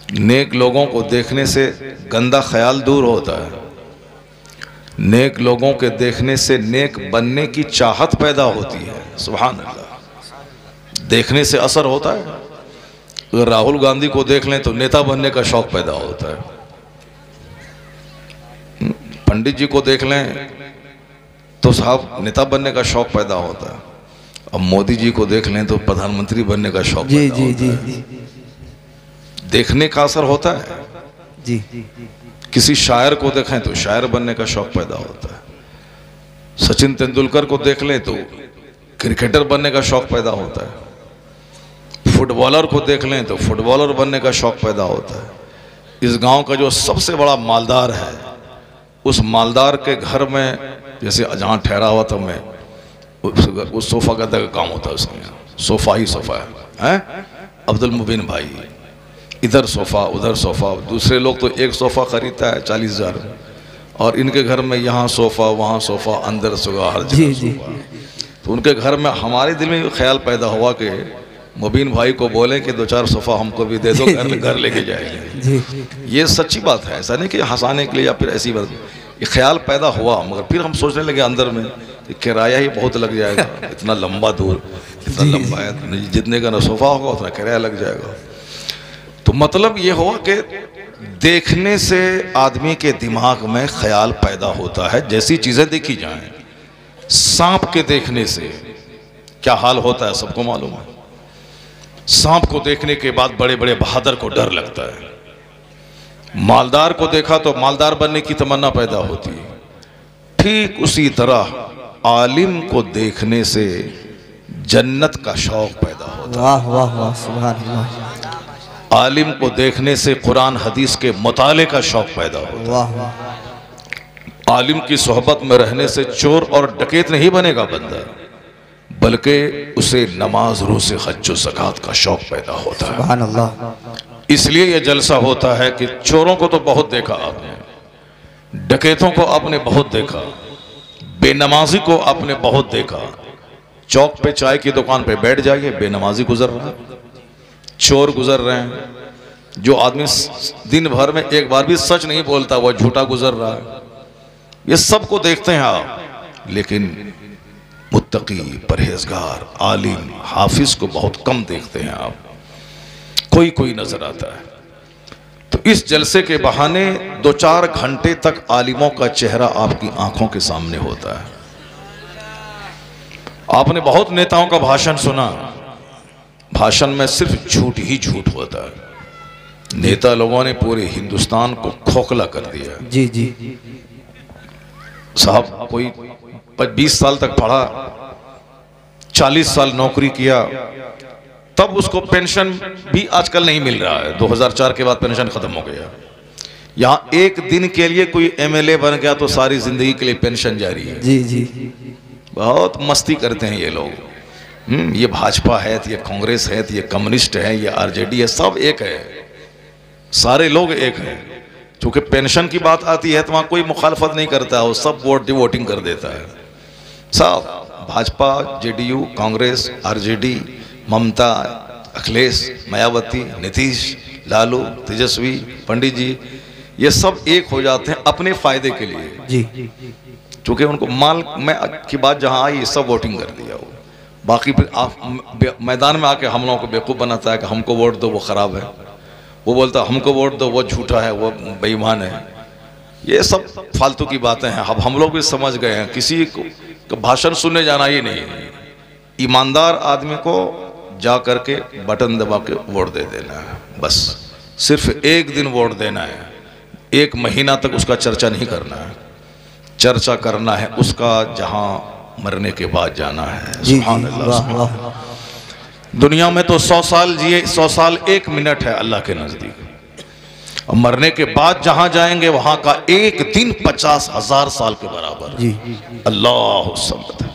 नेक लोगों को देखने से गंदा ख्याल दूर होता है। नेक लोगों के देखने से नेक बनने की चाहत पैदा होती है। सुभान अल्लाह। देखने से असर होता है। अगर राहुल गांधी को देख लें तो नेता बनने का शौक पैदा होता है। पंडित जी को देख लें तो साहब नेता बनने का शौक पैदा होता है। अब मोदी जी को देख लें तो प्रधानमंत्री बनने का शौक पैदा होता है। देखने का असर होता है जी। किसी शायर को देखें तो शायर बनने का शौक पैदा होता है। सचिन तेंदुलकर को देख लें तो क्रिकेटर बनने का शौक पैदा होता है। फुटबॉलर को देख लें तो फुटबॉलर बनने का शौक पैदा होता है। इस गांव का जो सबसे बड़ा मालदार है, उस मालदार के घर में जैसे जहाँ ठहरा हुआ था मैं, उस सोफा गद्दा का काम होता है उसके यहाँ। सोफा ही सोफा है। अब्दुल मुबीन भाई, इधर सोफा उधर सोफा। दूसरे लोग तो एक सोफा खरीदता है 40,000 में, और इनके घर में यहाँ सोफा वहाँ सोफा, अंदर सोफा, हर जगह सोफा। तो उनके घर में हमारे दिल में ख्याल पैदा हुआ कि मुबीन भाई को बोलें कि 2-4 सोफा हमको भी दे दो, घर लेके जाएंगे। ये सच्ची बात है, ऐसा नहीं कि हंसाने के लिए या फिर ऐसी बात। ये ख्याल पैदा हुआ, मगर फिर हम सोचने लगे अंदर में कि किराया ही बहुत लग जाएगा। इतना लंबा दूर, इतना लंबा है, जितने का ना सोफा होगा उतना किराया लग जाएगा। तो मतलब ये हुआ कि देखने से आदमी के दिमाग में ख्याल पैदा होता है। जैसी चीज़ें देखी जाएं, सांप के देखने से क्या हाल होता है सबको मालूम है। सांप को देखने के बाद बड़े बड़े बहादुर को डर लगता है। मालदार को देखा तो मालदार बनने की तमन्ना पैदा होती है। ठीक उसी तरह आलिम को देखने से जन्नत का शौक पैदा होता है। वाह वाह वाह, सुभान अल्लाह। आलिम को देखने से कुरान हदीस के मुताले का शौक पैदा होता है। वाह वाह। आलिम की सोहबत में रहने से चोर और डकैत नहीं बनेगा बंदा, बल्कि उसे नमाज, रोज़े, हज और ज़कात का शौक पैदा होता है। सुभान अल्लाह। इसलिए यह जलसा होता है कि चोरों को तो बहुत देखा आपने, डकैतों को आपने बहुत देखा, बेनमाजी को आपने बहुत देखा। चौक पे चाय की दुकान पे बैठ जाइए, बेनमाजी गुजर रहा है, चोर गुजर रहे हैं। जो आदमी दिन भर में एक बार भी सच नहीं बोलता वह झूठा गुजर रहा है। ये सब को देखते हैं आप, लेकिन मुत्तकी, परहेजगार, आलिम, हाफिज को बहुत कम देखते हैं आप। कोई कोई नजर आता है। तो इस जलसे के बहाने 2-4 घंटे तक आलिमों का चेहरा आपकी आंखों के सामने होता है। आपने बहुत नेताओं का भाषण सुना, भाषण में सिर्फ झूठ ही झूठ होता है। नेता लोगों ने पूरे हिंदुस्तान को खोखला कर दिया। जी जी साहब, कोई 20 साल तक पढ़ा, 40 साल नौकरी किया, तब उसको पेंशन भी आजकल नहीं मिल रहा है। 2004 के बाद पेंशन खत्म हो गया। यहाँ एक दिन के लिए कोई एमएलए बन गया तो सारी जिंदगी के लिए पेंशन जारी है। जी जी। बहुत मस्ती करते हैं ये लोग। ये भाजपा है, ये कांग्रेस है, ये कम्युनिस्ट है, ये आरजेडी है, सब एक है, सारे लोग एक हैं। चूंकि पेंशन की बात आती है तो वहाँ कोई मुखालफत नहीं करता है, वो सब वोटिंग कर देता है। सब भाजपा, जेडीयू, कांग्रेस, आरजेडी, ममता, अखिलेश, मायावती, नीतीश, लालू, तेजस्वी, पंडित जी, ये सब एक हो जाते हैं अपने फायदे के लिए जी। चूंकि उनको माल में की बात जहां आई, सब वोटिंग कर दिया वो। बाकी फिर आप मैदान में आके हम लोगों को बेवकूफ़ बनाता है कि हमको वोट दो वो ख़राब है, वो बोलता है हमको वोट दो वो झूठा है, वो बेईमान है। ये सब फालतू की बातें हैं। अब हम लोग भी समझ गए हैं, किसी को भाषण सुनने जाना ही नहीं। ईमानदार आदमी को जा करके बटन दबा के वोट दे देना है, बस। सिर्फ एक दिन वोट देना है, 1 महीना तक उसका चर्चा नहीं करना है। चर्चा करना है उसका जहां मरने के बाद जाना है। सुभान अल्लाह। दुनिया में तो 100 साल जिए, 100 साल 1 मिनट है अल्लाह के नजदीक। और मरने के बाद जहां जाएंगे वहां का एक दिन 50,000 साल के बराबर है। अल्लाह समद।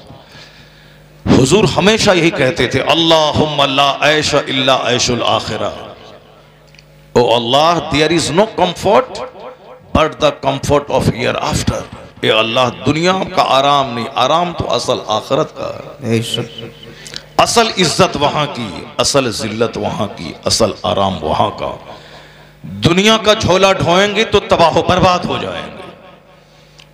हुजूर हमेशा यही कहते थे, अल्लाहुम्मा ला ऐश इल्ला ऐशुल आखिरा। O Allah, there is no comfort but the comfort of hereafter. ए अल्लाह, दुनिया का आराम नहीं, आराम तो असल आखिरत का है। असल इज्जत वहां की, असल जिल्लत वहां की, असल आराम वहां का। दुनिया का झोला ढोएंगे तो तबाह बर्बाद हो जाएंगे।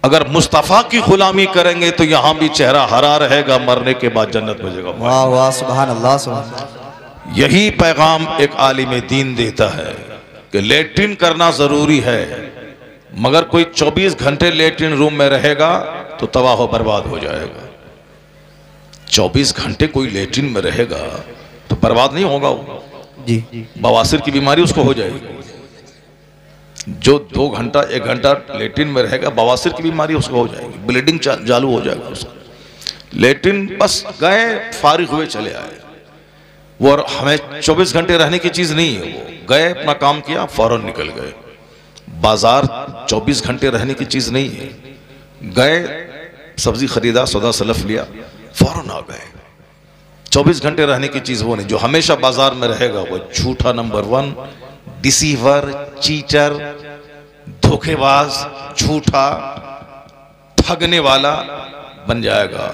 अगर मुस्तफ़ा की गुलामी करेंगे तो यहां भी चेहरा हरा रहेगा, मरने के बाद जन्नत में जगह। वाह वाह, सुभान अल्लाह, सुभान अल्लाह। यही पैगाम एक आलिम दीन देता है कि लेट्रिन करना जरूरी है, मगर कोई 24 घंटे लेट्रिन रूम में रहेगा तो तबाह बर्बाद हो जाएगा। 24 घंटे कोई लेट्रिन में रहेगा तो बर्बाद नहीं होगा वो जी। बवासीर की बीमारी उसको हो जाएगी। जो 2 घंटा 1 घंटा लेट्रिन में रहेगा बवासीर की बीमारी उसको हो जाएगी, ब्लीडिंग चालू हो जाएगा उसको। लेट्रिन बस गए फारिग हुए चले आए, वो हमें 24 घंटे रहने की चीज नहीं है। वो गए अपना काम किया फौरन निकल गए। बाजार 24 घंटे रहने की चीज नहीं है। गए सब्जी खरीदा, सौदा सलफ लिया, फौरन आ गए। 24 घंटे रहने की चीज वो नहीं। जो हमेशा बाजार में रहेगा वो झूठा नंबर 1, डिसीवर, चीटर, धोखेबाज, झूठा, ठगने वाला बन जाएगा।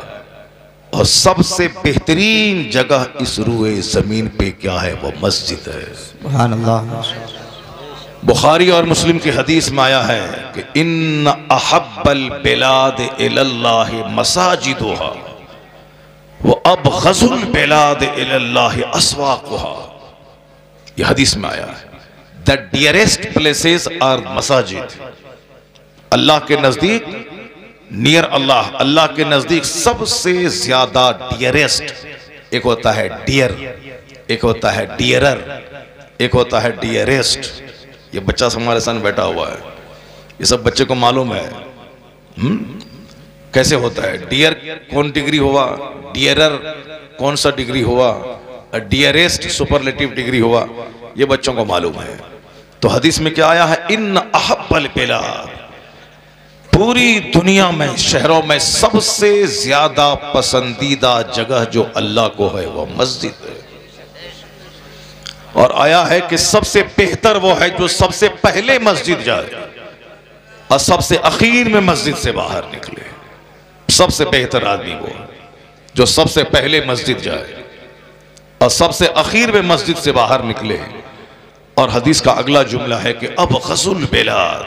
और सबसे बेहतरीन जगह इस रूए जमीन पे क्या है? वो मस्जिद है। सुभान अल्लाह। बुखारी और मुस्लिम की हदीस में आया है कि इन अहब्बल बिलाद इलल्लाह मसाजिदुहा व अबग़ज़ुल बिलाद इलल्लाह अस्वाक़ुहा। यह हदीस में आया है, द डियरेस्ट प्लेसेस आर मसाजिद। अल्लाह के नजदीक, नियर अल्लाह, अल्लाह के नजदीक सबसे ज्यादा डियरेस्ट, एक होता है डियर, एक होता है डियरर, एक होता है डियरेस्ट। ये बच्चा हमारे साथ बैठा हुआ है, ये सब बच्चे को मालूम है कैसे होता है। डियर कौन डिग्री हुआ, डियरर कौन सा डिग्री हुआ, डियरेस्ट सुपरलेटिव डिग्री हुआ, ये बच्चों को मालूम है। तो हदीस में क्या आया है? इन अहब्बल बिलाद, पूरी दुनिया में शहरों में सबसे ज्यादा पसंदीदा जगह जो अल्लाह को है वो मस्जिद है। और आया है कि सबसे बेहतर वो है जो सबसे पहले मस्जिद जाए और सबसे आखिर में मस्जिद से बाहर निकले। सबसे बेहतर आदमी वो है जो सबसे पहले मस्जिद जाए और सबसे आखिर में मस्जिद से बाहर निकले। और हदीस का अगला जुमला है कि अब गज़ुल बिलाद,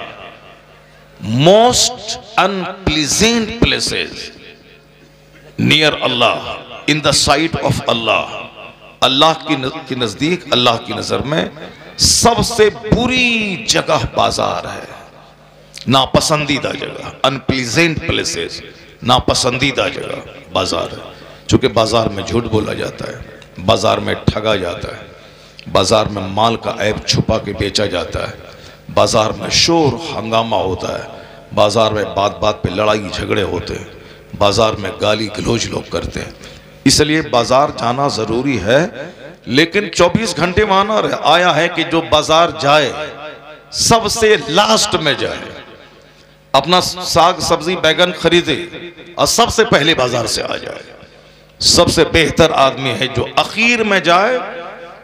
most unpleasant places near Allah, in the sight of Allah. अल्लाह की नजदीक, अल्लाह की नजर में सबसे बुरी जगह बाजार है, नापसंदीदा जगह। अनप्लीजेंट प्लेसेस, नापसंदीदा जगह बाजार है। चूंकि बाजार में झूठ बोला जाता है, बाजार में ठगा जाता है, बाजार में माल का ऐब छुपा के बेचा जाता है, बाजार में शोर हंगामा होता है, बाजार में बात बात पे लड़ाई झगड़े होते हैं, बाजार में गाली गलौज लोग करते हैं। इसलिए बाजार जाना जरूरी है, लेकिन 24 घंटे माना आया है कि जो बाजार जाए सबसे लास्ट में जाए, अपना साग सब्जी बैगन खरीदे और सबसे पहले बाजार से आ जाए। सबसे बेहतर आदमी है जो आखिर में जाए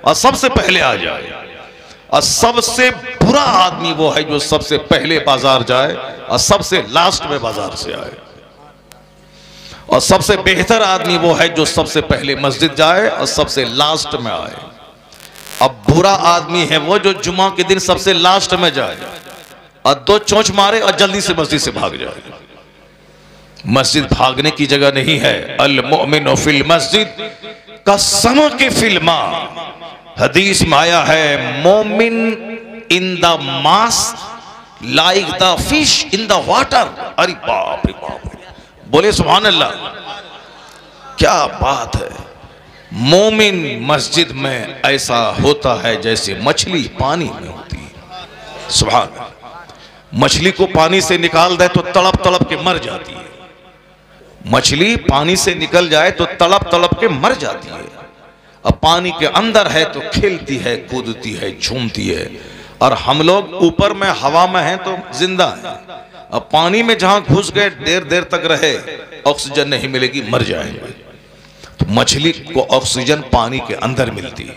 और सबसे पहले आ जाए। और सबसे बुरा आदमी वो है जो सबसे पहले बाजार जाए और सबसे लास्ट में बाजार से आए। और सबसे बेहतर आदमी वो है जो सबसे पहले मस्जिद जाए और सबसे लास्ट में आए। अब बुरा आदमी है वो जो जुमा के दिन सबसे लास्ट में जाए और 2 चोंच मारे और जल्दी से मस्जिद से भाग जाए। मस्जिद भागने की जगह नहीं है। अल मोमिनु फिल मस्जिद का समा के फिल्मा, हदीस में आया है, मोमिन in the mass like the fish in the water. अरे बाप रे बाप, बोले सुभान अल्लाह, क्या बात है। मोमिन मस्जिद में ऐसा होता है जैसे मछली पानी में होती है। सुभान अल्लाह। मछली को पानी से निकाल दे तो तड़प तड़प के मर जाती है। मछली पानी से निकल जाए तो तड़प तड़प के मर जाती है। अब पानी के अंदर है तो खेलती है, कूदती है, झूमती है। और हम लोग ऊपर में हवा में हैं तो जिंदा हैं। अब पानी में जहां घुस गए देर देर तक रहे, ऑक्सीजन नहीं मिलेगी, मर जाएंगे। तो मछली को ऑक्सीजन पानी के अंदर मिलती है,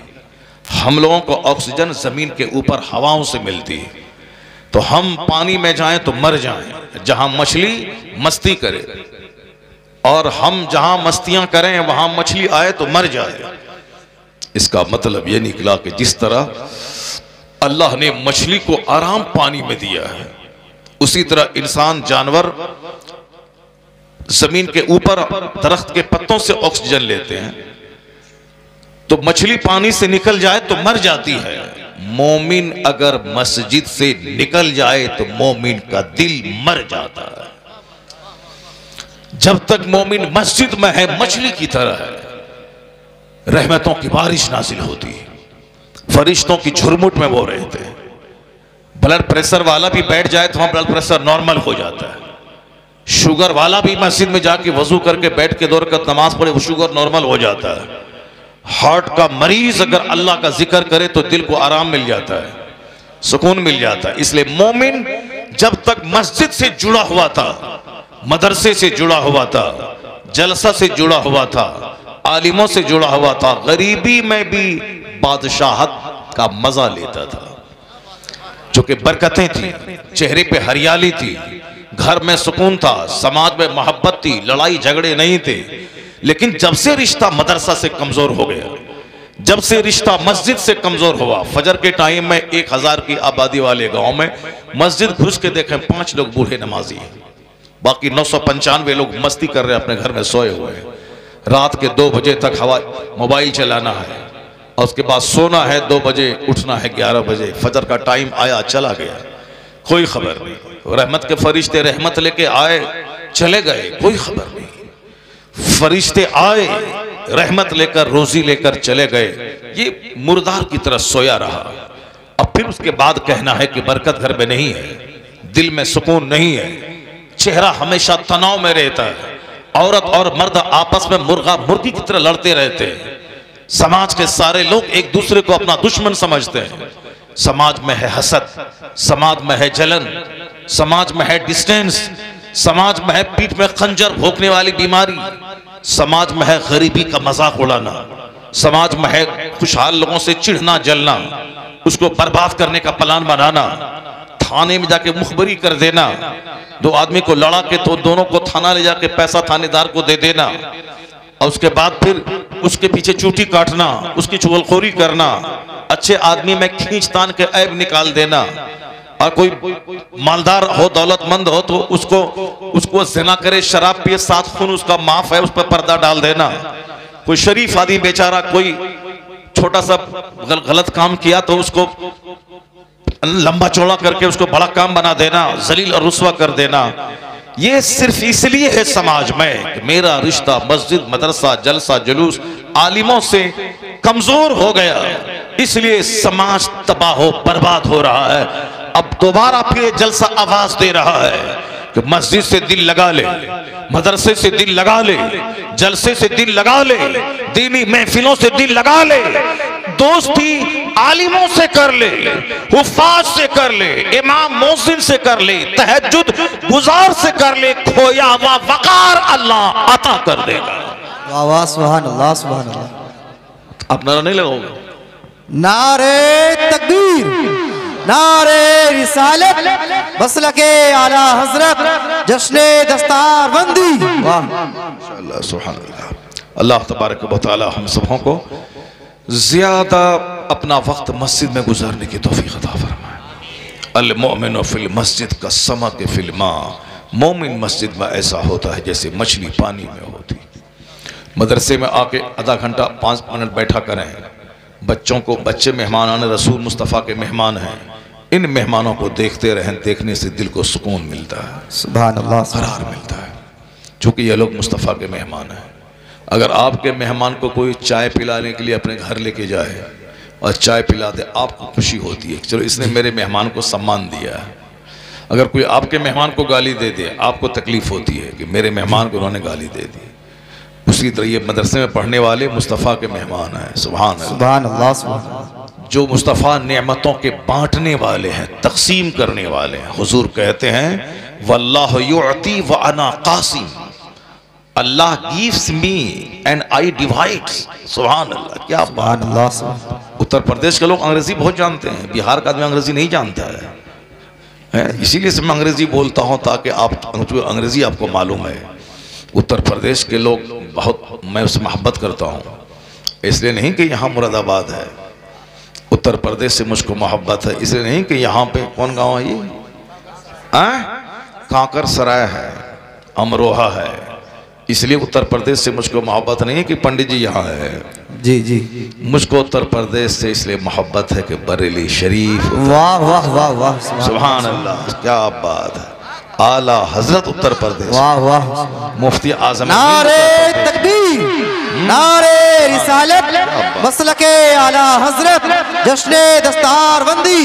हम लोगों को ऑक्सीजन जमीन के ऊपर हवाओं से मिलती है। तो हम पानी में जाएं तो मर जाएं। जहां मछली मस्ती करे और हम जहां मस्तियां करें वहां मछली आए तो मर जाए। इसका मतलब यह निकला कि जिस तरह अल्लाह ने मछली को आराम पानी में दिया है, उसी तरह इंसान, जानवर जमीन के ऊपर दरख्त के पत्तों से ऑक्सीजन लेते हैं, तो मछली पानी से निकल जाए तो मर जाती है। मोमिन अगर मस्जिद से निकल जाए तो मोमिन का दिल मर जाता है। जब तक मोमिन मस्जिद में है मछली की तरह है, रहमतों की बारिश नाजिल होती है, फरिश्तों की झुरमुट में वो रहते हैं। ब्लड प्रेशर वाला भी बैठ जाए तो वहां ब्लड प्रेशर नॉर्मल हो जाता है। शुगर वाला भी मस्जिद में जाके वजू करके बैठ के 2 रकात नमाज पढ़े, वो शुगर नॉर्मल हो जाता है। हार्ट का मरीज अगर अल्लाह का जिक्र करे तो दिल को आराम मिल जाता है, सुकून मिल जाता है। इसलिए मोमिन जब तक मस्जिद से जुड़ा हुआ था, मदरसे से जुड़ा हुआ था, जलसा से जुड़ा हुआ था, आलिमों से जुड़ा हुआ था, गरीबी में भी बादशाहत का मजा लेता था, जो कि बरकतें थी, चेहरे पे हरियाली थी, घर में सुकून था, समाज में मोहब्बत थी, लड़ाई झगड़े नहीं थे। लेकिन जब से रिश्ता मदरसा से कमजोर हो गया, जब से रिश्ता मस्जिद से कमजोर हुआ, फजर के टाइम में 1000 की आबादी वाले गांव में मस्जिद घुस के देखें 5 लोग बूढ़े नमाजी हैं, बाकी 995 लोग मस्ती कर रहे हैं, अपने घर में सोए हुए हैं। रात के 2 बजे तक हवा मोबाइल चलाना है और उसके बाद सोना है, 2 बजे उठना है, 11 बजे फजर का टाइम आया चला गया, कोई खबर नहीं। रहमत के फरिश्ते रहमत लेके आए चले गए, कोई खबर नहीं। फरिश्ते आए रहमत लेकर रोजी लेकर चले गए, ये मुर्दार की तरह सोया रहा। अब फिर उसके बाद कहना है कि बरकत घर में नहीं है, दिल में सुकून नहीं है, चेहरा हमेशा तनाव में रहता है, औरत और मर्द आपस में मुर्गा मुर्गी की तरह लड़ते रहते हैं, समाज के सारे लोग एक दूसरे को अपना दुश्मन समझते हैं, समाज में है हसद, समाज में है जलन, समाज में है डिस्टेंस, समाज में है पीठ में खंजर भोंकने वाली बीमारी, समाज में है गरीबी का मजाक उड़ाना, समाज में है खुशहाल लोगों से चिढ़ना जलना, उसको बर्बाद करने का प्लान बनाना, थाने में जाके मुखबरी कर देना, 2 आदमी को लड़ा के तो दोनों को थाना ले जाके पैसा थानेदार को दे देना, और उसके बाद फिर उसके पीछे चूटी काटना, उसकी चुगलखोरी करना, अच्छे आदमी में खींचतान के ऐब निकाल देना, और कोई मालदार हो दौलतमंद हो तो उसको ज़िना करे, शराब पिए, 7 खून उसका माफ है, उस पर पर्दा डाल देना। कोई शरीफ आदमी बेचारा कोई छोटा सा गलत काम किया तो उसको लंबा चौड़ा करके उसको बड़ा काम बना देना, जलील और रुस्वा कर देना। ये सिर्फ इसलिए है समाज में कि मेरा रिश्ता मस्जिद, मदरसा, जलसा, जुलूस, आलिमों से कमजोर हो गया, इसलिए समाज तबाह हो बर्बाद हो रहा है। अब दोबारा फिर जलसा आवाज दे रहा है कि मस्जिद से दिल लगा ले, मदरसे से दिल लगा ले, जलसे से दिल लगा ले, दीनी महफिलों से दिल लगा ले, दोस्ती आलिमों से कर ले, हुफ्फाज से कर ले, इमाम मोहसिन से कर ले, तहज्जुद गुजार से कर ले, खोया हुआ वकार अल्लाह अता कर देगा। वाह वाह, सुभान अल्लाह, सुभान अल्लाह। आप नारा नहीं लगाओगे? नारे तकबीर, नारे रिसालत, मसलके आला हजरत, जश्ने दस्तार बंदी। वाह माशाअल्लाह, सुभान अल्लाह। अल्लाह तबारक व तआला हम सबों को ज्यादा अपना वक्त मस्जिद में गुजारने की तौफीक अता फरमाए। अल मोमिन फिल मस्जिद का समक फिल माँ, मोमिन मस्जिद में ऐसा होता है जैसे मछली पानी में होती। मदरसे में आके आधा घंटा 5 मिनट बैठा करें, बच्चों को, बच्चे मेहमान रसूल मुस्तफ़ा के मेहमान हैं, इन मेहमानों को देखते रहें, देखने से दिल को सुकून मिलता है, सुभान अल्लाह, करार मिलता है, चूँकि ये लोग मुस्तफ़ा के मेहमान हैं। अगर आपके मेहमान को कोई चाय पिलाने के लिए अपने घर लेके जाए और चाय पिला दे, आपको खुशी होती है, चलो इसने मेरे मेहमान को सम्मान दिया है। अगर कोई आपके मेहमान को गाली दे दे, आपको तकलीफ होती है कि मेरे मेहमान को उन्होंने गाली दे दी। उसी तरह ये मदरसे में पढ़ने वाले मुस्तफ़ा के मेहमान हैं। सुभान अल्लाह, सुभान। जो मुस्तफ़ा नेमतों के बांटने वाले हैं, तकसीम करने वाले हैं। हुजूर कहते हैं वल्लाहु युअती व अना कासिम, Allah gives me and I divides. सुभान अल्लाह, क्या बात है। उत्तर प्रदेश के लोग अंग्रेजी बहुत जानते हैं, बिहार का आदमी अंग्रेजी नहीं जानता है, इसीलिए से मैं अंग्रेजी बोलता हूँ ताकि आप अंग्रेजी आपको मालूम है। उत्तर प्रदेश के लोग बहुत, मैं उससे मोहब्बत करता हूँ, इसलिए नहीं कि यहाँ मुरादाबाद है, उत्तर प्रदेश से मुझको मोहब्बत है, इसलिए नहीं कि यहाँ पे कौन गांव है ये, कांकर सराय है, अमरोहा है, इसलिए उत्तर प्रदेश से मुझको मोहब्बत नहीं है कि पंडित जी यहाँ है। जी जी, मुझको उत्तर प्रदेश से इसलिए मोहब्बत है कि बरेली शरीफ। वाह वाह वाह वाह, सुभान अल्लाह, क्या बात है। आला हजरत उत्तर प्रदेश, वाह वाह, मुफ्ती आजम, नारे तकबीर, नारे रिसालत, मसलके आला हजरत, जश्ने दस्तारबंदी,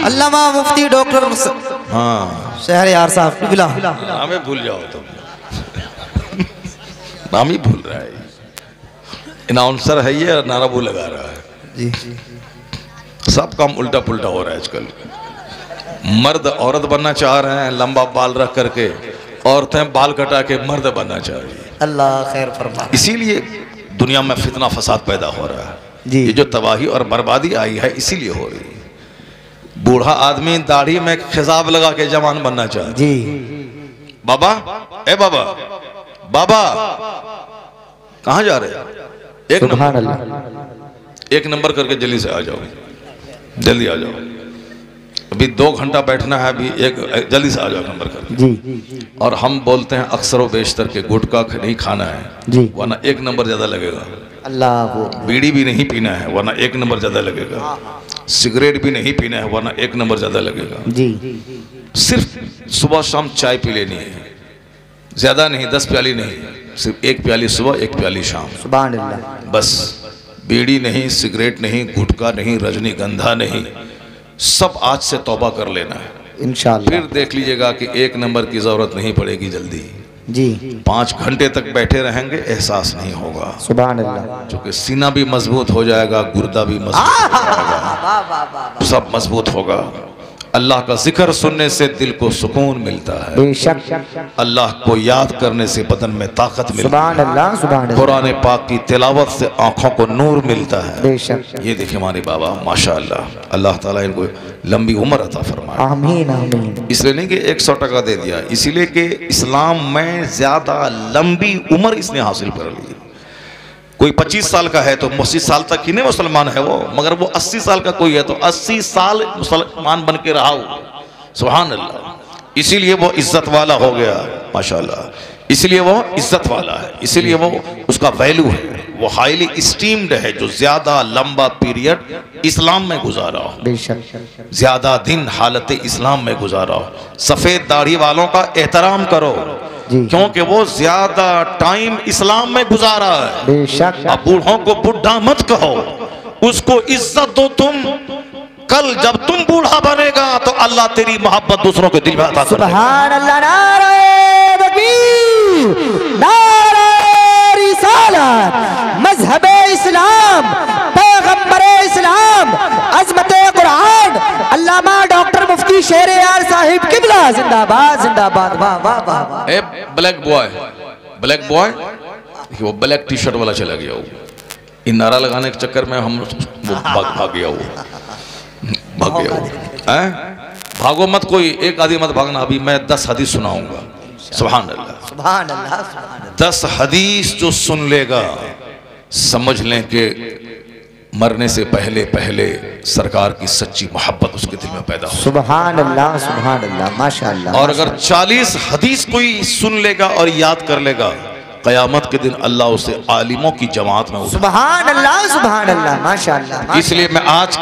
अल्लामा मुफ्ती डॉक्टर हाँ शहर यार साहब किबला। नामे भूल जाओ तुम, नाम ही भूल रहा है, अनाउंसर है ये, नारा लगा रहा है जी। सब काम उल्टा पुल्टा हो रहा है आजकल। मर्द औरत बनना चाह रहे हैं लंबा बाल रख करके, औरतें बाल कटा के मर्द बनना चाह रही है। अल्लाह खैर फरमा। इसीलिए दुनिया में फितना फसाद पैदा हो रहा है जी। ये जो तबाही और बर्बादी आई है इसीलिए हो रही है। बूढ़ा आदमी दाढ़ी में खिजाब लगा के जवान बनना चाहता जी। बाबा, ए बाबा, बाबा कहाँ जा रहे हैं? एक नंबर करके जल्दी से आ जाओ, जल्दी आ जाओ, अभी 2 घंटा बैठना है, अभी एक जल्दी से आ जाओ नंबर करके जी। और हम बोलते हैं अक्सर व बेशतर के गुटखा नहीं खाना है जी, वरना 1 नंबर ज्यादा लगेगा। अल्लाह वो बीड़ी भी नहीं पीना है वरना 1 नंबर ज्यादा लगेगा। सिगरेट भी नहीं पीना है वरना 1 नंबर ज्यादा लगेगा। जी। सिर्फ सुबह शाम चाय पी लेनी है, ज्यादा नहीं, 10 प्याली नहीं, सिर्फ 1 प्याली सुबह 1 प्याली शाम, सुभान अल्लाह। बस। बीड़ी नहीं, सिगरेट नहीं, गुटखा नहीं, रजनीगंधा नहीं, सब आज से तौबा कर लेना है। इंशाअल्लाह। फिर देख लीजिएगा कि 1 नंबर की जरूरत नहीं पड़ेगी जल्दी। जी। 5 घंटे तक बैठे रहेंगे, एहसास नहीं होगा, सुभान अल्लाह। क्योंकि सीना भी मजबूत हो जाएगा, गुर्दा भी मजबूत हो जाएगा, सब मजबूत होगा। अल्लाह का जिक्र सुनने से दिल को सुकून मिलता है, बेशक। अल्लाह को याद करने से बदन में ताकत मिलती है, सुभान अल्लाह, सुभान अल्लाह। कुरान पाक की तिलावत से आंखों को नूर मिलता है। बेशक। ये देखिए हमारे बाबा माशाअल्लाह, अल्लाह ताला इनको लंबी उम्र अता फरमाए। आमीन आमीन। इसलिए नहीं कि 100 टका दे दिया, इसीलिए कि इस्लाम में ज्यादा लंबी उम्र इसने हासिल कर ली। कोई 25 साल का है तो 80 साल तक ही नहीं मुसलमान है वो, मगर वो 80 साल का कोई है तो 80 साल मुसलमान बन के रहा हो। सुभान अल्लाह। इसीलिए वो इज्जत वाला हो गया माशाअल्लाह, इसलिए वो इज्जत वाला है, इसीलिए वो उसका वैल्यू है, वो हाईली स्टीम्ड है जो ज्यादा लंबा पीरियड इस्लाम में गुजारा हो, बेशक। ज्यादा दिन हालत इस्लाम में गुजारा हो। सफेद दाढ़ी वालों का एहतराम करो क्योंकि वो ज्यादा टाइम इस्लाम में गुजारा है। बेशक। अब बूढ़ों को बुढ़ा मत कहो, उसको इज्जत दो तुम। कल जब तुम बूढ़ा बनेगा तो अल्लाह तेरी मोहब्बत दूसरों के दिल में अता करेगा। सुभान अल्लाह। नारे तकबीर, नारे रिसालत, मजहबे इस्लाम, पैगंबरे इस्लाम, अज़मते कुरान, अल्लामा डॉक्टर मुफ्ती शेर यार साहिब किबला जिंदाबाद जिंदाबाद। वाह वाह वाह। ए ब्लैक बॉय, ब्लैक बॉय, वो ब्लैक टी शर्ट वाला चला गया, वो इन नारा लगाने के चक्कर में हम वो भाग गया, वो भाग गया वो। भागो मत, कोई एक आदि मत भागना। अभी मैं 10 हदीस सुनाऊंगा। सुभान अल्लाह, सुभान अल्लाह, सुभान अल्लाह। 10 हदीस जो सुन लेगा समझ लें कि मरने से पहले पहले सरकार की सच्ची मोहब्बत उसके दिल में पैदा हो। सुभान अल्लाह, सुभान अल्लाह, माशाअल्लाह। और अगर 40 हदीस कोई सुन लेगा और याद कर लेगा, कयामत के दिन अल्लाह उसे आलिमों की जमात में उठा। सुभान अल्लाह, सुभान अल्लाह, माशाअल्लाह। इसलिए मैं आज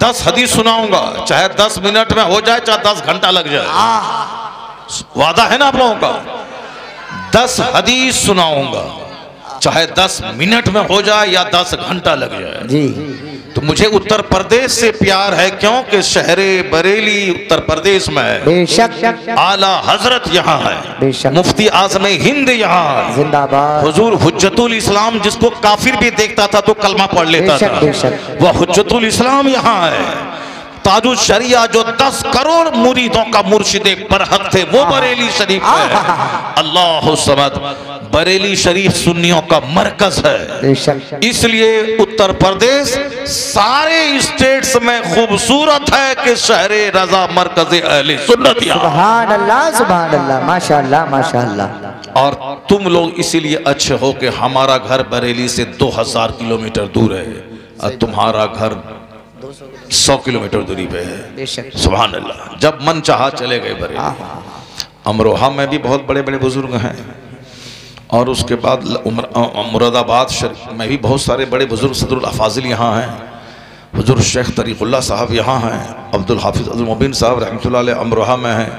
10 हदीस सुनाऊंगा, चाहे 10 मिनट में हो जाए, चाहे 10 घंटा लग जाए। वादा है ना आप लोगों का? 10 हदीस सुनाऊंगा, चाहे 10 मिनट में हो जाए या 10 घंटा लग जाए जी। तो मुझे उत्तर प्रदेश से प्यार है, क्योंकि शहरे बरेली उत्तर प्रदेश में है। बेशक। आला हजरत यहाँ है, बेशक। मुफ्ती आज़म हिंद यहाँ है, जिंदाबाद। हुजूर हुज्जतुल इस्लाम, जिसको काफिर भी देखता था तो कलमा पढ़ लेता बेशक, था, बेशक। वह हुज्जतुल इस्लाम यहाँ है। ताजुल शरिया जो 10 करोड़ मुरीदों का मुर्शिदे बरहक थे, वो बरेली शरीफ है। अल्लाह समद। बरेली शरीफ सुन्नियों का मरकज है, इसलिए उत्तर प्रदेश सारे स्टेट्स में खूबसूरत है कि शहरे रजा मरकज अहले सुन्नत। सुभान अल्लाह, सुभान अल्लाह, माशाअल्लाह, माशाअल्लाह। और तुम लोग इसीलिए अच्छे हो कि हमारा घर बरेली से 2000 किलोमीटर दूर है और तुम्हारा घर 100 किलोमीटर दूरी पे है। बेशक। सुभान अल्लाह। जब मन चाहा चले गए बरेली। अमरोहा में भी बहुत बड़े बड़े बुजुर्ग हैं, और उसके बाद मुरादाबाद शरीफ में भी बहुत सारे बड़े बुजुर्ग सदरुल अफाजिल यहाँ हैं। हुजूर शेख तरीक़ुल्लाह साहब यहाँ हैं, अब्दुल हाफिज़ अब्दुल मुबीन साहब रहमतुल्लाह अलैह अमरोहा में हैं,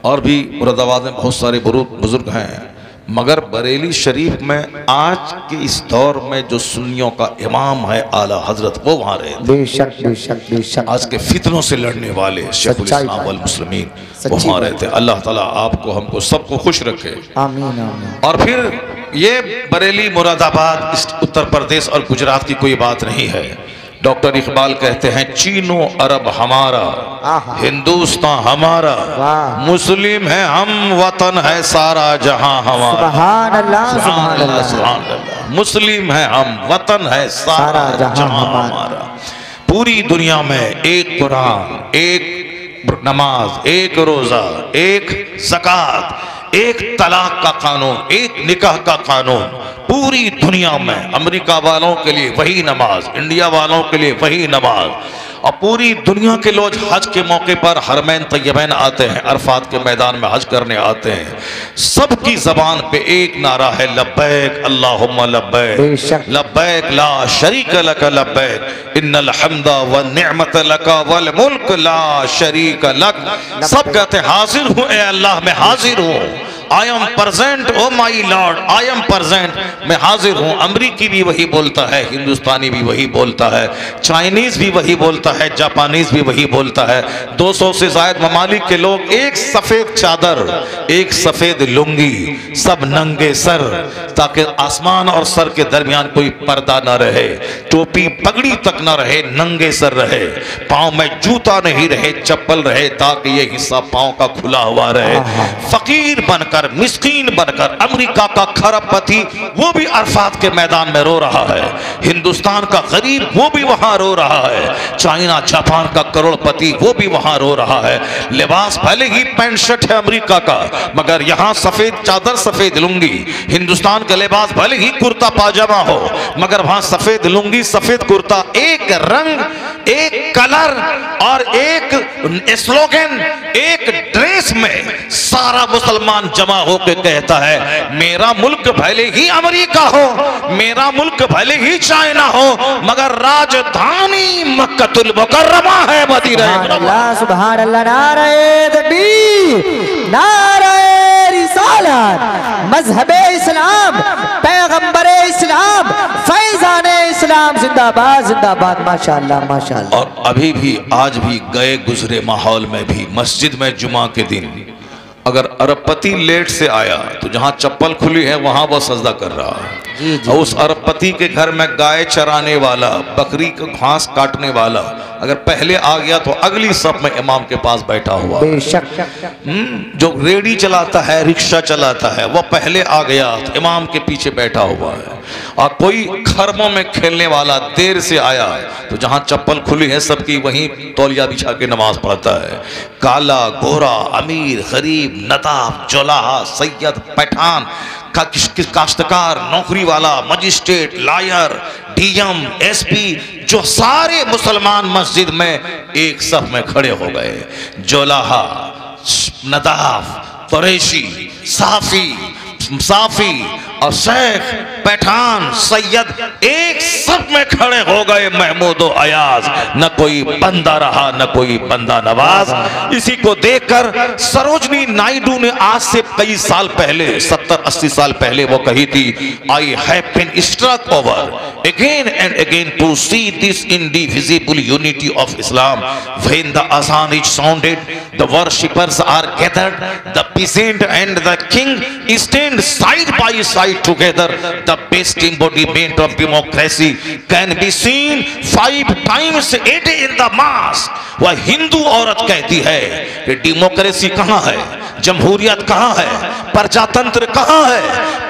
और भी मुरादाबाद में बहुत सारे बुजुर्ग हैं। मगर बरेली शरीफ में आज के इस दौर में जो सुन्नियों का इमाम है आला हजरत, वो वहाँ रहे। बेशक बेशक बेशक। आज के फितनों से लड़ने वाले शेखुल इस्लाम वल मुस्लिमीन वो वहाँ रहते। अल्लाह ताला आपको हमको सबको खुश रखे, आमीन आमीन। और फिर ये बरेली मुरादाबाद उत्तर प्रदेश और गुजरात की कोई बात नहीं है। डॉक्टर इकबाल कहते हैं चीनो अरब हमारा, हिंदुस्तान हमारा, मुस्लिम है हम, वतन है सारा जहां हमारा। सुभान अल्लाह सुभान अल्लाह सुभान अल्लाह। मुस्लिम है हम, वतन है सारा जहां हमारा। पूरी दुनिया में एक कुरान, एक नमाज, एक रोजा, एक ज़कात, एक तलाक का कानून, एक निकाह का कानून। पूरी दुनिया में अमेरिका वालों के लिए वही नमाज, इंडिया वालों के लिए वही नमाज, और पूरी दुनिया के लोग हज के मौके पर हरमैन तैयबैन आते हैं, अरफात के मैदान में हज करने आते हैं। सबकी जबान पे एक नारा है, लब्बैक अल्लाहुम्मा लब्बैक, लब्बैक ला शरीक लक लब्बैक, इन्नल हम्दा व निअमत लक वल मुल्क ला शरीक लक। सब कहते हैं हाजिर हूँ ए अल्लाह, मैं हाजिर हूँ। I am present O my lord, I am present, मैं हाजिर हूँ। अमरीकी भी वही बोलता है, हिंदुस्तानी भी वही बोलता है, चाइनीज भी वही बोलता है, जापानीज भी वही बोलता है। 200 से ज्यादा ममालिक के लोग एक सफेद चादर, एक सफेद लुंगी, सब नंगे सर, ताकि आसमान और सर के दरमियान कोई पर्दा न रहे, टोपी पगड़ी तक न रहे, नंगे सर रहे, पाँव में जूता नहीं रहे, चप्पल रहे, ताकि ये हिस्सा पाँव का खुला हुआ रहे। फकीर बनकर, मिस्कीन बनकर अमेरिका का खरबपति वो भी अरफात के मैदान में रो रहा है, हिंदुस्तान का गरीब वो भी वहां रो रहा है, चाइना जापान का करोड़पति वो भी वहां रो रहा है। लिबास भले ही पैंट शर्ट है अमेरिका का, मगर यहाँ सफेद चादर सफेद लुंगी। हिंदुस्तान का लिबास भले ही कुर्ता पाजामा हो, मगर वहां सफेद लुंगी सफेद कुर्ता, एक रंग, एक कलर और एक स्लोगन, एक ड्रेस में सारा मुसलमान जमा होकर कहता है मेरा मुल्क भले ही अमेरिका हो, मेरा मुल्क भले ही चाइना हो, मगर राजधानी मक्कतुल मुकर्रमा है मदीना। सुभान अल्लाह। नारे तकबीर, नारे रिसालत, मजहबे इस्लाम, पैगंबरे इस्लाम, फैजाने इस्लाम जिंदाबाद जिंदाबाद। माशाअल्लाह माशाअल्लाह। और अभी भी आज भी गए गुजरे माहौल में भी मस्जिद में जुमा के दिन अगर अरबपति लेट से आया तो जहां चप्पल खुली है वहां वह सजदा कर रहा है। और उस अरबपति के घर में गाय चराने वाला, बकरी का घास काटने वाला अगर पहले आ गया तो अगली सब में इमाम के पास बैठा हुआ है। जो रेडी चलाता है, रिक्शा चलाता है, वह पहले आ गया तो इमाम के पीछे बैठा हुआ है। और कोई खरमों में खेलने वाला देर से आया तो जहां चप्पल खुली है सबकी वहीं तौलिया बिछा के नमाज पढ़ता है। काला गोरा, अमीर गरीब, नदाब जोलाहा, सैयद पठान, काश्तकार, नौकरी वाला, मजिस्ट्रेट, लायर, डीएम, एसपी, जो सारे मुसलमान मस्जिद में एक सफ में खड़े हो गए। जोलाहा, नदाफ, कुरैशी, साफी और शेख, पठान, सैयद एक सब में खड़े हो गए। महमूद और अयाज, न कोई बंदा रहा न कोई बंदा नवाज। इसी को देखकर सरोजनी नायडू ने आज से कई साल पहले, 70-80 साल पहले वो कही थी, I have been struck over again and again to see this indivisible unity of Islam. When the अज़ान is sounded, the worshippers are gathered, the peasant and the king stand side by side together. The best embodiment of democracy can be seen 5 times a day in the mosque। वह हिंदू औरत कहती है कि democracy कहाँ है, जमहूरियत कहाँ है, प्रजातंत्र कहाँ है,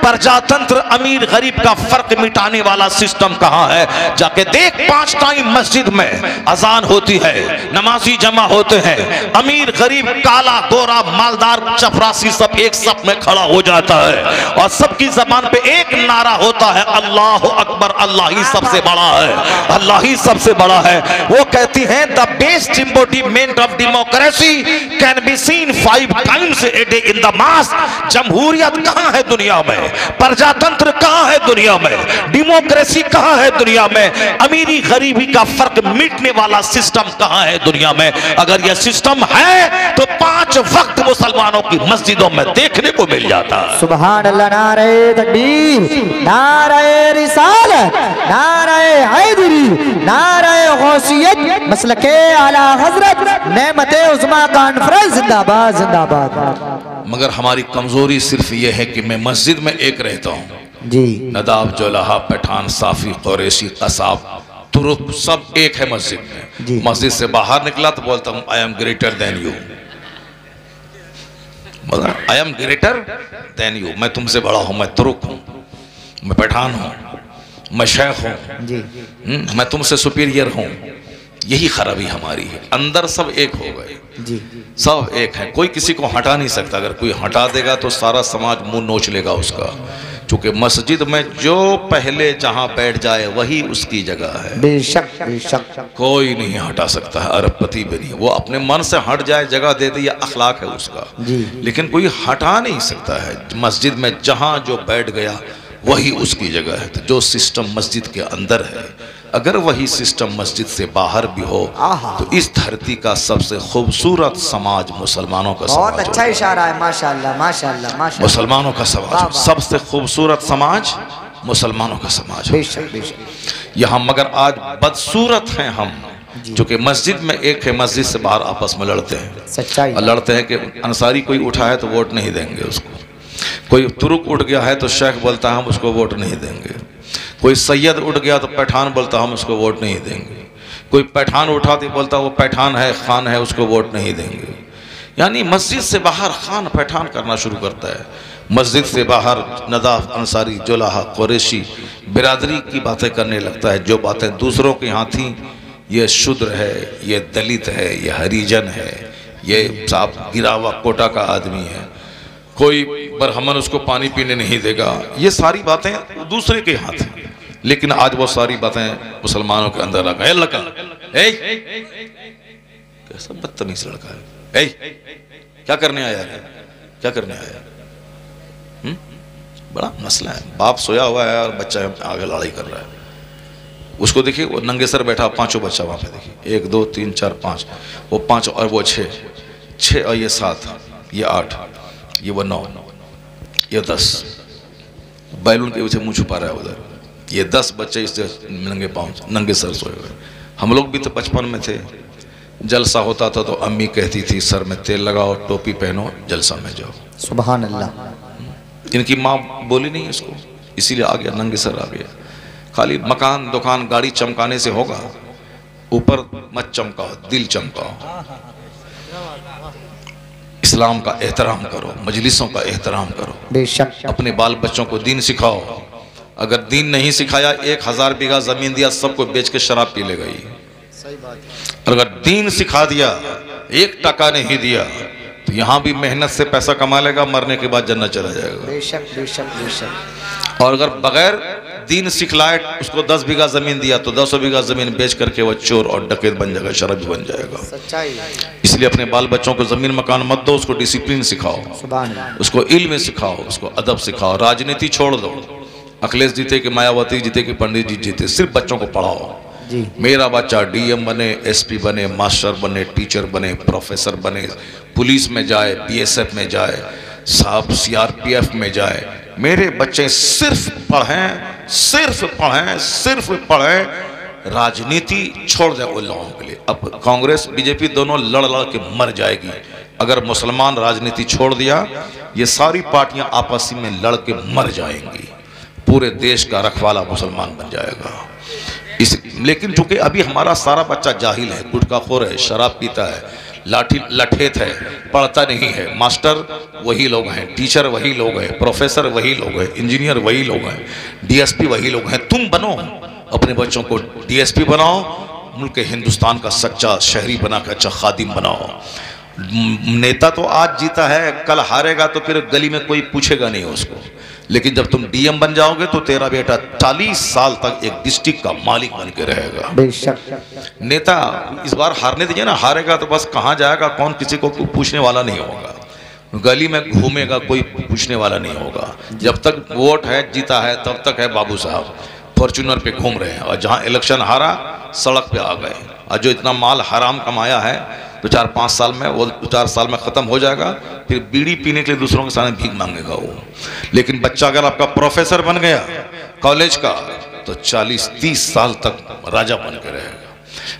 प्रजातंत्र अमीर गरीब का फर्क मिटाने वाला सिस्टम कहाँ है? जाके देख, 5 टाइम मस्जिद में अजान होती है, नमाजी जमा होते हैं, अमीर गरीब, काला गोरा, मालदार, चपरासी सब एक सफ में खड़ा हो जाता है और सबकी जबान पे एक नारा होता है, अल्लाह अकबर, अल्लाह ही सबसे बड़ा है, अल्लाह ही सबसे बड़ा है। वो कहती हैं the best embodiment of democracy can be seen 5 times a day in the mass. जमहूरियत कहां है दुनिया में? प्रजातंत्र कहां है दुनिया में? डेमोक्रेसी कहां है दुनिया में? अमीरी गरीबी का फर्क मिटने वाला सिस्टम कहां है दुनिया में? अगर यह सिस्टम है तो 5 वक्त मुसलमानों की मस्जिदों में देखने को मिल जाता है। सुभान अल्लाह, नारे तकबीर, नारे रिसालत, नारे हैदरी, नारे गौसियत, मसलके आला हजरत, नेमते उज़्मा कॉन्फ्रेंस जिंदाबाद जिंदाबाद। मगर हमारी कमजोरी सिर्फ यह है कि मैं मस्जिद में एक रहता हूँ जी। नदाब, जोलाहा, पठान, साफी, कुरैशी, कसाब, तुरुक सब एक है मस्जिद में। मस्जिद से बाहर निकला तो बोलता हूँ I M greater than you, I am greater than you, मैं तुमसे बड़ा हूं, मैं तुरुक हूं, मैं पठान हूं, मैं शेख हूं, मैं तुमसे सुपीरियर हूं। यही खराबी हमारी है। अंदर सब एक हो गए जी, सब एक है, कोई किसी को हटा नहीं सकता। अगर कोई हटा देगा तो सारा समाज मुंह नोच लेगा उसका, क्योंकि मस्जिद में जो पहले जहां बैठ जाए वही उसकी जगह है। बेशक बेशक, कोई नहीं हटा सकता है, अरबपति भी नहीं। वो अपने मन से हट जाए, जगह दे दे, ये अखलाक है उसका जी, लेकिन कोई हटा नहीं सकता है। मस्जिद में जहां जो बैठ गया वही उसकी जगह है। तो जो सिस्टम मस्जिद के अंदर है, अगर वही सिस्टम मस्जिद से बाहर भी हो तो इस धरती का सबसे खूबसूरत समाज मुसलमानों का समाज। बहुत अच्छा इशारा है, माशाअल्लाह माशाअल्लाह माशाअल्लाह। मुसलमानों का समाज, सबसे खूबसूरत समाज मुसलमानों का समाज। बेशक बेशक। यहाँ मगर आज बदसूरत हैं हम, जो कि मस्जिद में एक है, मस्जिद से बाहर आपस में लड़ते हैं। सच्चाई, और लड़ते हैं कि अंसारी कोई उठा है तो वोट नहीं देंगे उसको, कोई तुरुक उठ गया है तो शेख बोलता है हम उसको वोट नहीं देंगे, कोई सैयद उठ गया तो पठान बोलता हम उसको वोट नहीं देंगे, कोई पठान उठा तो बोलता वो पठान है, खान है, उसको वोट नहीं देंगे। यानी मस्जिद से बाहर खान पठान करना शुरू करता है। मस्जिद से बाहर नदाफ, अंसारी, जोलाहा, कुरैशी बिरादरी की बातें करने लगता है। जो बातें दूसरों के यहाँ थी, ये शूद्र है, ये दलित है, ये हरिजन है, ये साहब गिरा हुआ कोटा का आदमी है, कोई बरहमन उसको पानी पीने नहीं देगा, ये सारी बातें दूसरे के हाथ हैं। लेकिन आज वो सारी बातें मुसलमानों के अंदर आ गए। लड़का कैसा बदतमीज लड़का है, क्या करने आया है, क्या करने आया? बड़ा मसला है। बाप सोया हुआ है और बच्चा आगे लड़ाई कर रहा है। उसको देखिए, वो नंगे सर बैठा, 5 बच्चा वहां पे देखिए, 1 2 3 4 5, वो 5 और वो 6 और ये 7, ये 8, ये वो 9, ये 10। बैलून के पीछे मुंह छुपा रहा है उधर। ये 10 बच्चे इससे नंगे पाँव, नंगे सर सोए हुए। हम लोग भी तो बचपन में थे, जलसा होता था तो अम्मी कहती थी सर में तेल लगाओ, टोपी पहनो, जलसा में जाओ। सुभान अल्लाह। इनकी माँ बोली नहीं इसको, इसीलिए आ गया, नंगे सर आ गया। खाली मकान, दुकान, गाड़ी चमकाने से होगा, ऊपर मत चमकाओ, दिल चमकाओ। इस्लाम का एहतराम करो, मजलिसों का एहतराम करो, बेशक। अपने बाल बच्चों को दीन सिखाओ। अगर दीन नहीं सिखाया, 1000 बीघा जमीन दिया, सबको बेच के शराब पी ले गई। सही बात है। अगर दीन सिखा दिया, 1 टका नहीं दिया, तो यहाँ भी मेहनत से पैसा कमा लेगा, मरने के बाद जन्नत चला जाएगा। बेशक बेशक बेशक। और अगर बगैर दीन सिखलाए उसको 10 बीघा जमीन दिया, तो 200 बीघा जमीन बेच करके वह चोर और डकैत बन जाएगा, शराबी बन जाएगा। सच्चाई। इसलिए अपने बाल बच्चों को जमीन मकान मत दो, उसको डिसिप्लिन सिखाओ, उसको इल्म सिखाओ, उसको अदब सिखाओ। राजनीति छोड़ दो, अखिलेश जीते कि मायावती जीते कि पंडित जी जीते, सिर्फ बच्चों को पढ़ाओ जी। मेरा बच्चा डीएम बने, एसपी बने, मास्टर बने, टीचर बने, प्रोफेसर बने, पुलिस में जाए, बीएसएफ में जाए, साहब सीआरपीएफ में जाए। मेरे बच्चे सिर्फ पढ़ें, सिर्फ पढ़ें, सिर्फ पढ़ें, राजनीति छोड़ दें उन लोगों के लिए। अब कांग्रेस बीजेपी दोनों लड़ लड़ के मर जाएगी। अगर मुसलमान राजनीति छोड़ दिया, ये सारी पार्टियां आपस में लड़ के मर जाएंगी, पूरे देश का रखवाला मुसलमान बन जाएगा। लेकिन चूंकि अभी हमारा सारा बच्चा जाहिल है, गुटखाखोर है, शराब पीता है, लाठी लठेत है, पढ़ता नहीं है। मास्टर वही लोग हैं, टीचर वही लोग हैं, प्रोफेसर वही लोग हैं, इंजीनियर वही लोग हैं, डीएसपी वही लोग हैं। तुम बनो, अपने बच्चों को डीएसपी बनाओ, मुल्क हिंदुस्तान का सच्चा शहरी बना कर अच्छा खादिम बनाओ। नेता तो आज जीता है, कल हारेगा तो फिर गली में कोई पूछेगा नहीं उसको। लेकिन जब तुम डीएम बन जाओगे तो तेरा बेटा 40 साल तक एक डिस्ट्रिक्ट का मालिक बन के रहेगा। बेशक। नेता इस बार हारने दीजिए ना, हारेगा तो बस कहाँ जाएगा, कौन किसी को पूछने वाला नहीं होगा, गली में घूमेगा, कोई पूछने वाला नहीं होगा। जब तक वोट है, जीता है, तब तक है बाबू साहब फॉर्च्यूनर पे घूम रहे हैं, और जहाँ इलेक्शन हारा सड़क पे आ गए। और जो इतना माल हराम कमाया है तो 4-5 साल में, वो 4 साल में ख़त्म हो जाएगा, फिर बीड़ी पीने के लिए दूसरों के सामने भीख मांगेगा वो। लेकिन बच्चा अगर आपका प्रोफेसर बन गया कॉलेज का तो 40-30 साल तक राजा बन के रहेगा।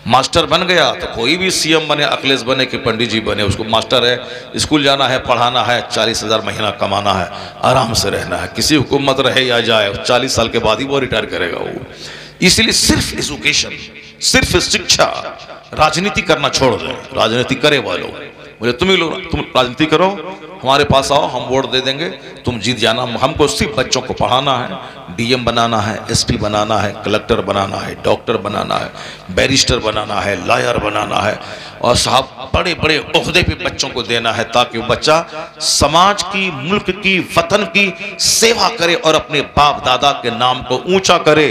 मास्टर बन गया तो कोई भी सीएम बने, अखिलेश बने कि पंडित जी बने, उसको मास्टर है, स्कूल जाना है, पढ़ाना है, 40,000 महीना कमाना है, आराम से रहना है, किसी हुकूमत रहे या जाए, 40 साल के बाद ही वो रिटायर करेगा वो। इसलिए सिर्फ एजुकेशन, सिर्फ शिक्षा, राजनीति करना छोड़ दो। राजनीति करे वालों, बोले तुम ही लोग, तुम राजनीति करो, हमारे पास आओ, हम वोट दे देंगे, तुम जीत जाना। हमको सिर्फ बच्चों को पढ़ाना है, डीएम बनाना है, एसपी बनाना है, कलेक्टर बनाना है, डॉक्टर बनाना है, बैरिस्टर बनाना है, लॉयर बनाना है, और साहब बड़े बड़े ओहदे पे बच्चों को देना है, ताकि वो बच्चा समाज की, मुल्क की, वतन की सेवा करे और अपने बाप दादा के नाम को ऊंचा करे,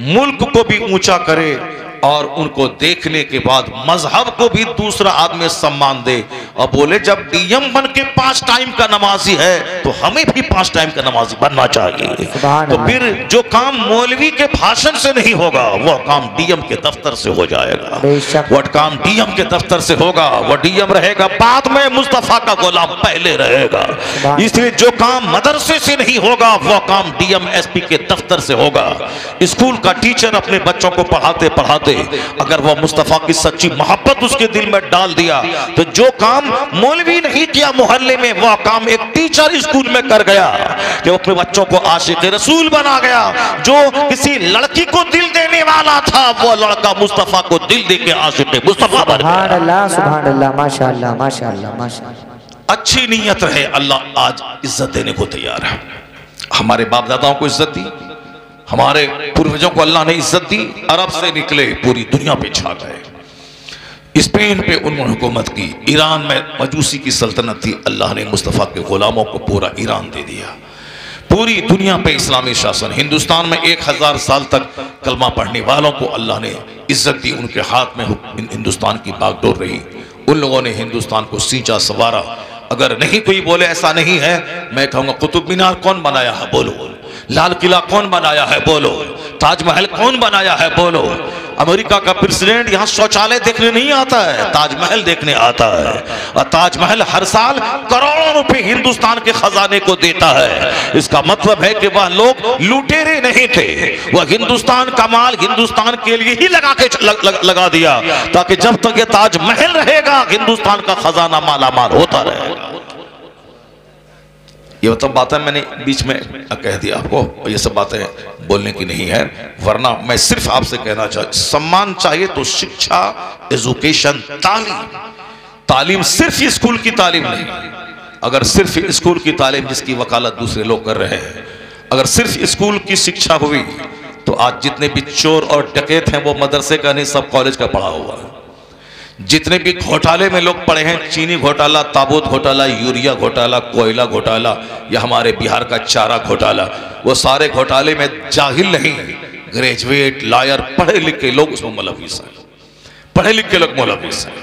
मुल्क को भी ऊंचा करे, और उनको देखने के बाद मजहब को भी दूसरा आदमी सम्मान दे। और बोले जब डीएम बन के 5 टाइम का नमाजी है तो हमें भी 5 टाइम का नमाजी बनना चाहिए। तो फिर जो काम मौलवी के भाषण से नहीं होगा वह काम डीएम के दफ्तर से हो जाएगा। वह काम डीएम के दफ्तर से होगा, वह डीएम रहेगा, बाद में मुस्तफा का गुलाम पहले रहेगा। इसलिए जो काम मदरसे से नहीं होगा वह काम डीएम एसपी के दफ्तर से होगा। स्कूल का टीचर अपने बच्चों को पढ़ाते पढ़ाते अगर वह मुस्तफा की सच्ची मोहब्बत उसके दिल में डाल दिया तो जो काम मौलवी नहीं किया मोहल्ले में, वह काम एक टीचर स्कूल में कर गया कि वो अपने बच्चों को आशिक रसूल बना गया। जो किसी लड़की को दिल देने वाला था वो लड़का मुस्तफा को दिल दे के आशिक मुस्तफा बन गया। सुभान अल्लाह, सुभान अल्लाह, माशाअल्लाह, माशाअल्लाह, माशाअल्लाह। अच्छी नीयत रहे, अल्लाह आज इज्जत देने को तैयार है। हमारे बाप दादाओं को इज्जत दी, हमारे पूर्वजों को अल्लाह ने इज्जत दी, अरब से निकले पूरी दुनिया पे छा गए। स्पेन पे उन्होंने हुकूमत की, ईरान में मजूसी की सल्तनत थी, अल्लाह ने मुस्तफ़ा के गुलामों को पूरा ईरान दे दिया। पूरी दुनिया पे इस्लामी शासन, हिंदुस्तान में 1000 साल तक कलमा पढ़ने वालों को अल्लाह ने इज्जत दी, उनके हाथ में हिंदुस्तान की बागडोर रही। उन लोगों ने हिंदुस्तान को सींचा संवारा। अगर नहीं कोई बोले ऐसा नहीं है, मैं कहूँगा कुतुब मीनार कौन बनाया है बोलो, लाल किला कौन बनाया है बोलो, ताजमहल कौन बनाया है बोलो। अमेरिका का प्रेसिडेंट यहाँ शौचालय देखने नहीं आता है, ताजमहल देखने आता है। और ताजमहल हर साल करोड़ों रुपए हिंदुस्तान के खजाने को देता है। इसका मतलब है कि वह लोग लुटेरे नहीं थे, वह हिंदुस्तान का माल हिंदुस्तान के लिए ही लगा दिया, ताकि जब तक ये ताजमहल रहेगा हिंदुस्तान का खजाना मालामाल होता रहेगा। ये तो बातें मैंने बीच में कह दिया आपको, ये सब बातें बोलने की नहीं है, वरना मैं सिर्फ आपसे कहना सम्मान चाहिए तो शिक्षा, एजुकेशन, तालीम सिर्फ स्कूल की तालीम नहीं। अगर सिर्फ स्कूल की तालीम जिसकी वकालत दूसरे लोग कर रहे हैं, अगर सिर्फ स्कूल की शिक्षा हुई तो आज जितने भी चोर और डकैत हैं वो मदरसे का नहीं, सब कॉलेज का पढ़ा हुआ है। जितने भी घोटाले में लोग पड़े हैं, चीनी घोटाला, ताबूत घोटाला, यूरिया घोटाला, कोयला घोटाला, या हमारे बिहार का चारा घोटाला, वो सारे घोटाले में जाहिल नहीं, ग्रेजुएट, लॉयर, पढ़े लिखे लोग उसमें मुलविस हैं, पढ़े लिखे लोग मुलविस हैं।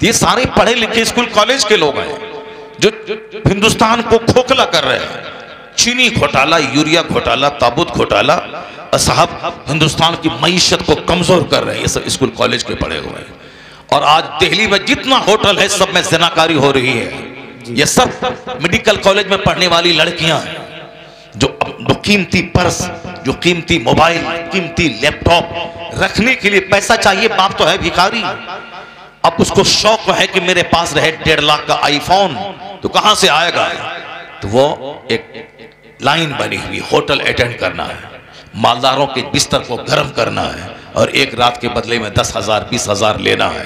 ये सारे पढ़े लिखे स्कूल कॉलेज के लोग हैं जो हिंदुस्तान को खोखला कर रहे हैं। चीनी घोटाला, यूरिया घोटाला, ताबूत घोटाला, साहब हिंदुस्तान की मईशत को कमजोर कर रहे हैं। ये सब स्कूल कॉलेज के पढ़े हुए हैं। और आज दिल्ली में जितना होटल है सब में ज़िनाकारी हो रही है। ये सब मेडिकल कॉलेज में पढ़ने वाली लड़कियां हैं जो कीमती पर्स, जो कीमती मोबाइल, कीमती लैपटॉप रखने के लिए पैसा चाहिए। बाप तो है भिखारी, अब उसको शौक है कि मेरे पास रहे 1.5 लाख का आईफोन, तो कहां से आएगा? तो वो एक लाइन बनी हुई, होटल अटेंड करना है, मालदारों के बिस्तर को गर्म करना है और एक रात के बदले में 10,000 20,000 लेना है।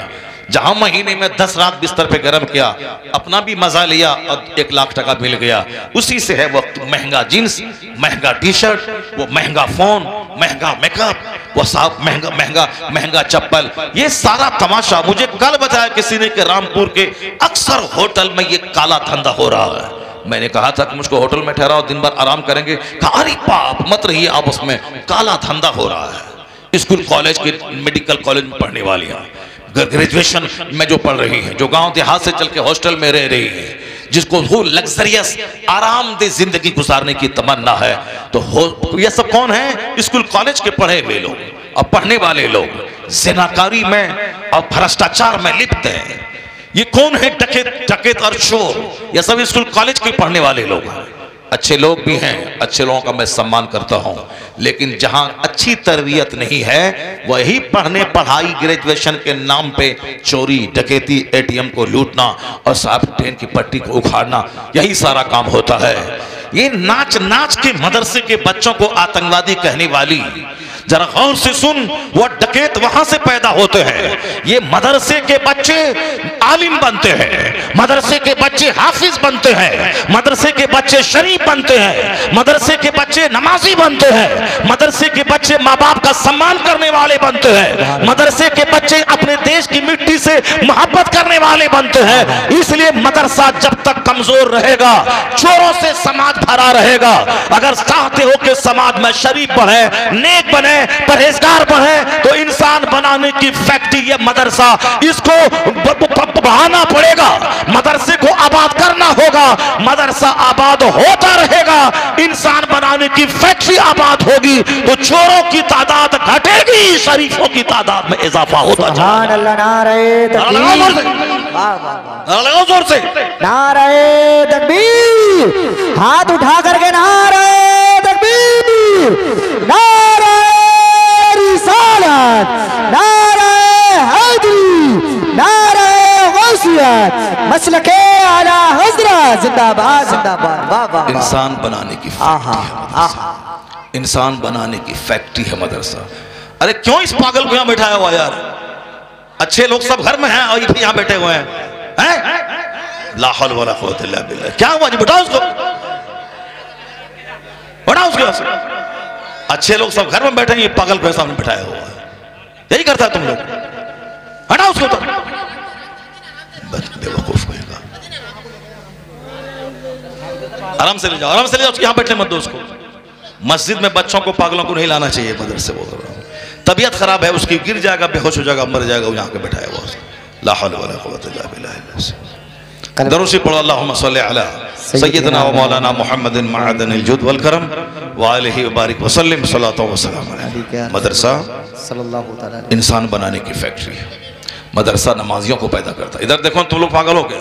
जहां महीने में 10 रात बिस्तर पे गर्म किया, अपना भी मजा लिया और 1 लाख टका मिल गया। उसी से है वो महंगा जींस, महंगा टी शर्ट, वो महंगा फोन, महंगा मेकअप, वो साहब महंगा महंगा महंगा चप्पल। ये सारा तमाशा मुझे कल बताया किसी ने कि रामपुर के अक्सर होटल में ये काला धंधा हो रहा है। मैंने कहा था कि मुझको होटल में ठहराओ, दिन भर आराम करेंगे। कहा अरे बाप मत रहिए आप, उसमें काला धंधा हो रहा है। स्कूल कॉलेज के मेडिकल कॉलेज में पढ़ने वालियां, ग्रेजुएशन में जो पढ़ रही हैं, जो गांव देहात से चल के हॉस्टल में रह रही है, जिसको वो लग्जरियस आरामदेह जिंदगी गुजारने की तमन्ना है, तो ये सब कौन है? स्कूल कॉलेज के पढ़े हुए लोग और पढ़ने वाले लोग ज़िनाकारी में और भ्रष्टाचार में लिप्त हैं। ये कौन है? डकैत और चोर। ये सब स्कूल कॉलेज के पढ़ने वाले लोग हैं। अच्छे लोग भी हैं, अच्छे लोगों का मैं सम्मान करता हूं, लेकिन जहां अच्छी तरबियत नहीं है वही पढ़ने पढ़ाई ग्रेजुएशन के नाम पे चोरी डकैती, एटीएम को लूटना और साहब ट्रेन की पट्टी को उखाड़ना, यही सारा काम होता है। ये नाच नाच के मदरसे के बच्चों को आतंकवादी कहने वाली, जरा गौर से सुन, वो डकैत वहां से पैदा होते हैं। ये मदरसे के बच्चे आलिम बनते हैं, मदरसे के बच्चे हाफिज बनते हैं, मदरसे के बच्चे शरीफ बनते हैं, मदरसे के बच्चे नमाजी बनते हैं, मदरसे के बच्चे माँ बाप का सम्मान करने वाले बनते हैं, मदरसे के बच्चे अपने देश की मिट्टी से मोहब्बत करने वाले बनते हैं। इसलिए मदरसा जब तक कमजोर रहेगा, चोरों से समाज भरा रहेगा। अगर चाहते हो कि समाज में शरीफ बने, नेक बने, परहेजगार बने, तो इंसान बनाने की फैक्ट्री ये मदरसा, इसको बढ़ाना पड़ेगा, मदरसे को आबाद करना होगा। मदरसा आबाद होता रहेगा, इंसान बनाने की फैक्ट्री आबाद होगी, तो चोरों की तादाद घटेगी, शरीफों की तादाद में इजाफा होता जाएगा। लगाओ जोर से नारे तकबीर, हाथ उठा करके नारे तकबीर, नारे रिसालत, नारे हैदरी, नारे गौसियत, मसलके आला हज़रत जिंदाबाद जिंदाबाद। वाह वाह। इंसान बनाने की फैक्ट्री, इंसान बनाने की फैक्ट्री है मदरसा। अरे क्यों इस पागल को यहां बैठाया हुआ यार? अच्छे लोग सब घर में हैं और ये यहां बैठे हुए हैं। ला हौल वला कुव्वता इल्ला बिल्लाह। क्या हुआ जी? बैठाओ उसको, बैठाओ उसको। अच्छे लोग सब घर में बैठे हैं, ये पागल को सामने बैठाया हुआ है। यही करता है तुम लोग। हटाओ उसको। तो बेवकूफ कहेगा। आराम से ले जाओ, आराम से ले जाओ, यहां बैठने मत दो उसको। मस्जिद में बच्चों को, पागलों को नहीं लाना चाहिए मदरसे। बोल रहा हूं, तबीयत खराब है उसकी, गिर जाएगा, बेहोश हो जाएगा, मर जाएगा, यहाँ के बैठाया हुआ। ला हौल वला कुव्वता इल्ला बिल्लाह। दरूद पढ़ो, अल्लाहुम्मा सल्ली अला सय्यदना व मौलाना मुहम्मदिन मअदनिल जुद वल करम व आलिहि व बारिक व सल्लिम सल्लल्लाहु व सल्लम अलैहि। मदरसा सल्लल्लाहु तआला इंसान बनाने की फैक्ट्री है। मदरसा नमाजियों को पैदा करता है। इधर देखो, तुम लोग पागल हो गए,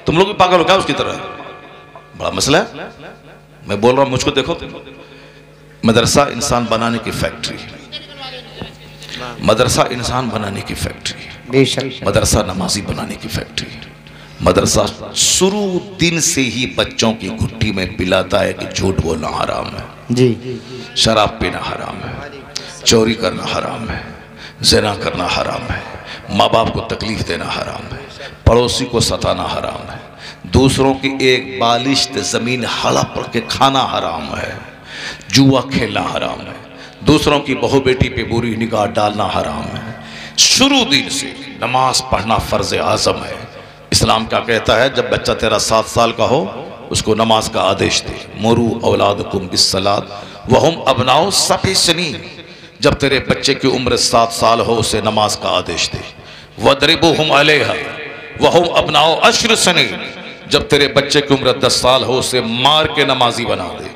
तुम लोग भी पागल हो क्या उसकी तरह? बड़ा मसला है। मैं बोल रहा हूं, मुझको देखो। मदरसा इंसान बनाने की फैक्ट्री, मदरसा इंसान बनाने की फैक्ट्री, मदरसा नमाजी बनाने की फैक्ट्री। मदरसा शुरू दिन से ही बच्चों की घुट्टी में पिलाता है कि झूठ बोलना हराम है जी, शराब पीना हराम है, चोरी करना हराम है, ज़िना करना हराम है, माँ बाप को तकलीफ देना हराम है, पड़ोसी को सताना हराम है, दूसरों की एक बालिश्त ज़मीन हड़प के खाना हराम है, जुआ खेलना हराम है, दूसरों की बहू बेटी पे बुरी निगाह डालना हराम है। शुरू दिन से नमाज पढ़ना फ़र्ज़ आज़म है। इस्लाम क्या कहता है? जब बच्चा तेरा 7 साल का हो उसको नमाज का आदेश दे। मुरू औलादकुम बिस्सलात वहुम अबनाउ सब'i सनीन। जब तेरे बच्चे की उम्र 7 साल हो उसे नमाज का आदेश दे। वदरिबुहुम अलैहा वहुम अबनाउ अश्र सनीन। जब तेरे बच्चे की उम्र 10 साल हो उसे मार के नमाजी बना दे।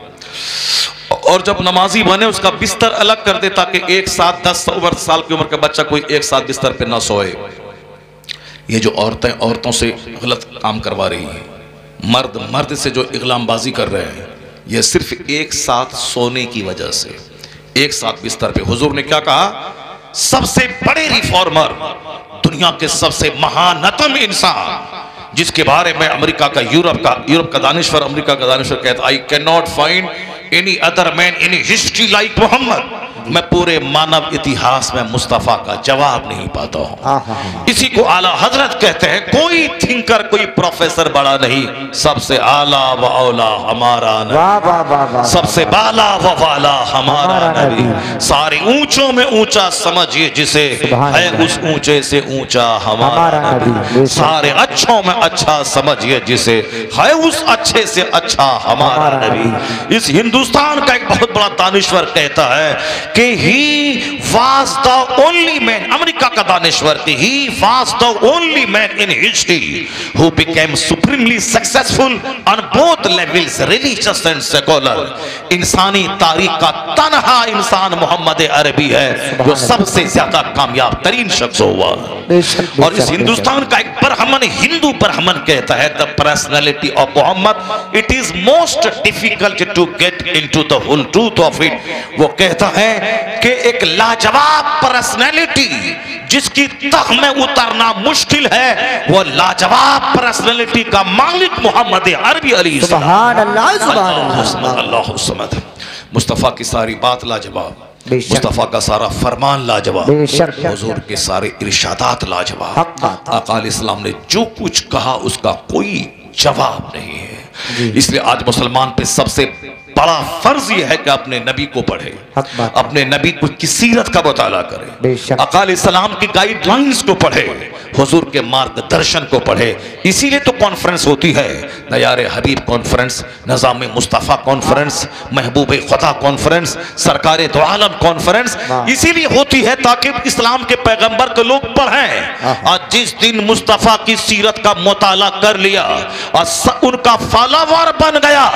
और जब नमाजी बने उसका बिस्तर अलग कर दे, ताकि एक साथ 10 साल की उम्र का बच्चा कोई एक साथ बिस्तर पे ना सोए। ये जो औरतें औरतों से गलत काम करवा रही हैं, मर्द मर्द से जो इग़लामबाजी कर रहे हैं, ये सिर्फ एक साथ सोने की वजह से, एक साथ बिस्तर पे। हुजूर ने क्या कहा? सबसे बड़े रिफॉर्मर, दुनिया के सबसे महानतम इंसान, जिसके बारे में अमेरिका का यूरोप का दानिश्वर, अमेरिका का दानिश्वर कहता, I cannot find any other man in history like Muhammad. मैं पूरे मानव इतिहास में मुस्तफा का जवाब नहीं पाता हूँ। इसी को आला हजरत कहते हैं। कोई थिंकर, कोई प्रोफेसर बड़ा नहीं, सबसे आला व औला हमारा नबी, सबसे बाला व वाला हमारा नबी। सारे ऊंचों में ऊंचा समझिए जिसे, है उस ऊंचे से ऊंचा हमारा नबी। सारे अच्छों में अच्छा समझिए जिसे, है उस अच्छे से अच्छा हमारा नबी। इस हिंदुस्तान का एक बहुत बड़ा दानिश्वर कहता है कि he was the only man, America का दानिश्वर, कि he was the only man in history who became supremely successful on both levels, religious and secular. इंसानी तारीख का तन्हा इंसान मोहम्मद अरबी है जो सबसे ज्यादा कामयाब तरीन शख्स हुआ। और इस हिंदुस्तान का एक बरहमन हिंदू ब्राह्मण कहता है, the personality of Muhammad, it is most difficult to get into the whole truth of it. वो कहता है कि एक लाजवाब पर्सनैलिटी जिसकी तह में उतरना मुश्किल है, वो लाजवाब पर्सनैलिटी का मालिक मोहम्मद अरबी अली। सुभान अल्लाह, सुभान अल्लाह। मुस्तफा की सारी बात लाजवाब, मुस्तफा का सारा फरमान लाजवाब, हुजूर के सारे इरशादात लाजवाब। आका अलैहिस्सलाम ने जो कुछ कहा उसका कोई जवाब नहीं है। इसलिए आज मुसलमान पे सबसे बड़ा फर्ज यह है कि अपने नबी को पढ़े, अपने नबी की सीरत का मुताला करे, आका अलैहिस्सलाम की गाइडलाइंस को पढ़े, हुजूर के मार्गदर्शन को पढ़े। इसीलिए तो कॉन्फ्रेंस होती है, नयारे हबीब कॉन्फ्रेंस, निज़ाम मुस्तफ़ा कॉन्फ्रेंस, महबूब खुदा कॉन्फ्रेंस, सरकारे दो आलम कॉन्फ्रेंस। इसीलिए होती है ताकि इस्लाम के पैगंबर को लोग पढ़ें। और जिस दिन मुस्तफ़ा की सीरत का मुताला कर लिया और उनका फॉलोवर बन गया,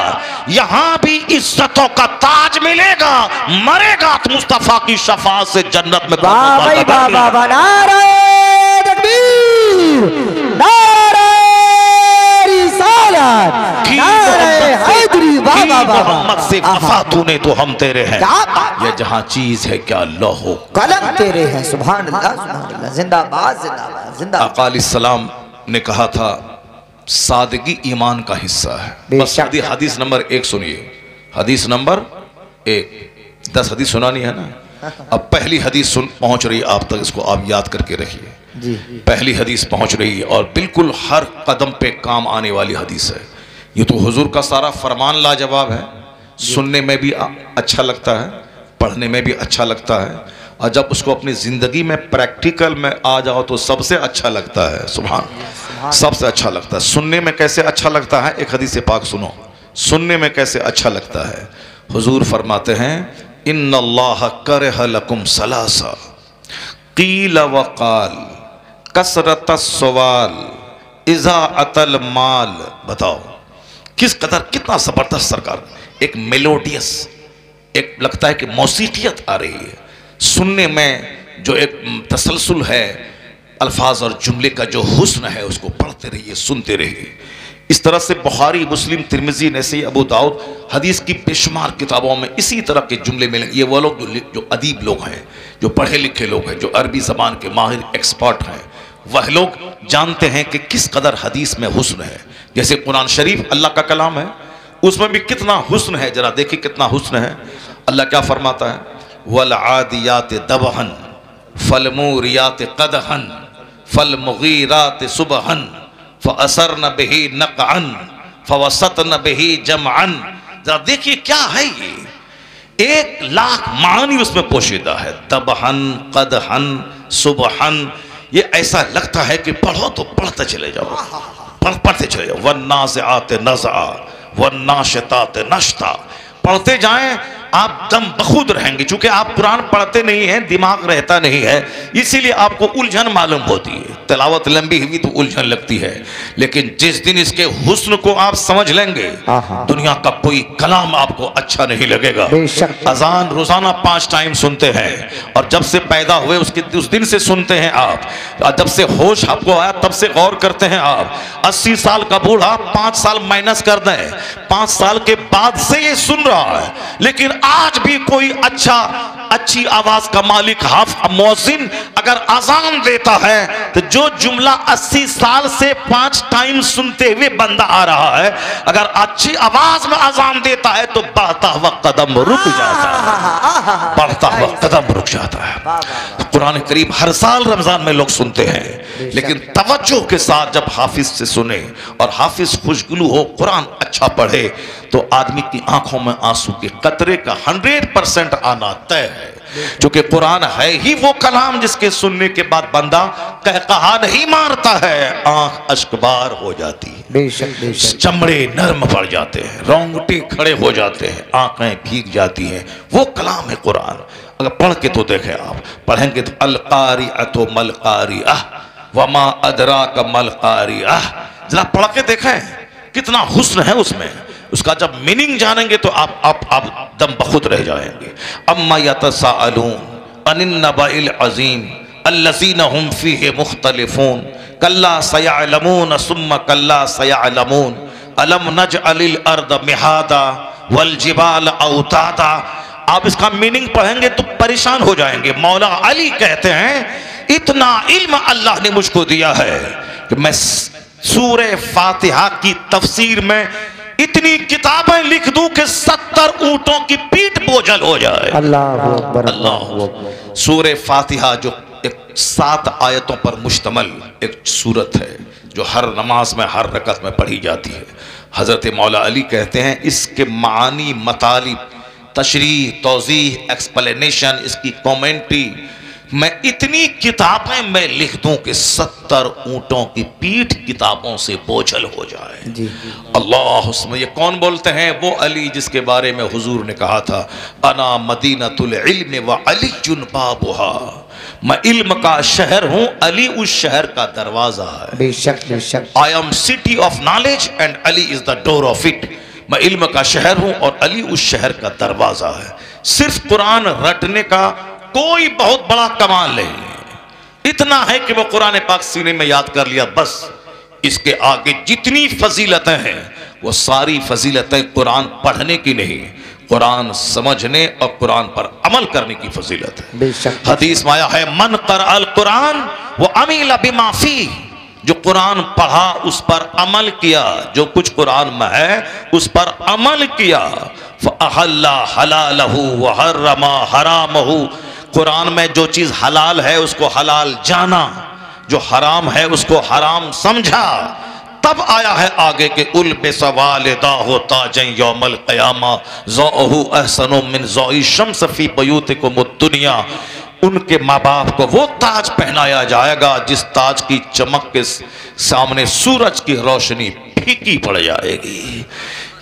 यहां भी इज्जतों का ताज मिलेगा, मरेगा तो मुस्तफ़ा की शफाअत से जन्नत में। मोहम्मद से वफा तूने तो हम तेरे हैं, ये जहां चीज है क्या लोहो कलम तेरे हैं। सुभान अल्लाह, सुभान अल्लाह, जिंदाबाद जिंदाबाद जिंदाबाद। आका अलैहिस्सलाम ने कहा था सादगी ईमान का हिस्सा है। बस हदीस नंबर 1 सुनिए, हदीस नंबर 1। 10 हदीस सुनानी है ना। अब पहली हदीस पहुंच रही आप तक, इसको आप याद करके रखिए। पहली हदीस पहुंच रही और बिल्कुल हर कदम पे काम आने वाली हदीस है। ये तो हुजूर का सारा फरमान लाजवाब है, सुनने में भी अच्छा लगता है, पढ़ने में भी अच्छा लगता है, और जब उसको अपनी ज़िंदगी में प्रैक्टिकल में आ जाओ तो सबसे अच्छा लगता है। सुभान, सबसे अच्छा लगता है। सुनने में कैसे अच्छा लगता है, एक हदीस पाक सुनो, सुनने में कैसे अच्छा लगता है। हुजूर फरमाते हैं, इन्नल्लाह करह लकुम सलासा कील वकाल कसरत सवाल इज़ा अतल माल। बताओ किस कदर, कितना ज़बरदस्त सरकार, एक मेलोडियस, एक लगता है कि मौसीकियत आ रही है सुनने में, जो एक तसलसल है अल्फाज और जुमले का जो हुस्न है, उसको पढ़ते रहिए, सुनते रहिए। इस तरह से बुखारी, मुस्लिम, तिरमिज़ी, नसई, अबू दाऊद, हदीस की बेशुमार किताबों में इसी तरह के जुमले मिलेंगे। ये वो लोग जो अदीब लोग हैं, जो पढ़े लिखे लोग हैं, जो अरबी ज़बान के माहिर एक्सपर्ट हैं, वह लोग जानते हैं कि किस कदर हदीस में हुस्न है। जैसे कुरान शरीफ अल्लाह का कलाम है, उसमें भी कितना हुस्न है, जरा देखिए कितना हुस्न है। अल्लाह क्या फरमाता है, वल आदियात दबहन फलमूरियात कदहन फलमुगीरात सुबहन फअसरन बिही नक़अन फवसतन बिही जमअन। जरा देखिए क्या है ये, 1 लाख मानी उसमें पोशीदा है। दबहन, कदहन, सुबहन, ये ऐसा लगता है कि पढ़ो तो पढ़ते चले जाओ, पढ़ते चले जाओ। वन्नाज़िआत नज़आ वन्नाशितात नश्ता, पढ़ते जाएं, आप दम बखुद रहेंगे। चूंकि आप कुरान पढ़ते नहीं हैं, दिमाग रहता नहीं है, इसीलिए आपको उलझन मालूम होती है। तिलावत लंबी हुई तो उलझन लगती है, लेकिन जिस दिन इसके हुस्न को आप समझ लेंगे, दुनिया का कोई कलाम आपको अच्छा नहीं लगेगा। अजान रोजाना 5 टाइम सुनते हैं, और जब से पैदा हुए उस दिन से सुनते हैं आप, जब से होश आपको आया तब से गौर करते हैं आप। 80 साल का बूढ़ा 5 साल माइनस कर दें, 5 साल के बाद से ये सुन रहा है, लेकिन आज भी कोई अच्छा अच्छी आवाज का मालिक मुअज्जिन अगर अजान देता है तो जो जुमला 80 साल से 5 टाइम सुनते हुए बंदा आ रहा है, अगर अच्छी आवाज में अजान देता है तो बढ़ता हुआ कदम रुक जाता है, बढ़ता हुआ कदम रुक जाता है। कुरान करीम हर साल रमजान में लोग सुनते हैं, लेकिन तवज्जो के साथ जब हाफिज से सुने और हाफिज खुशगुलू हो, कुरान अच्छा पढ़े, तो आदमी की आंखों में आंसू के कतरे का 100% आना तय है। क्योंकि कुरान है ही वो कलाम जिसके सुनने के बाद बंदा कहकहा नहीं मारता है, आंख अश्कबार हो जाती है, बेशक बेशक, चमड़े नरम पड़ जाते हैं, रोंगटे खड़े हो जाते हैं, आंखें भीग जाती हैं। वो कलाम है कुरान। अगर पढ़ के तो देखें, आप पढ़ेंगे तो अल-क़ारिअतु मल-क़ारिअह वमा अदराक मल-क़ारिअह, जरा पढ़ के देखें कितना हुस्न है उसमें। उसका जब मीनिंग जानेंगे तो आप दम बखुद रह जाएंगे। अम्मा यतसाअलून अनिन नबाइल अज़ीम अल्लज़ीना हुम फ़ीहि मुख्तलिफ़ून कल्ला सयअलमून सुम्मा कल्ला सयअलमून अलम नजअलिल अर्द मिहादा वल जिबाल औतादा। आप इसका मीनिंग पढ़ेंगे तो परेशान हो जाएंगे। मौला अली कहते हैं, इतना इल्म अल्लाह ने मुझको दिया है कि मैं सूरे फातिहा की तफसीर में इतनी किताबें लिख दूं कि 70 ऊंटों की पीठ बोझल हो जाए। अल्लाहु अकबर, अल्लाहु अकबर। सूरे फातिहा जो एक 7 आयतों पर मुश्तमल एक सूरत है, जो हर नमाज में हर रकत में पढ़ी जाती है। हजरत मौला अली कहते हैं, इसके मानी, मतालिब, तशरीह, तौज़ीह, एक्सप्लेनेशन, इसकी कमेंट्री, मैं इतनी किताबें मैं लिख दूं कि 70 ऊंटों की पीठ किताबों से बोझल हो जाए जी। अल्लाह, उसमें ये कौन बोलते हैं? वो अली जिसके बारे में हुजूर ने कहा था, अना मदीनतुल इल्म व अलीजुन बाबुहा, मैं इल्म का शहर हूं, अली उस शहर का दरवाजा है। बेशक बेशक। I am city of knowledge and Ali is the door of it. मैं इल्म का शहर हूं और अली उस शहर का दरवाजा है। सिर्फ कुरान रटने का कोई बहुत बड़ा कमाल नहीं है, इतना है कि वो कुरान पाक सीने में याद कर लिया बस। इसके आगे जितनी फजीलतें हैं वो सारी फजीलतें कुरान पढ़ने की नहीं, कुरान समझने और कुरान पर अमल करने की फजीलत है। बेशक। हदीस में आया है, मन क़रअल कुरान व अमिल बिमा फीह, जो कुरान पढ़ा उस पर अमल किया, जो कुछ कुरान में है उस पर अमल किया, फ़अहल्ला हलालहु व हर्रमा हरामहु, कुरान में जो चीज हलाल है उसको हलाल जाना, जो हराम है उसको हराम समझा। तब आया है आगे के उल बेसवालिदा होता जै यौमल क़यामा ज़ौहु अहसनु मिन ज़ौइ शम्स फी बयूतिकुम दुनिया, उनके माँ बाप को वो ताज पहनाया जाएगा जिस ताज की चमक के सामने सूरज की रोशनी फीकी पड़ जाएगी।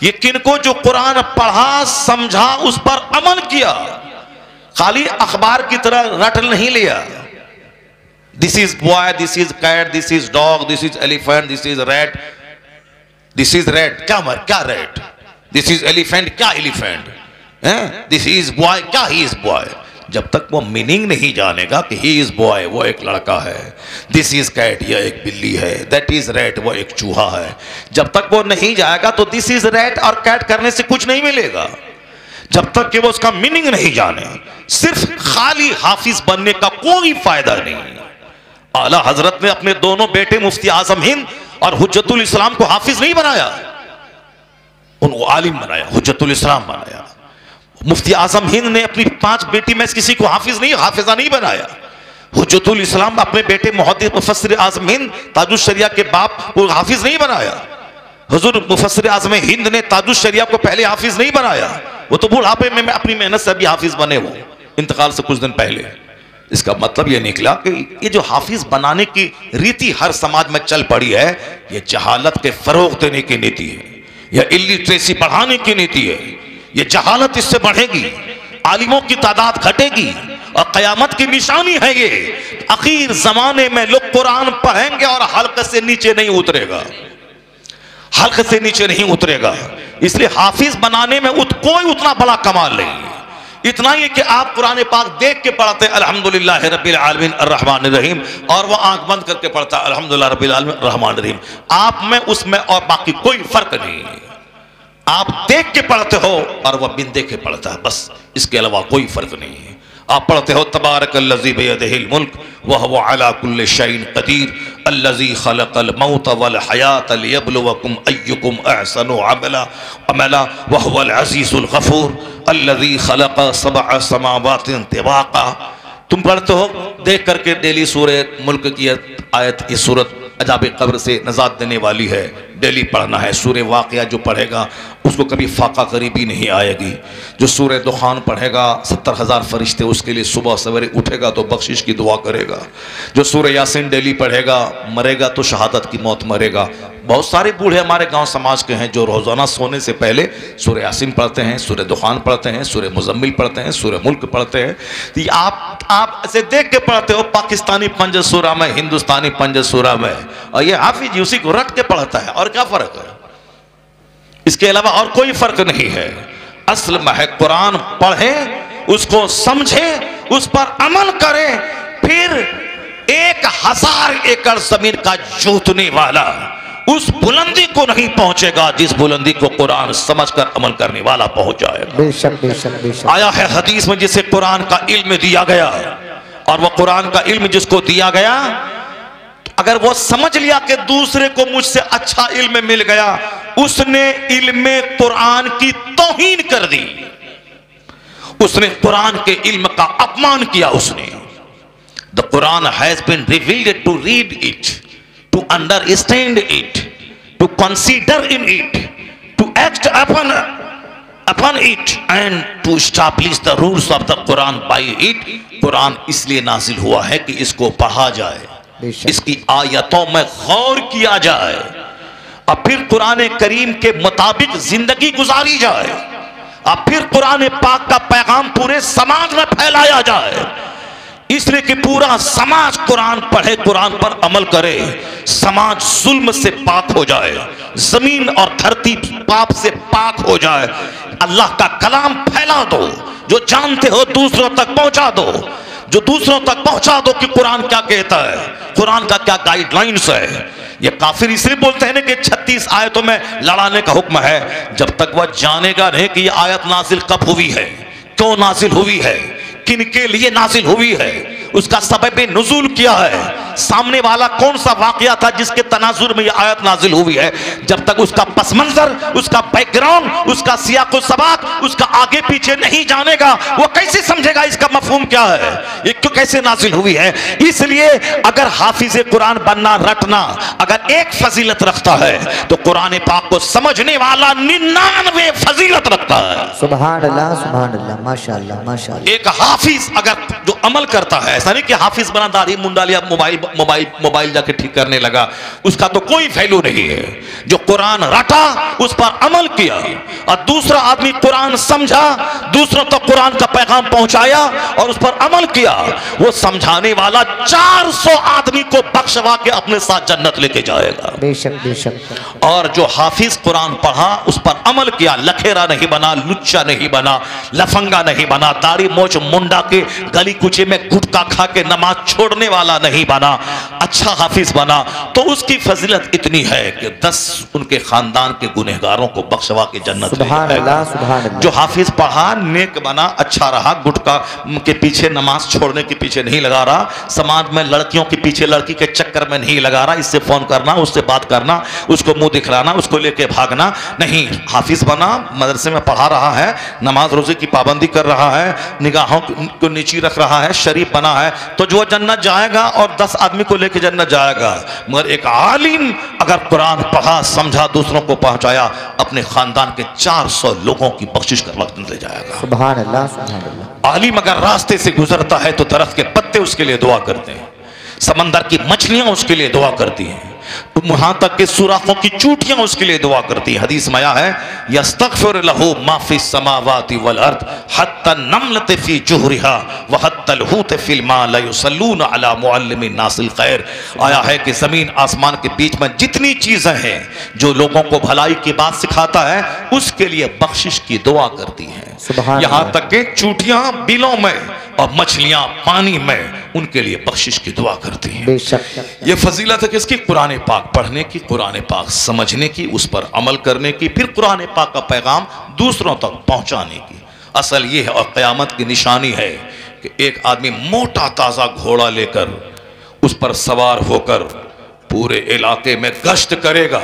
ये किनको? जो कुरान पढ़ा, समझा, उस पर अमल किया, खाली अखबार की तरह रट नहीं लिया। This is boy, this is cat, this is dog, this is elephant, this is rat, this is rat, क्या रैट, दिस इज एलिफेंट, क्या एलिफेंट, दिस इज बॉय, क्या ही इज बॉय। जब तक वो मीनिंग नहीं जानेगा कि ही इज बॉय, वो एक लड़का है, दिस इज कैट, यह एक बिल्ली है, दैट इज रैट, वो एक चूहा है, जब तक वो नहीं जाएगा तो दिस इज रैट और कैट करने से कुछ नहीं मिलेगा, जब तक कि वो उसका मीनिंग नहीं जाने। सिर्फ खाली हाफिज बनने का कोई फायदा नहीं। आला हजरत ने अपने दोनों बेटे मुफ्ती आजम हिंद और हुज्जतुल इस्लाम को हाफिज नहीं बनाया, उनको आलिम बनाया, हुज्जतुल इस्लाम बनाया। मुफ्ती आजम हिंद ने अपनी 5 बेटी में किसी को हाफिजा नहीं बनाया। हुज्जतुल इस्लाम अपने बेटे मुहद्दिस मुफस्सिर आजम हिंद ताजुश शरिया के बाप को हाफिज नहीं बनाया। हुजूर मुफस्सिर आजम हिंद ने ताजुश शरिया को पहले हाफिज नहीं बनाया, वो तो बुढ़ापे में अपनी मेहनत से अभी हाफिज बने, वो इंतकाल से कुछ दिन पहले। इसका मतलब यह निकला कि ये जो हाफिज बनाने की रीति हर समाज में चल पड़ी है, ये जहालत के फरोग देने की नीति है, यह इलिटरेसी बढ़ाने की नीति है। ये जहालत इससे बढ़ेगी, आलिमों की तादाद घटेगी और कयामत की निशानी है ये। आखिर जमाने में लोग कुरान पढ़ेंगे और हल्के से नीचे नहीं उतरेगा, हल्के से नीचे नहीं उतरेगा। इसलिए हाफिज बनाने में कोई उतना बड़ा कमाल नहीं है। इतना ही कि आप कुरान पाक देख के पढ़ते अल्हम्दुलिल्लाह रब्बिल आलमीन अर्रहमानिर रहीम, और वह आंख बंद करके पढ़ता अल्हम्दुलिल्लाह रब्बिल आलमीन अर्रहमानिर रहीम। आप में उसमें और बाकी कोई फर्क नहीं है। आप देख के पढ़ते हो और वह बिन देख के पढ़ता है, बस इसके अलावा कोई फर्क नहीं है। आप पढ़ते हो तबारकल्लज़ी बियदिहिल मुल्क व हुवा अला कुल्लि शैइन क़दीर अल्लज़ी खलक़ल मौत वल हयात लियब्लुवकुम अय्युकुम अहसनु अमला व हुवल अज़ीज़ुल गफ़ूर अल्लज़ी खलक़ सबअ समावातिन तिबाक़ा। तुम पढ़ते हो देख करके डेली सूरह मुल्क की आयत, इस सूरत अजाब कब्र से नजात देने वाली है, डेली पढ़ना है। सूरह वाक़िया जो पढ़ेगा उसको कभी फाका करीबी नहीं आएगी। जो सूरह दुखान पढ़ेगा 70,000 फरिश्ते उसके लिए सुबह सवेरे उठेगा तो बख्शिश की दुआ करेगा। जो सूरह यासीन डेली पढ़ेगा मरेगा तो शहादत की मौत मरेगा। बहुत सारे बूढ़े हमारे गांव समाज के हैं जो रोज़ाना सोने से पहले सूरह यासीन पढ़ते हैं, सूरह दुखान पढ़ते हैं, सूरह मुज़म्मिल पढ़ते हैं, सूरह मुल्क पढ़ते हैं। तो आप ऐसे देख के पढ़ते हो पाकिस्तानी पंज सूरा में, हिंदुस्तानी पंज सूरा में, और ये हाफिज उसी को रट के पढ़ता है। और क्या फ़र्क है? इसके अलावा और कोई फ़र्क नहीं है। असल में है कुरान पढ़ें, उसको समझें, उस पर अमल करें, फिर 1000 एकड़ ज़मीन का जोतने वाला उस बुलंदी को नहीं पहुंचेगा जिस बुलंदी को कुरान समझकर अमल करने वाला पहुंच जाएगा। बेशक बेशक बेशक। आया है हदीस में जिसे कुरान का इल्म दिया गया, और वह कुरान का इल्म जिसको दिया गया, अगर वो समझ लिया कि दूसरे को मुझसे अच्छा इल्म मिल गया, उसने इल्म कुरान की तौहीन कर दी, उसने कुरान के इल्म का अपमान किया। उसने the Quran has been revealed to read it, to understand it, to consider in it, to act upon it and to establish the rules of the Quran by it। Quran इसलिए नाजिल हुआ है कि इसको पढ़ा जाए, इसकी आयतों में गौर किया जाए, और फिर कुरान करीम के मुताबिक जिंदगी गुजारी जाए, और फिर कुरान पाक का पैगाम पूरे समाज में फैलाया जाए। इसलिए कि पूरा समाज कुरान पढ़े, कुरान पर अमल करे, समाज जुल्म से पाक हो जाए, जमीन और धरती पाप से पाक हो जाए। अल्लाह का कलाम फैला दो, जो जानते हो दूसरों तक पहुंचा दो, जो दूसरों तक पहुंचा दो कि कुरान क्या कहता है, कुरान का क्या गाइडलाइंस है। ये काफिर इसलिए बोलते हैं ना कि 36 आयतों में लड़ाने का हुक्म है, जब तक वह जानेगा नहीं कि यह आयत नाजिल कब हुई है, क्यों नाजिल हुई है, किन के लिए नाजिल हुई है, उसका सबब नुज़ूल क्या है, सामने वाला कौन सा वाकया था जिसके तनाजुर में यह आयत नाजिल हुई है, जब तक उसका पस मंजर, उसका बैकग्राउंड, उसका सियाक़ो सबाक, उसका आगे पीछे नहीं जानेगा, वो कैसे समझेगा इसका मफहूम क्या है, ये क्यों कैसे नाजिल हुई है। इसलिए अगर हाफिज कुरान बनना, रटना अगर एक फजीलत रखता है तो कुरान पाक को समझने वाला 99 फजीलत रखता है। सुभान अल्लाह सुभान अल्लाह, माशाअल्लाह माशाअल्लाह। एक हाफिज अगर जो अमल करता है, ऐसा नहीं कि हाफिज बना दाढ़ी मुंडा लिया मोबाइल जाके ठीक करने लगा, उसका तो कोई वैल्यू नहीं है। जो कुरान रटा, उस पर अमल किया, और दूसरा आदमी कुरान समझा, दूसरों तक कुरान का पैगाम पहुंचाया और उस पर अमल किया, वो समझाने वाला 400 आदमी को बख्शवा के अपने साथ जन्नत लेके जाएगा। बेशक बेशक। और जो हाफिज कुरान पढ़ा, उस पर अमल किया, लखेरा नहीं बना, लुच्चा नहीं बना, लफंगा नहीं बना, दाढ़ी मोच मुंडा के गली कुचे में गुटखा खा के नमाज छोड़ने वाला नहीं बना, अच्छा हाफिज बना, तो उसकी फजीलत इतनी है कि 10 उनके खानदान के गुनहगारों को बख्शवा के जन्नत ले जाएगा। जो हाफिज पढ़ा, नेक बना, अच्छा रहा, गुटखा के पीछे नमाज छोड़ने के पीछे नहीं लगा रहा, समाज में लड़कियों के पीछे लड़की के चक्कर में नहीं लगा रहा, इससे फोन करना, उससे बात करना, उसको मुंह दिखलाना, उसको लेके भागना नहीं, हाफिज बना, मदरसे में पढ़ा रहा है, नमाज रोजे की पाबंदी कर रहा है, निगाहों को नीची रख रहा है, शरीफ बना है, तो जो जन्नत जाएगा और 10 आदमी को लेके जन्नत जाएगा। मगर एक आलिम अगर कुरान पढ़ा, समझा, दूसरों को पहुंचाया, अपने खानदान के 400 लोगों की बख्शिश कर जन्नत ले जाएगा। सुभान अल्लाह सुभान अल्लाह। आलिम अगर रास्ते से गुजरता है तो दरख्त के पत्ते उसके लिए दुआ करते हैं, समंदर की मछलियां उसके लिए दुआ करती हैं, वहां तक के सुराखों की चूटियां उसके लिए दुआ करती हैं। हदीस में आया है, यस्तगफिर लहू मा फी समावाति वल अर्द हत्ता नमलत फी जुहरिहा व हत्तल हूत फिल मा ला युसल्लून अला मुअल्लिमिन नासिल खैर। आया है कि जमीन आसमान के बीच में जितनी चीजें हैं जो लोगों को भलाई की बात सिखाता है, उसके लिए बख्शिश की दुआ करती हैं। यहां तक के चूटियां बिलों में और मछलियां पानी में, उनके लिए बख्शिश की दुआ करती हैं। ये फजीलत है किसकी? कुरान पाक पढ़ने की, कुरान पाक समझने की, उस पर अमल करने की, फिर कुरान पाक का पैगाम दूसरों तक पहुंचाने की। असल ये है और क़यामत की निशानी है कि एक आदमी मोटा ताज़ा घोड़ा लेकर उस पर सवार होकर पूरे इलाके में गश्त करेगा।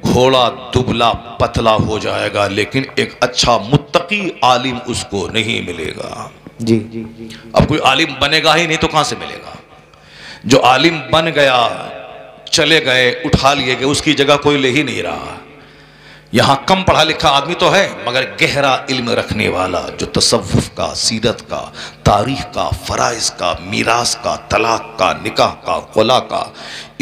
घोड़ा दुबला पतला हो जाएगा, लेकिन एक अच्छा मुत्तकी आलिम उसको नहीं मिलेगा। जी। अब कोई आलिम बनेगा ही नहीं तो कहां से मिलेगा? जो आलिम बन गया, चले गए, उठा लिए गए, उसकी जगह कोई ले ही नहीं रहा। यहां कम पढ़ा लिखा आदमी तो है, मगर गहरा इल्म रखने वाला, जो तसव्वुफ का, सीरत का, तारीख का, फराइज का, मीरास का, तलाक का, निकाह का, खुला का,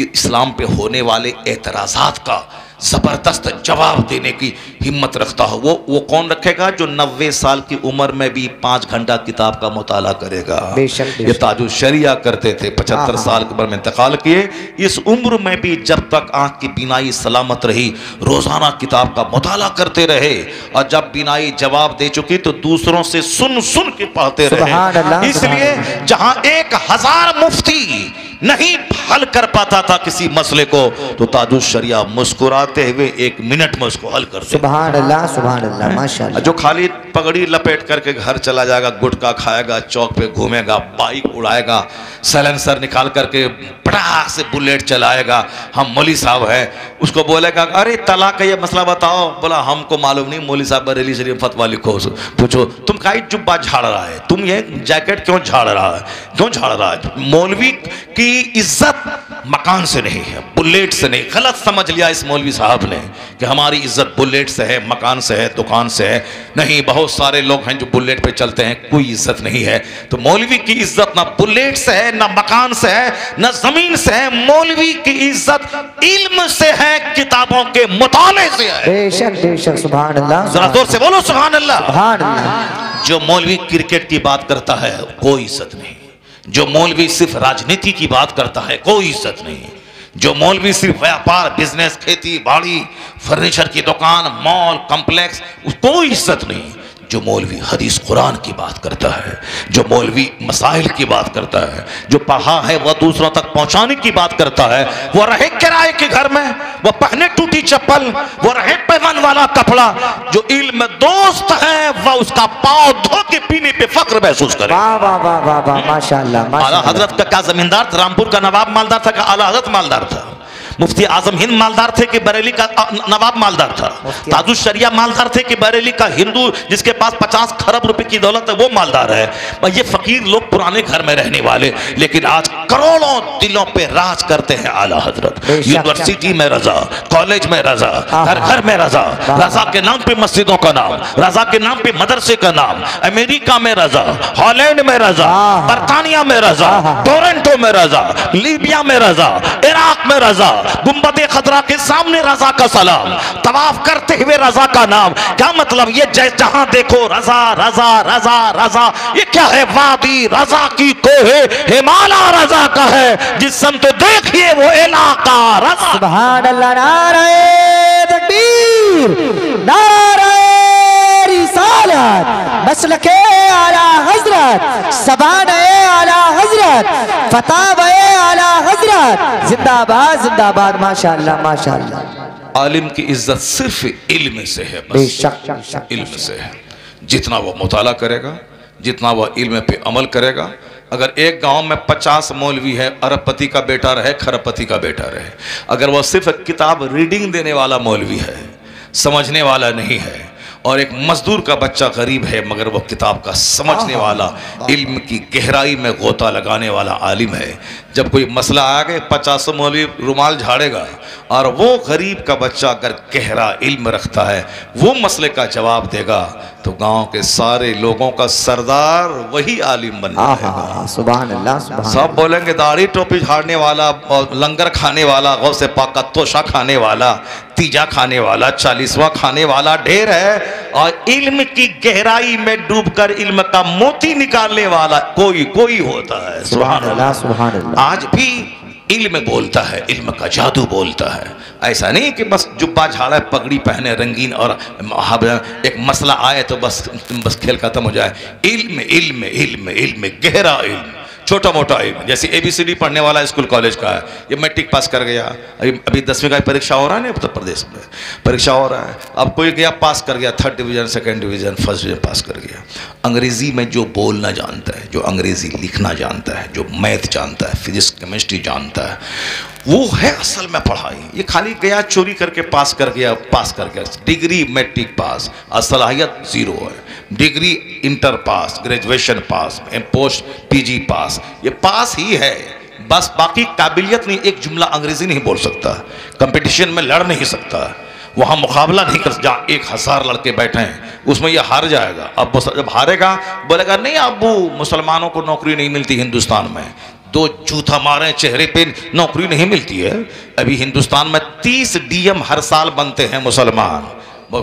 इस्लाम पे होने वाले एतराज़ात का ज़बरदस्त जवाब देने की हिम्मत रखता हो, वो कौन रखेगा? जो 90 साल की उम्र में भी 5 घंटा किताब का मुताला करेगा। ये ताजुल शरिया करते थे, 75 साल की उम्र में इंतकाल किए। इस उम्र में भी जब तक आंख की बीनाई सलामत रही, रोज़ाना किताब का मुताला करते रहे, और जब बीनाई जवाब दे चुकी तो दूसरों से सुन सुन के पढ़ते रहे। इसलिए जहां 1000 मुफ्ती नहीं हल कर पाता था किसी मसले को, तो ताजुल शरिया मुस्कुराते हुए 1 मिनट में उसको हल कर देता। सुभान अल्लाह माशाअल्लाह। जो खाली पगड़ी लपेट करके घर चला जाएगा, गुटखा खाएगा, चौक पे घूमेगा, बाइक उड़ाएगा, साइलेंसर निकाल करके पटाख से बुलेट चलाएगा, हम मौली साहब हैं, उसको बोलेगा अरे तलाक का ये मसला बताओ, बोला हमको मालूम नहीं, मौली साहब बरेली शरीफ फतवा लिखो। पूछो तुम काई जुब्बा झाड़ रहा है, तुम ये जैकेट क्यों झाड़ रहा है, क्यों झाड़ रहा है? मौलवी की इज्जत मकान से नहीं है, बुलेट से नहीं। गलत समझ लिया इस मौलवी साहब ने कि हमारी इज्जत बुलेट से है, मकान से है, दुकान से है। नहीं, बहुत सारे लोग हैं जो बुलेट पे चलते हैं, कोई इज्जत नहीं है। तो मौलवी की इज्जत ना बुलेट से है, ना मकान से है, ना जमीन से है। मौलवी की इज्जत इल्म से है, किताबों के मुताले से है। बेशक बेशक, सुभान अल्लाह। जरा जोर से बोलो सुभान अल्लाह। सुभान अल्लाह। जो मौलवी क्रिकेट की बात करता है, कोई इज्जत नहीं। जो मौलवी सिर्फ राजनीति की बात करता है, कोई इज्जत नहीं। जो मौलवी सिर्फ व्यापार, बिजनेस, खेती बाड़ी, फर्नीचर की दुकान, मॉल, कॉम्प्लेक्स, कोई इज्जत नहीं। जो मौलवी हदीस कुरान की बात करता है, जो मौलवी मसाइल की बात करता है, जो पढ़ा है वह दूसरों तक पहुंचाने की बात करता है, वह रहे किराए के घर में, वह पहने टूटी चप्पल, वह रहे पैमान वाला कपड़ा, जो इल्म में दोस्त है वह उसका पांव धो के पीने पे फख्र महसूस करे। वाह वाह वाह वाह वाह, माशाअल्लाह। आला हजरत का क्या जमींदार था? रामपुर का नवाब मालदार था? आला हजरत मालदार था? मुफ्ती आजम हिंद मालदार थे कि बरेली का नवाब मालदार था? ताजुल शरिया मालदार थे कि बरेली का हिंदू जिसके पास 50 खरब रुपए की दौलत है वो मालदार है? ये फकीर लोग पुराने घर में रहने वाले, लेकिन आज करोड़ों दिलों पे राज करते हैं आला हजरत। यूनिवर्सिटी में रजा, कॉलेज में रजा, घर घर में रजा, रजा के नाम पे मस्जिदों का नाम, रजा के नाम पे मदरसे का नाम, अमेरिका में रजा, हॉलैंड में रजा, बर्तानिया में रजा, टोरंटो में रजा, लीबिया में रजा, इराक में रजा, गुंबद खतरा के सामने रजा का सलाम, तवाफ करते हुए रजा का नाम। क्या मतलब? ये जहां देखो रजा रजा रजा रजा। ये क्या है? वादी रजा की कोहे हिमालय रजा का है, जिस समत देखिए वो इलाका रजा। सुभान अल्लाह। नारे तकबीर, नारे रिसालत, मसलके आला हजरत, सबाने आला हजरत, फतावे आला हजरत, जिंदाबाद जिंदाबाद। माशाअल्लाह माशाअल्लाह। आलिम की इज्जत सिर्फ इल्म से है, बेशक इल्म से है। जितना वह मुताला करेगा, जितना वह इल्म पे अमल करेगा। अगर एक गांव में 50 मौलवी है, अरबपति का बेटा रहे, खरबपति का बेटा रहे, अगर वह सिर्फ किताब रीडिंग देने वाला मौलवी है, समझने वाला नहीं है, और एक मजदूर का बच्चा गरीब है मगर वो किताब का समझने वाला, इल्म की गहराई में गोता लगाने वाला आलिम है, जब कोई मसला आ गए 50 मौलवी रुमाल झाड़ेगा, और वो गरीब का बच्चा अगर गहरा इल्म रखता है वो मसले का जवाब देगा, तो गांव के सारे लोगों का सरदार वही आलिम बन जाएगा। सुभान अल्लाह सुभान। सब बोलेंगे दाढ़ी टोपी झाड़ने वाला, लंगर खाने वाला, गौसे पाक का तोशा खाने वाला, तीजा खाने वाला, 40वां खाने वाला ढेर है, और इल्म की गहराई में डूबकर इल्म का मोती निकालने वाला कोई कोई होता है। सुभान अल्लाह सुभान अल्लाह। आज भी इल्म बोलता है, इल्म का जादू बोलता है। ऐसा नहीं कि बस जुब्बा झाड़ा, पगड़ी पहने, रंगीन, और एक मसला आए तो बस खेल खत्म हो जाए। इल्म इल्म इल्म इल्म, गहरा इल्म, छोटा मोटा इल्म, जैसे ABCD पढ़ने वाला स्कूल कॉलेज का है, ये मैट्रिक पास कर गया, अभी 10वीं का परीक्षा हो रहा है ना उत्तर प्रदेश में, परीक्षा हो रहा है, अब कोई गया पास कर गया, 3rd division, 2nd division, 1st division pass कर गया। अंग्रेजी में जो बोलना जानता है, जो अंग्रेजी लिखना जानता है, जो मैथ जानता है, फिजिक्स केमिस्ट्री जानता है, वो है असल में पढ़ाई। ये खाली गया चोरी करके पास कर गया, डिग्री मैट्रिक पास, असलाहियत 0 है, degree inter pass, graduation pass, post PG पास, ये पास ही है बस, बाकी काबिलियत नहीं। एक जुमला अंग्रेजी नहीं बोल सकता, कंपटीशन में लड़ नहीं सकता, वहाँ मुकाबला नहीं कर, जहाँ 1000 लड़के बैठे हैं उसमें ये हार जाएगा। अब वो जब हारेगा बोलेगा नहीं अब्बू मुसलमानों को नौकरी नहीं मिलती हिंदुस्तान में, 2 जूथा मारे चेहरे पे, नौकरी नहीं मिलती है। अभी हिंदुस्तान में 30 DM हर साल बनते हैं मुसलमान,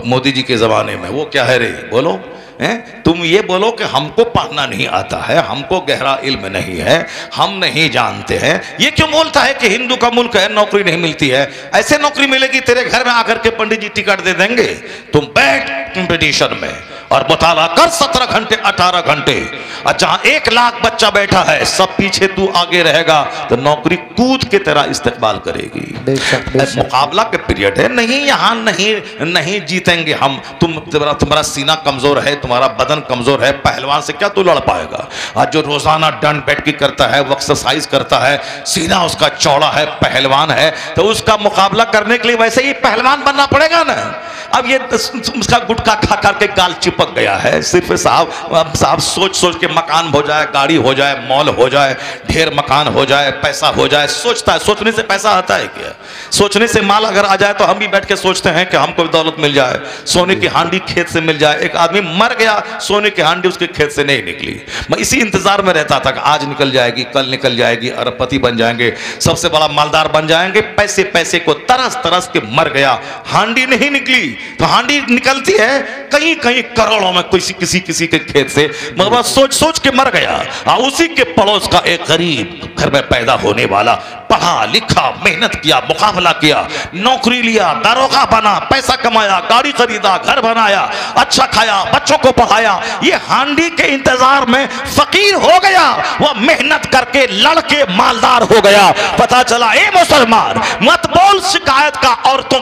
मोदी जी के ज़माने में। वो क्या है रे, बोलो हैं? तुम ये बोलो कि हमको पढ़ना नहीं आता है, हमको गहरा इल्म नहीं है, हम नहीं जानते हैं। ये क्यों बोलता है कि हिंदू का मुल्क है, नौकरी नहीं मिलती है? ऐसे नौकरी मिलेगी तेरे घर में आकर के पंडित जी टिकट दे देंगे, तुम बैठ कंपटीशन में और मुताला कर 17 घंटे 18 घंटे, और जहां 1 लाख बच्चा बैठा है सब पीछे तू आगे रहेगा तो नौकरी कूद के तरह इस्तेमाल करेगी। मुकाबला के पीरियड है, नहीं यहाँ नहीं जीतेंगे हम। तुम्हारा सीना कमजोर है, तुम्हारा बदन कमजोर है, पहलवान से क्या तू लड़ पाएगा? आज जो रोजाना दंड बैठ की करता है, वो एक्सरसाइज करता है, सीना उसका चौड़ा है, पहलवान है, तो उसका मुकाबला करने के लिए वैसे ही पहलवान बनना पड़ेगा ना। अब ये उसका गुटखा खा करके गाल चिपक गया है, सिर्फ साहब सोच सोच के मकान हो जाए, गाड़ी हो जाए, मॉल हो जाए, ढेर मकान हो जाए, पैसा हो जाए, सोचता है। सोचने से पैसा आता है क्या? सोचने से माल अगर आ जाए तो हम भी बैठ के सोचते हैं कि हमको दौलत मिल जाए, सोने की हांडी खेत से मिल जाए। एक आदमी मर गया, सोने की हांडी उसके खेत से नहीं निकली, मैं इसी इंतजार में रहता था कि आज निकल जाएगी, कल निकल जाएगी, अरबपति बन जाएंगे, सबसे बड़ा मालदार बन जाएंगे। पैसे पैसे को तरस तरस के मर गया, हांडी नहीं निकली। तो हांडी निकलती है कहीं कहीं करोड़ों में, किसी के खेत से, मगर सोच सोच के मर गया। उसी के पड़ोस का एक गरीब घर में पैदा होने वाला, पढ़ा लिखा, मेहनत किया, मुकाबला किया, नौकरी लिया, दारोगा बना, पैसा कमाया, गाड़ी खरीदा, घर बनाया, अच्छा खाया, बच्चों को पढ़ाया, ये हांडी के इंतजार में फकीर हो गया। वह मेहनत करके लड़के मालदार हो गया। पता चला ए मुसलमान, मत बोल शिकायत का, औरतों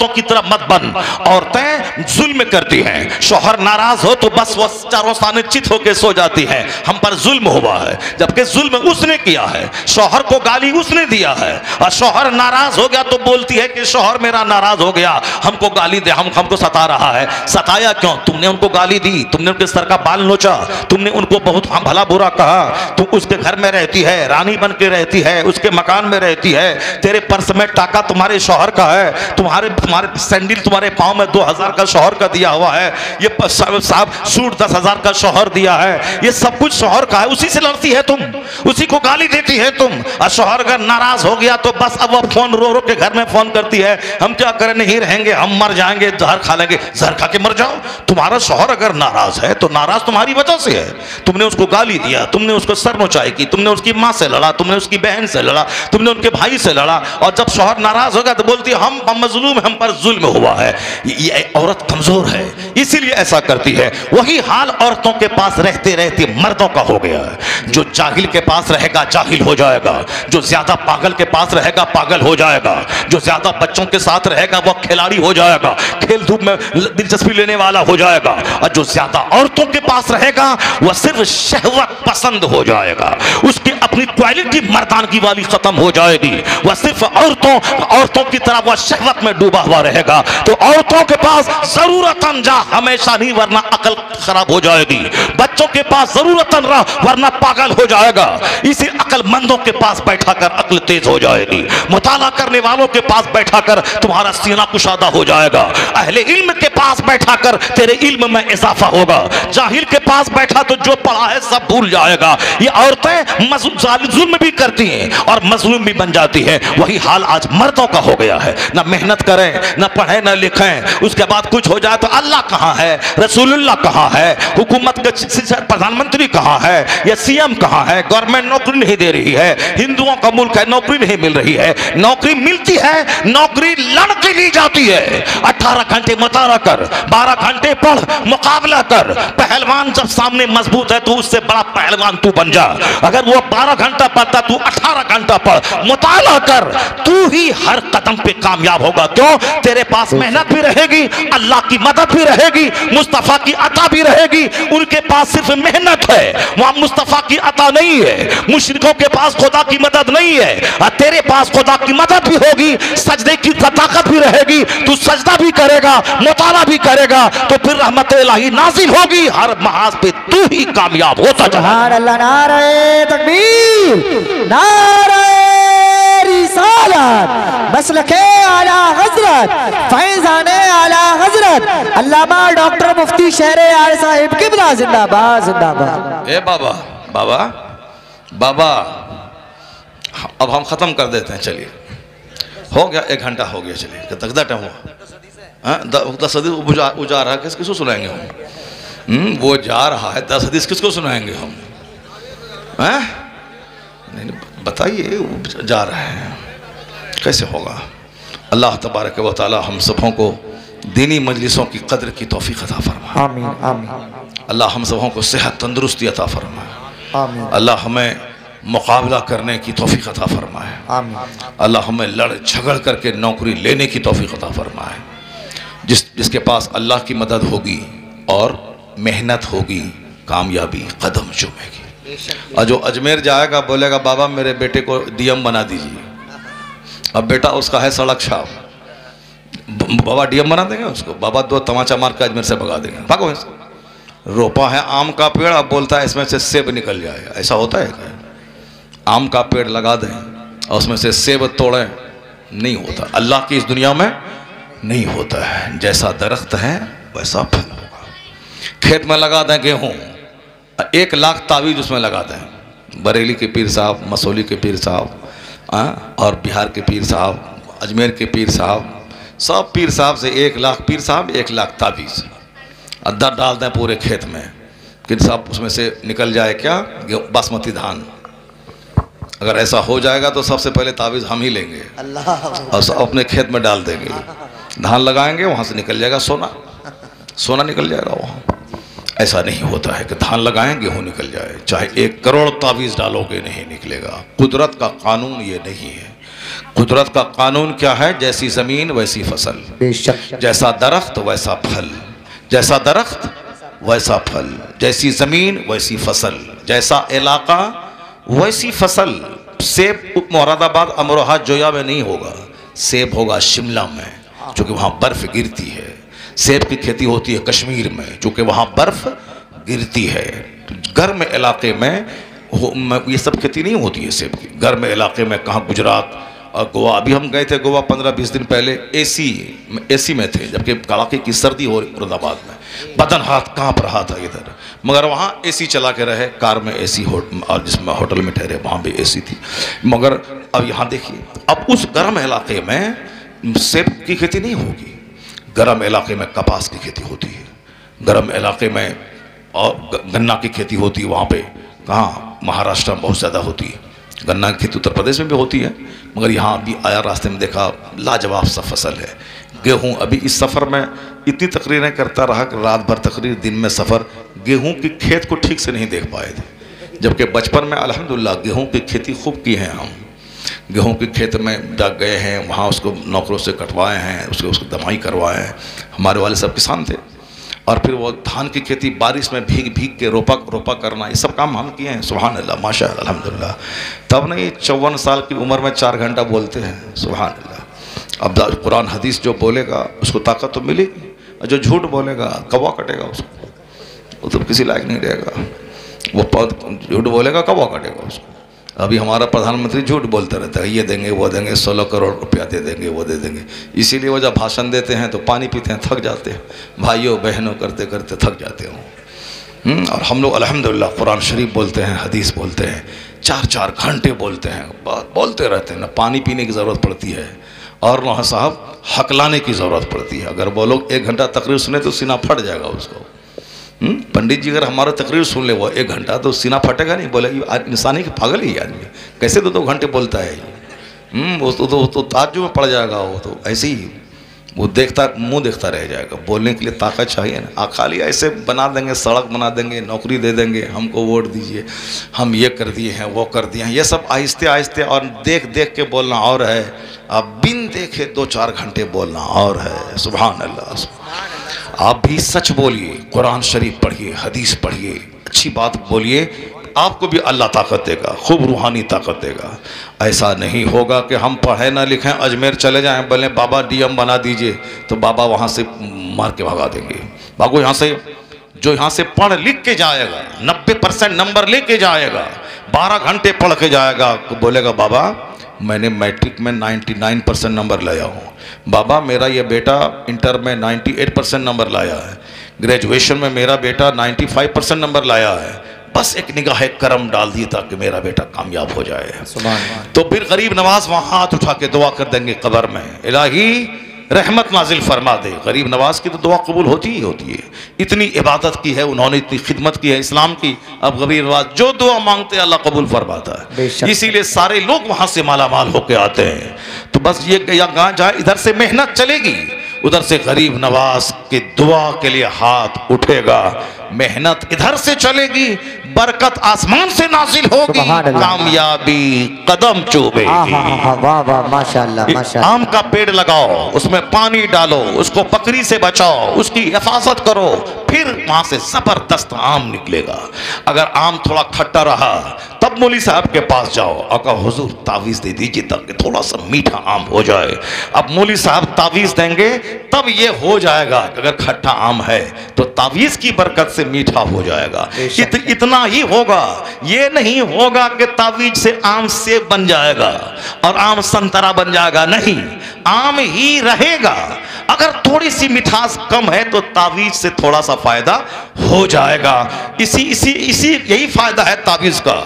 की तरह मत बन। औरतें जुल्म करती हैं, शौहर नाराज हो तो बस वो चारों साने चित होके सो जाती है, हम पर जुल्म हुआ है, जबकि जुल्म उसने किया है, शौहर को गाली उसने दिया है। और शौहर नाराज हो गया तो बोलती है कि शौहर मेरा नाराज हो गया, हमको गाली दे, हमको सता रहा है। सताया क्यों? तुमने उनको गाली दी, तुमने उनके सर का बाल नोचा, तुमने उनको बहुत भला बुरा कहा। तुम उसके घर में रहती है, रानी बन के रहती है, उसके मकान में रहती है, तेरे पर्स में टाका तुम्हारे शौहर का है, तुम्हारे सैंडल तुम्हारे पाँव में 2000 का शौहर का दिया हुआ है, ये साहब सूट 10,000 का शौहर दिया है, ये सब कुछ शौहर का है, उसी से लड़ती है तुम, उसी को गाली देती है तुम। और शौहर अगर नाराज हो गया तो बस अब वो फोन रो रो के घर में फोन करती है, हम क्या करें, नहीं रहेंगे, हम मर जाएंगे, जहर खा लेंगे। जहर खा के मर जाओ। तुम्हारा शौहर अगर नाराज है तो नाराज तुम्हारी वजह से है, तुमने उसको गाली दिया, तुमने उसको सर नोचाई की, तुमने उसकी माँ से लड़ा, तुमने उसकी बहन से लड़ा, तुमने उनके भाई से लड़ा। और जब शौहर नाराज हो गया तो बोलती है हम मजलूम, हम पर जुल्म हुआ है। ये औरत कमजोर है, इसीलिए ऐसा करती है। वही हाल औरतों के पास रहते रहते मर्दों का हो गया है। जो जाहिल के पास रहेगा जाहिल हो जाएगा, जो ज्यादा पागल के पास रहेगा पागल हो जाएगा, जो ज्यादा बच्चों के साथ रहेगा वह खिलाड़ी हो जाएगा, खेल धूप में दिलचस्पी लेने वाला हो जाएगा। और जो ज्यादा औरतों के पास रहेगा वह सिर्फ शहवत पसंद हो जाएगा, उसकी अपनी क्वालिटी मर्दानगी वाली खत्म हो जाएगी, वह सिर्फ औरतों की तरह वह शहवत में डूबा हुआ रहेगा। तो औरतों के पास जरूरतन जा हमेशा नहीं, वरना अकल खराब हो जाएगी। बच्चों के पास जरूरतन रह, वरना पागल हो जाएगा। इसी अकलमंदों के पास बैठा कर अक्ल तेज हो जाएगी। मुताला करने वालों के पास बैठा कर तुम्हारा सीना कुशादा हो जाएगा। अहले इल्म के पास बैठा कर तेरे इल्म में इजाफा होगा। जाहिल के पास बैठा तो जो पढ़ा है सब भूल जाएगा। ये औरतें जुल्म भी करती हैं और मजलूम भी बन जाती हैं। वही हाल आज मर्दों का हो गया है। ना मेहनत करें, ना पढ़े, ना लिखें, उसके बाद कुछ हो जाए तो अल्लाह कहाँ है, रसूलुल्लाह कहाँ है, हुकूमत के प्रधानमंत्री कहाँ है, या सीएम कहाँ है, गवर्नमेंट नौकरी नहीं दे रही है, हिंदुओं का मुल्क है, नौकरी नहीं मिल रही है। नौकरी मिलती है, नौकरी लड़ के ली जाती है। 18 घंटे मुताला कर, 12 घंटे पढ़, मुकाबला कर। पहलवान जब सामने मजबूत है तो उससे बड़ा पहलवान तू बन जा। अगर वो 12 घंटा पढ़ता, तू 18 घंटा पढ़, मुताला कर, तू ही हर कदम पे कामयाब होगा। क्यों? तेरे पास मेहनत भी रहेगी, अल्लाह की मदद भी रहेगी, मुस्तफा की अता भी रहेगी। उनके पास सिर्फ मेहनत है, वहां मुस्तफा की अता नहीं है। मुशरिकों के पास खुदा की मदद नहीं है, और तेरे पास खुदा की मदद भी होगी, सजदे की ताकत भी रहेगी, तू सजदा भी करेगा, मुताला भी करेगा, तो फिर रहमत इलाही नाजिल होगी। हर महाज पे तू ही कामयाब होता जा। सुभान अल्लाह, नारे तकबीर, नारे रिसालत, मसलके आला हजरत, फैजाने आला हजरत अल्लामा डॉक्टर मुफ्ती शहरे आल साहिब किबला जिंदाबाद जिंदाबाद। ए बाबा बाबा बाबा, अब हम खत्म कर देते हैं। चलिए, हो गया, 1 घंटा हो गया। चलिए, तक टाइम हुआ, 10 हदीस उजा रहा है, किसको सुनाएंगे हम? वो जा रहा है, 10 हदीस किसको सुनाएंगे हम? नहीं, बताइए, जा रहे हैं, कैसे होगा? अल्लाह तबारक व तआला हम सबों को दीनी मजलिसों की कदर की तौफीक अता फरमाए। आमीन आमीन। अल्लाह हम सबों को सेहत तंदुरुस्ती अता फरमाए। आमीन। अल्लाह हमें मुकाबला करने की तौफीक अता फरमाए। आमीन। अल्लाह हमें लड़ झगड़ करके नौकरी लेने की तौफीक अता फरमाए। जिसके पास अल्लाह की मदद होगी और मेहनत होगी, कामयाबी कदम चूमेगी। और जो अजमेर जाएगा बोलेगा बाबा मेरे बेटे को डीएम बना दीजिए, अब बेटा उसका है सड़क छाप, बाबा डीएम बना देंगे उसको? बाबा 2 तमाचा मार के अजमेर से भगा देंगे। भागो, रोपा है आम का पेड़, अब बोलता है इसमें से सेब निकल जाएगा। ऐसा होता है क्या? आम का पेड़ लगा दें और उसमें से सेब तोड़ें, नहीं होता। अल्लाह की इस दुनिया में नहीं होता है। जैसा दरख्त है वैसा फल होगा। खेत में लगा दें गेहूँ, 1 लाख तावीज उसमें लगा दें। बरेली के पीर साहब, मसौली के पीर साहब, और बिहार के पीर साहब, अजमेर के पीर साहब, सब पीर साहब से 1 लाख पीर साहब, 1 लाख तावीज़ अद्दर डाल दें पूरे खेत में, कि साहब उसमें से निकल जाए क्या? बासमती धान। अगर ऐसा हो जाएगा तो सबसे पहले तावीज़ हम ही लेंगे और सब अपने खेत में डाल देंगे। धान लगाएंगे, वहाँ से निकल जाएगा सोना, सोना निकल जाएगा वहाँ। ऐसा नहीं होता है कि धान लगाएं गेहूँ निकल जाए, चाहे 1 करोड़ तावीज़ डालोगे नहीं निकलेगा। कुदरत का कानून ये नहीं है। कुदरत का कानून क्या है? जैसी ज़मीन वैसी फसल, जैसा दरख्त वैसा फल, जैसा दरख्त वैसा फल, जैसी ज़मीन वैसी फसल, जैसा इलाका वैसी फसल। सेब मुरादाबाद, अमरोहा, जोया में नहीं होगा, सेब होगा शिमला में, क्योंकि वहाँ बर्फ़ गिरती है। सेब की खेती होती है कश्मीर में, चूँकि वहाँ बर्फ़ गिरती है। गर्म इलाके में ये सब खेती नहीं होती है सेब की। गर्म इलाके में कहाँ? गुजरात और गोवा। अभी हम गए थे गोवा 15-20 दिन पहले, एसी में थे, जबकि कड़ाके की सर्दी हो रही मुरादाबाद में, बदन हाथ काँप रहा था इधर, मगर वहाँ एसी चला के रहे, कार में एसी, और जिसमें होटल में ठहरे वहाँ भी एसी थी। मगर अब यहाँ देखिए, अब उस गर्म इलाके में सेब की खेती नहीं होगी, गर्म इलाके में कपास की खेती होती है, गर्म इलाके में और गन्ना की खेती होती है। वहाँ पे कहाँ? महाराष्ट्र में बहुत ज़्यादा होती है गन्ना की खेती, उत्तर प्रदेश में भी होती है, मगर यहाँ भी आया, रास्ते में देखा, लाजवाब सा फसल है। गेहूँ, अभी इस सफ़र में इतनी तकरीरें करता रहा कि रात भर तकरीर, दिन में सफ़र, गेहूँ की खेत को ठीक से नहीं देख पाए थे। जबकि बचपन में अल्हम्दुलिल्लाह गेहूँ की खेती खूब की है। हम गेहूँ के खेत में जा गए हैं, वहाँ उसको नौकरों से कटवाए हैं, उसको दमाई करवाए हैं। हमारे वाले सब किसान थे। और फिर वो धान की खेती बारिश में भीग भीग के रोपा करना, ये सब काम हम किए हैं। सुभान अल्लाह, माशाअल्लाह, अल्हम्दुलिल्लाह। तब नहीं 54 साल की उम्र में 4 घंटा बोलते हैं, सुभान अल्लाह। अब कुरान हदीस जो बोलेगा उसको ताकत तो मिलेगी, और जो झूठ बोलेगा कौवा कटेगा उसको, वो तो किसी लायक नहीं रहेगा। वो झूठ बोलेगा कौवा कटेगा उसको। अभी हमारा प्रधानमंत्री झूठ बोलते रहता है, ये देंगे वो देंगे, 16 करोड़ रुपया दे देंगे, वो दे देंगे। इसीलिए वो जब भाषण देते हैं तो पानी पीते हैं, थक जाते हैं, भाइयों बहनों करते करते थक जाते हो। और हम लोग अल्हम्दुलिल्लाह कुरान शरीफ बोलते हैं, हदीस बोलते हैं, 4-4 घंटे बोलते हैं, बोलते रहते हैं। ना पानी पीने की ज़रूरत पड़ती है और ना साहब हकलाने की ज़रूरत पड़ती है। अगर वो लोग 1 घंटा तकरीर सुने तो सीना फट जाएगा उसको। पंडित जी अगर हमारा तकरीर सुन ले वो 1 घंटा, तो सीना फटेगा नहीं, बोले इंसान ही पागल ही आदमी, कैसे 2-2 घंटे बोलता है ये। वो तो ताज्जुब में पड़ जाएगा। वो तो ऐसे ही वो देखता मुंह देखता रह जाएगा। बोलने के लिए ताकत चाहिए ना। खाली ऐसे बना देंगे, सड़क बना देंगे, नौकरी दे देंगे, हमको वोट दीजिए, हम ये कर दिए हैं, वो कर दिए हैं, ये सब आहिस्ते आहिस्ते। और देख देख के बोलना और है, अब बिन देखे 2-4 घंटे बोलना और है। सुभान अल्लाह। आप भी सच बोलिए, कुरान शरीफ पढ़िए, हदीस पढ़िए, अच्छी बात बोलिए, आपको भी अल्लाह ताकत देगा, खूब रूहानी ताकत देगा। ऐसा नहीं होगा कि हम पढ़े ना लिखें, अजमेर चले जाएं, बोले बाबा डीएम बना दीजिए, तो बाबा वहाँ से मार के भगा देंगे। भागो यहाँ से। जो यहाँ से पढ़ लिख के जाएगा, 90% नंबर लेके जाएगा, 12 घंटे पढ़ के जाएगा, तो बोलेगा बाबा मैंने मैट्रिक में 99% नंबर लाया हूँ, बाबा मेरा ये बेटा इंटर में 98% नंबर लाया है, ग्रेजुएशन में मेरा बेटा 95% नंबर लाया है, बस एक निगाह करम डाल दी ताकि मेरा बेटा कामयाब हो जाए। तो फिर गरीब नवाज वहाँ हाथ उठा के दुआ कर देंगे कब्र में, इलाही रहमत नाजिल फरमा दे। गरीब नवाज की तो दुआ कबूल होती ही होती है, इतनी इबादत की है उन्होंने, इतनी खिदमत की है इस्लाम की। अब गरीब नवाज जो दुआ मांगते हैं अल्लाह कबूल फरमाता है, इसीलिए सारे लोग वहाँ से माला माल होके आते हैं। तो बस ये जहाँ इधर से मेहनत चलेगी, उधर से गरीब नवाज की दुआ के लिए हाथ उठेगा। मेहनत इधर से चलेगी, बरकत आसमान से नाजिल होगी, कामयाबी कदम चूमेगी। वाह वाह माशाअल्लाह माशाअल्लाह। आम का पेड़ लगाओ, उसमें पानी डालो, उसको पकड़ी से बचाओ, उसकी हिफाजत करो, फिर वहां से जबरदस्त आम निकलेगा। अगर आम थोड़ा खट्टा रहा तब मौली साहब के पास जाओ और कहो हुजूर तावीज़ दे दीजिए ताकि थोड़ा सा मीठा आम हो जाए। अब मौली साहब तावीज़ देंगे तब ये हो जाएगा। अगर खट्टा आम है तो तावीज़ की बरकत से मीठा हो जाएगा। इतना ही होगा, ये नहीं होगा कि तावीज़ से आम सेब बन जाएगा और आम संतरा बन जाएगा, नहीं, आम ही रहेगा। अगर थोड़ी सी मिठास कम है तो तावीज़ से थोड़ा सा फायदा हो जाएगा। इसी यही फायदा है तावीज़ का।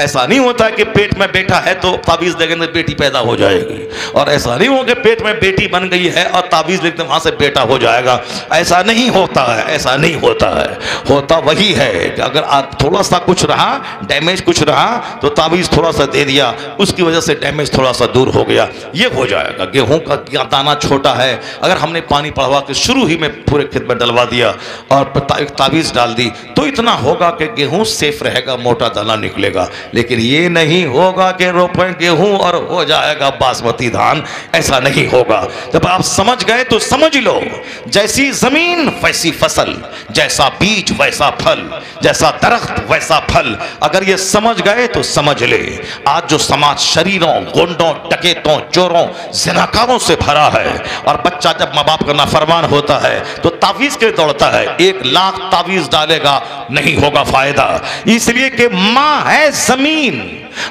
ऐसा नहीं होता कि पेट में बेटा है तो तावीज़ देंगे तो बेटी पैदा हो जाएगी, और ऐसा नहीं हो कि पेट में बेटी बन गई है और तावीज़ लिखते वहां से बेटा हो जाएगा। ऐसा नहीं होता है, ऐसा नहीं होता है। होता वही है कि अगर थोड़ा सा कुछ रहा, डैमेज कुछ रहा, तो तावीज़ थोड़ा सा दे दिया, उसकी वजह से डैमेज थोड़ा सा दूर हो गया, ये हो जाएगा। गेहूं का दाना छोटा है, अगर हमने पानी पड़वा के शुरू ही में पूरे खेत में डलवा दिया और तावीज़ डाल दी तो इतना होगा कि गेहूं सेफ रहेगा, मोटा दाना निकलेगा। लेकिन ये नहीं होगा कि रोपें गेहूं और हो जाएगा बासमती धान, ऐसा नहीं होगा। जब आप समझ गए तो समझ लो, जैसी जमीन वैसी फसल, जैसा बीज वैसा फल, जैसा दरख्त वैसा फल। अगर ये समझ गए तो समझ ले। आज जो समाज शरीरों, गुंडों, डकैतों, चोरों, ज़िनाकारों से भरा है, और बच्चा जब माँ बाप का नाफरमान होता है तो तावीज़ के दौड़ता है, 1 लाख तावीज़ डालेगा, नहीं होगा फायदा। इसलिए कि माँ है जमीन,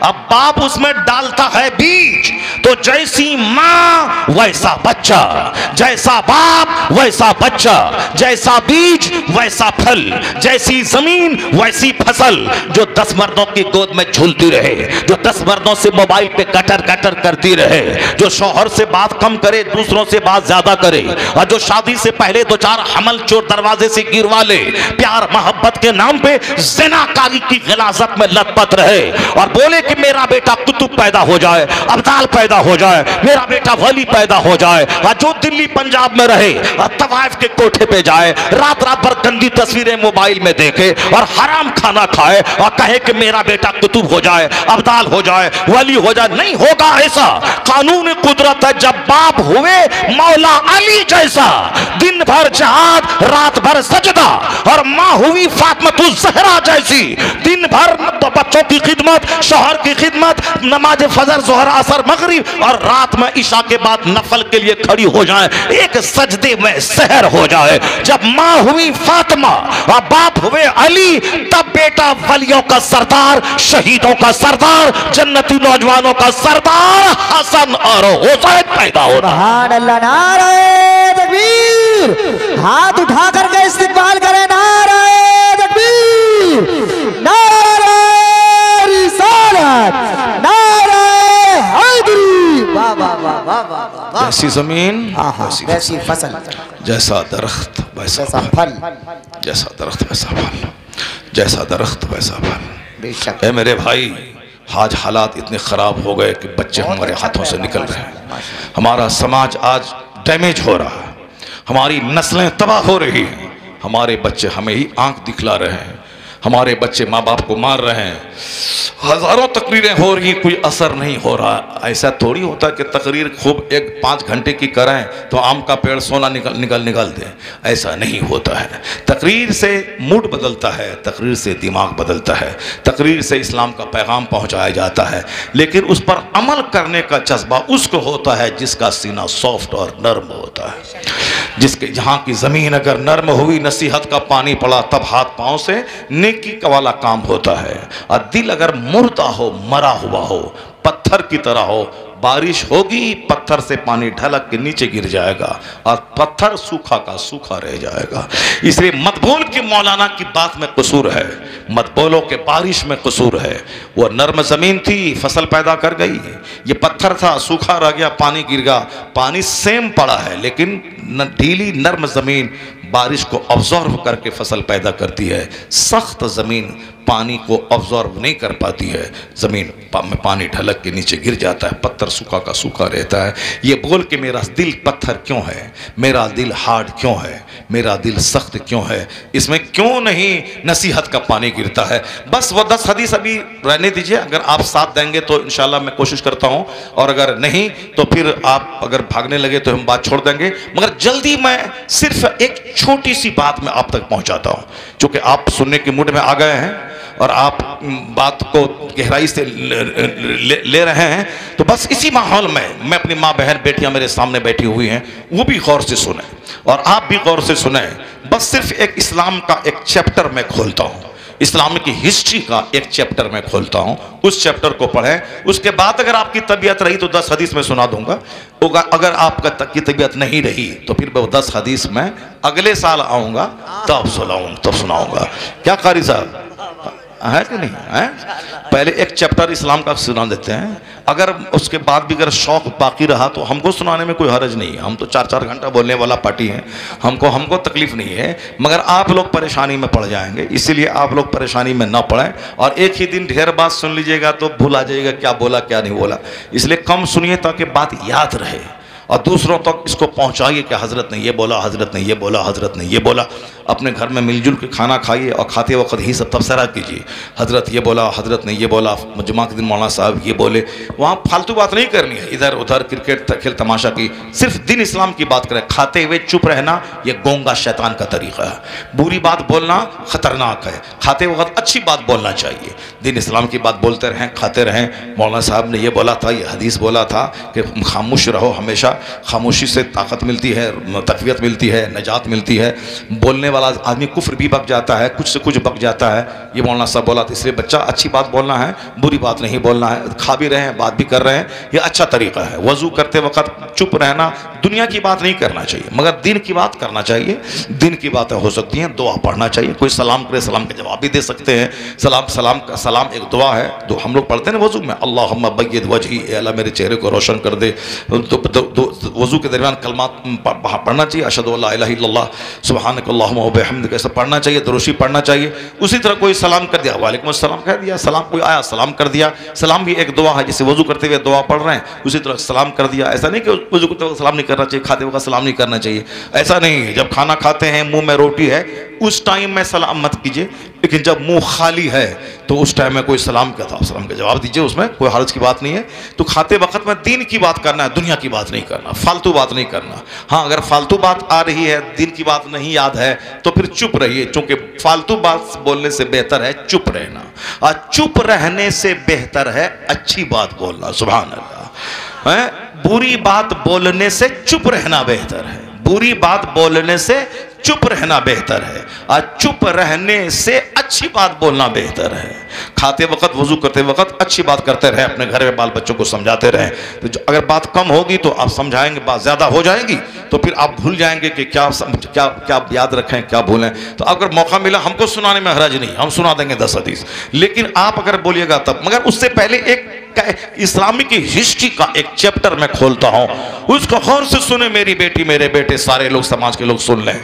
अब बाप उसमें डालता है बीज, तो जैसी माँ वैसा बच्चा, जैसा बाप वैसा बच्चा, जैसा बीज वैसा फल, जैसी जमीन वैसी फसल। जो 10 मर्दों की गोद में झूलती रहे, जो 10 मर्दों से मोबाइल पे कटर कटर करती रहे, जो शौहर से बात कम करे, दूसरों से बात ज्यादा करे, और जो शादी से पहले 2-4 हमल चोर दरवाजे से गिरवा ले, प्यार मोहब्बत के नाम पे ज़िनाकारी की गिलाज़त में लतपत रहे, और बोले कि मेरा बेटा कुतुब पैदा हो जाए, अब्दाल पैदा हो जाए, मेरा बेटा वली पैदा हो जाए, और जो दिल्ली पंजाब में रहे और तवाइफ के कोठे पे जाए, रात रात भर गंदी तस्वीरें मोबाइल में देखे और हराम खाना खाए और कहे कि मेरा बेटा कुतुब हो जाए, अब्दाल हो जाए, वली हो जाए, नहीं होगा ऐसा। कानून कुदरत है, जब बाप हुए मौला अली जैसा, दिन भर जहाद, रात भर सजदा, और माँ हुई फातिमा ज़हरा जैसी, दिन भर बच्चों की खिदमत, शौहर की खिदमत, नमाज फजर, जोहर, असर, मगरिब, और रात में इशा के बाद नफल के लिए खड़ी हो जाए, एक सजदे में सहर हो जाए। जब माँ हुई फातिमा और बाप हुए अली, तब बेटा वलियों का सरदार, शहीदों का सरदार, जन्नती नौजवानों का सरदार हसन और हुसैन पैदा होना। सुभान अल्लाह, नारे तकबीर, हाथ उठा करके इस्तिकबाल करें, नारे तकबीर, नारे रिसालत, नारे हैदरी। वाह वाह वाह वाह वाह। जैसी जमीन वैसी फसल, जैसा दरख्त वैसा फल, जैसा दरख्त वैसा फल, जैसा दरख्त वैसा फल। बेशक। ए मेरे भाई, आज हालात इतने खराब हो गए कि बच्चे हमारे हाथों से निकल रहे हैं। हमारा समाज आज डैमेज हो रहा है, हमारी नस्लें तबाह हो रही हैं, हमारे बच्चे हमें ही आंख दिखला रहे हैं, हमारे बच्चे माँ बाप को मार रहे हैं, हजारों तकरीरें हो रही, कोई असर नहीं हो रहा। ऐसा थोड़ी होता कि तकरीर खूब 5 घंटे की कराएं तो आम का पेड़ सोना निकल दें, ऐसा नहीं होता है। तकरीर से मूड बदलता है, तकरीर से दिमाग बदलता है, तकरीर से इस्लाम का पैगाम पहुंचाया जाता है, लेकिन उस पर अमल करने का जज्बा उसको होता है जिसका सीना सॉफ्ट और नर्म होता है, जिसके जहाँ की ज़मीन अगर नर्म हुई, नसीहत का पानी पड़ा, तब हाथ पाँव से नेकी का वाला काम होता है। और दिल अगर मुर्दा हो, मरा हुआ हो, पत्थर की तरह हो, बारिश होगी पत्थर से पानी ढलक के नीचे गिर जाएगा और पत्थर सूखा का सूखा रह जाएगा। इसलिए मत बोल के मौलाना की बात में कसूर है, मत बोलो के बारिश में कसूर है। वो नर्म ज़मीन थी, फसल पैदा कर गई, ये पत्थर था, सूखा रह गया, पानी गिर गया, पानी सेम पड़ा है, लेकिन ढीली नर्म ज़मीन बारिश को ऑब्जॉर्व करके फसल पैदा करती है। सख्त ज़मीन पानी को ऑब्जॉर्व नहीं कर पाती है, ज़मीन में पानी ढलक के नीचे गिर जाता है, पत्थर सूखा का सूखा रहता है। ये बोल के मेरा दिल पत्थर क्यों है, मेरा दिल हार्ड क्यों है, मेरा दिल सख्त क्यों है, इसमें क्यों नहीं नसीहत का पानी गिरता है। बस वो 10 हदीस अभी रहने दीजिए, अगर आप साथ देंगे तो इंशाल्लाह मैं कोशिश करता हूँ, और अगर नहीं तो फिर आप अगर भागने लगे तो हम बात छोड़ देंगे। मगर जल्दी मैं सिर्फ एक छोटी सी बात में आप तक पहुँचाता हूँ, चूँकि आप सुनने के मूड में आ गए हैं और आप बात को गहराई से ले रहे हैं, तो बस इसी माहौल में मैं अपनी माँ बहन बेटियां मेरे सामने बैठी हुई हैं, वो भी गौर से सुने और आप भी गौर से सुने। बस सिर्फ एक इस्लाम का एक चैप्टर मैं खोलता हूँ, इस्लाम की हिस्ट्री का एक चैप्टर मैं खोलता हूँ, उस चैप्टर को पढ़ें। उसके बाद अगर आपकी तबीयत रही तो 10 हदीस में सुना दूंगा, अगर आपका की तबीयत नहीं रही तो फिर वो 10 हदीस में अगले साल आऊँगा तब सुनाऊँगा। क्या कारी साहब है कि नहीं है? पहले एक चैप्टर इस्लाम का सुना देते हैं, अगर उसके बाद भी अगर शौक बाकी रहा तो हमको सुनाने में कोई हर्ज नहीं है। हम तो 4-4 घंटा बोलने वाला पार्टी हैं, हमको तकलीफ नहीं है, मगर आप लोग परेशानी में पड़ जाएंगे, इसीलिए आप लोग परेशानी में ना पड़ें। और एक ही दिन ढेर बात सुन लीजिएगा तो भूल आ जाइएगा क्या बोला क्या नहीं बोला, इसलिए कम सुनिए ताकि बात याद रहे और दूसरों तक इसको पहुंचाइए कि हज़रत ने ये बोला, हज़रत ने ये बोला, हज़रत ने ये बोला। अपने घर में मिलजुल के खाना खाइए और खाते वक्त ही सब तबसरा कीजिए, हज़रत ये बोला, हज़रत ने ये बोला, जुमा के दिन मौलाना साहब ये बोले। वहाँ फालतू बात नहीं करनी है, इधर उधर क्रिकेट खेल तमाशा की, सिर्फ दिन इस्लाम की बात करें। खाते हुए चुप रहना ये गोंगा शैतान का तरीक़ा है, बुरी बात बोलना ख़तरनाक है, खाते वक्त अच्छी बात बोलना चाहिए, दिन इस्लाम की बात बोलते रहें, खाते रहें। मौलाना साहब ने ये बोला था, ये हदीस बोला था कि खामोश रहो, हमेशा खामोशी से ताकत मिलती है, तक़वियत मिलती है, नजात मिलती है। बोलने वाला आदमी कुफ्र भी बक जाता है, कुछ से कुछ बक जाता है, ये मौलाना साहब बोला था। इसलिए बच्चा अच्छी बात बोलना है, बुरी बात नहीं बोलना है, खा भी रहे हैं बात भी कर रहे हैं, ये अच्छा तरीका है। वज़ू करते वक्त चुप रहना, दुनिया की बात नहीं करना चाहिए मगर दिन की बात करना चाहिए, दिन की बातें हो सकती हैं। दुआ पढ़ना चाहिए, कोई सलाम करे सलाम का जवाब भी दे सकते हैं। सलाम एक दुआ है, तो हम लोग पढ़ते हैं वज़ू में, अल्लाहुम्मा बय्यिद वजही, अल्लाह मेरे चेहरे को रोशन कर दे। तो वज़ू के दरमियान कलमात पढ़ना चाहिए, अशहदु अल्ला इलाहा इल्लल्लाह सुब्हानक अल्लाहुम्मा व बिहम्दिक, ऐसा पढ़ना चाहिए, दुरूशी पढ़ना चाहिए। उसी तरह कोई सलाम कर दिया, वालेकुम अस्सलाम कह दिया, सलाम कोई आया सलाम कर दिया, सलाम भी एक दुआ है, जैसे वज़ू करते हुए दुआ पढ़ रहे हैं उसी तरह सलाम कर दिया। ऐसा नहीं कि वज़ू करते वक्त सलाम नहीं करना चाहिए, खाते वक्त सलाम नहीं करना चाहिए, ऐसा नहीं है। जब खाना खाते हैं मुंह में रोटी है उस टाइम में सलाम मत कीजिए, लेकिन जब मुंह खाली है तो उस टाइम में कोई सलाम का था सलाम का जवाब दीजिए, उसमें कोई हर्ज की बात नहीं है। तो खाते वक्त में दीन की बात करना है, दुनिया की बात नहीं करना, फालतू बात नहीं करना। हाँ, अगर फालतू बात आ रही है, दीन की बात नहीं याद है तो फिर चुप रहिए, क्योंकि फालतू बात बोलने से बेहतर है चुप रहना, और चुप रहने से बेहतर है अच्छी बात बोलना। सुभान अल्लाह। बुरी बात बोलने से चुप रहना बेहतर है, बुरी बात बोलने से चुप रहना बेहतर है, और चुप रहने से अच्छी बात बोलना बेहतर है। खाते वक्त वज़ू करते वक्त अच्छी बात करते रहे, अपने घर में बाल बच्चों को समझाते रहे। तो अगर बात कम होगी तो आप समझाएंगे, बात ज़्यादा हो जाएगी तो फिर आप भूल जाएंगे कि क्या याद रखें क्या भूलें। तो अगर मौका मिला, हमको सुनाने में हरज नहीं, हम सुना देंगे 10 हदीस, लेकिन आप अगर बोलिएगा तब। मगर उससे पहले एक इस्लामी की हिस्ट्री का एक चैप्टर मैं खोलता हूं, उसको गौर से सुने मेरी बेटी मेरे बेटे, सारे लोग समाज के लोग सुन लें।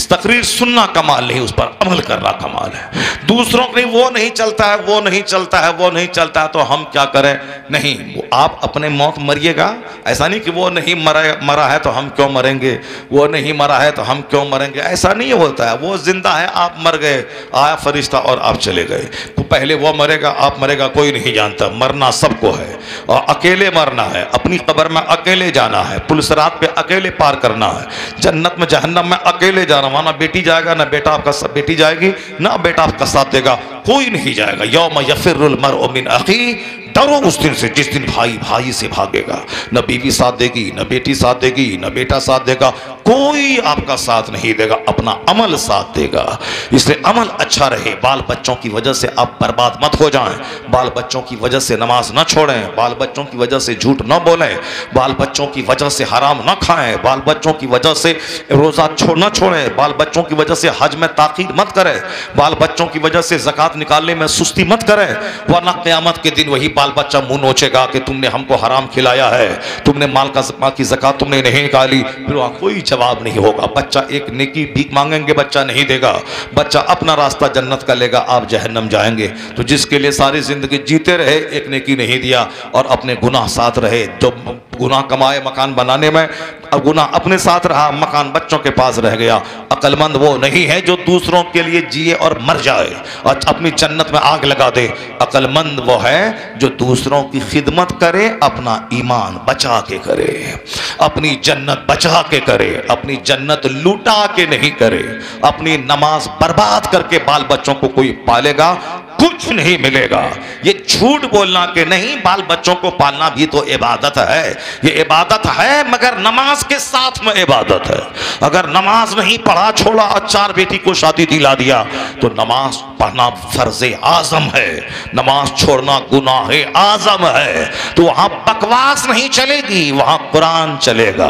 तकरीर सुनना कमाल नहीं, उस पर अमल करना कमाल है। दूसरों के वो नहीं चलता है, वो नहीं चलता है, वो नहीं चलता है तो हम क्या करें? नहीं, वो आप अपने मौत मरिएगा। ऐसा नहीं कि वो नहीं मरा है तो हम क्यों मरेंगे, वो नहीं मरा है तो हम क्यों मरेंगे, ऐसा नहीं होता है। वो जिंदा है, आप मर गए, आया फरिश्ता और आप चले गए। तो पहले वो मरेगा, आप मरेगा, कोई नहीं जानता। मरना सबको है और अकेले मरना है, अपनी कब्र में अकेले जाना है, पुलिसरात पे अकेले पार करना है, जन्नत में जहन्नम में अकेले जाना। वहां ना बेटी जाएगा, ना बेटा आपका, बेटी जाएगी, ना बेटा आपका साथ देगा, कोई नहीं जाएगा। यौम यफिरुल मरउ मिन अखी, डरो उस दिन से जिस दिन भाई भाई से भागेगा। न बीवी साथ देगी, न बेटी साथ देगी, न बेटा साथ देगा, कोई आपका साथ नहीं देगा, अपना अमल साथ देगा। इसलिए अमल अच्छा रहे। बाल बच्चों की वजह से आप बर्बाद मत हो जाएं, बाल बच्चों की वजह से नमाज न छोड़ें, बाल बच्चों की वजह से झूठ न बोलें, बाल बच्चों की वजह से हराम न खाएं, बाल बच्चों की वजह से रोज़ा न छोड़ें, बाल बच्चों की वजह से हज में ताकीद मत करें, बाल बच्चों की वजह से ज़कात निकालने में सुस्ती मत करें, वरना क़यामत के दिन वही बाल बच्चा मुंह नोचेगा कि तुमने हमको हराम खिलाया है, तुमने माल की ज़कात तुमने नहीं निकाली। फिर वहाँ कोई जवाब नहीं होगा। बच्चा एक नेकी भीख मांगेंगे, बच्चा नहीं देगा, बच्चा अपना रास्ता जन्नत का लेगा, आप जहन्नम जाएंगे। तो जिसके लिए सारी जिंदगी जीते रहे, एक नेकी नहीं दिया और अपने गुनाह साथ रहे, जो गुनाह कमाए मकान बनाने में, अब गुनाह अपने साथ रहा, मकान बच्चों के पास रह गया। अक्लमंद वो नहीं है जो दूसरों के लिए जिए और मर जाए और अपनी जन्नत में आग लगा दे। अक्लमंद वो है जो दूसरों की खिदमत करे, अपना ईमान बचा के करे, अपनी जन्नत बचा के करे, अपनी जन्नत लूटा के नहीं करे। अपनी नमाज बर्बाद करके बाल बच्चों को कोई पालेगा, कुछ नहीं मिलेगा। ये झूठ बोलना कि नहीं बाल बच्चों को पालना भी तो इबादत है, ये इबादत है मगर नमाज के साथ में इबादत है। अगर नमाज नहीं पढ़ा, छोड़ा और 4 बेटी को शादी दिला दिया तो नमाज पढ़ना फर्ज आजम है, नमाज छोड़ना गुनाह आजम है। तो वहां बकवास नहीं चलेगी, वहां कुरान चलेगा,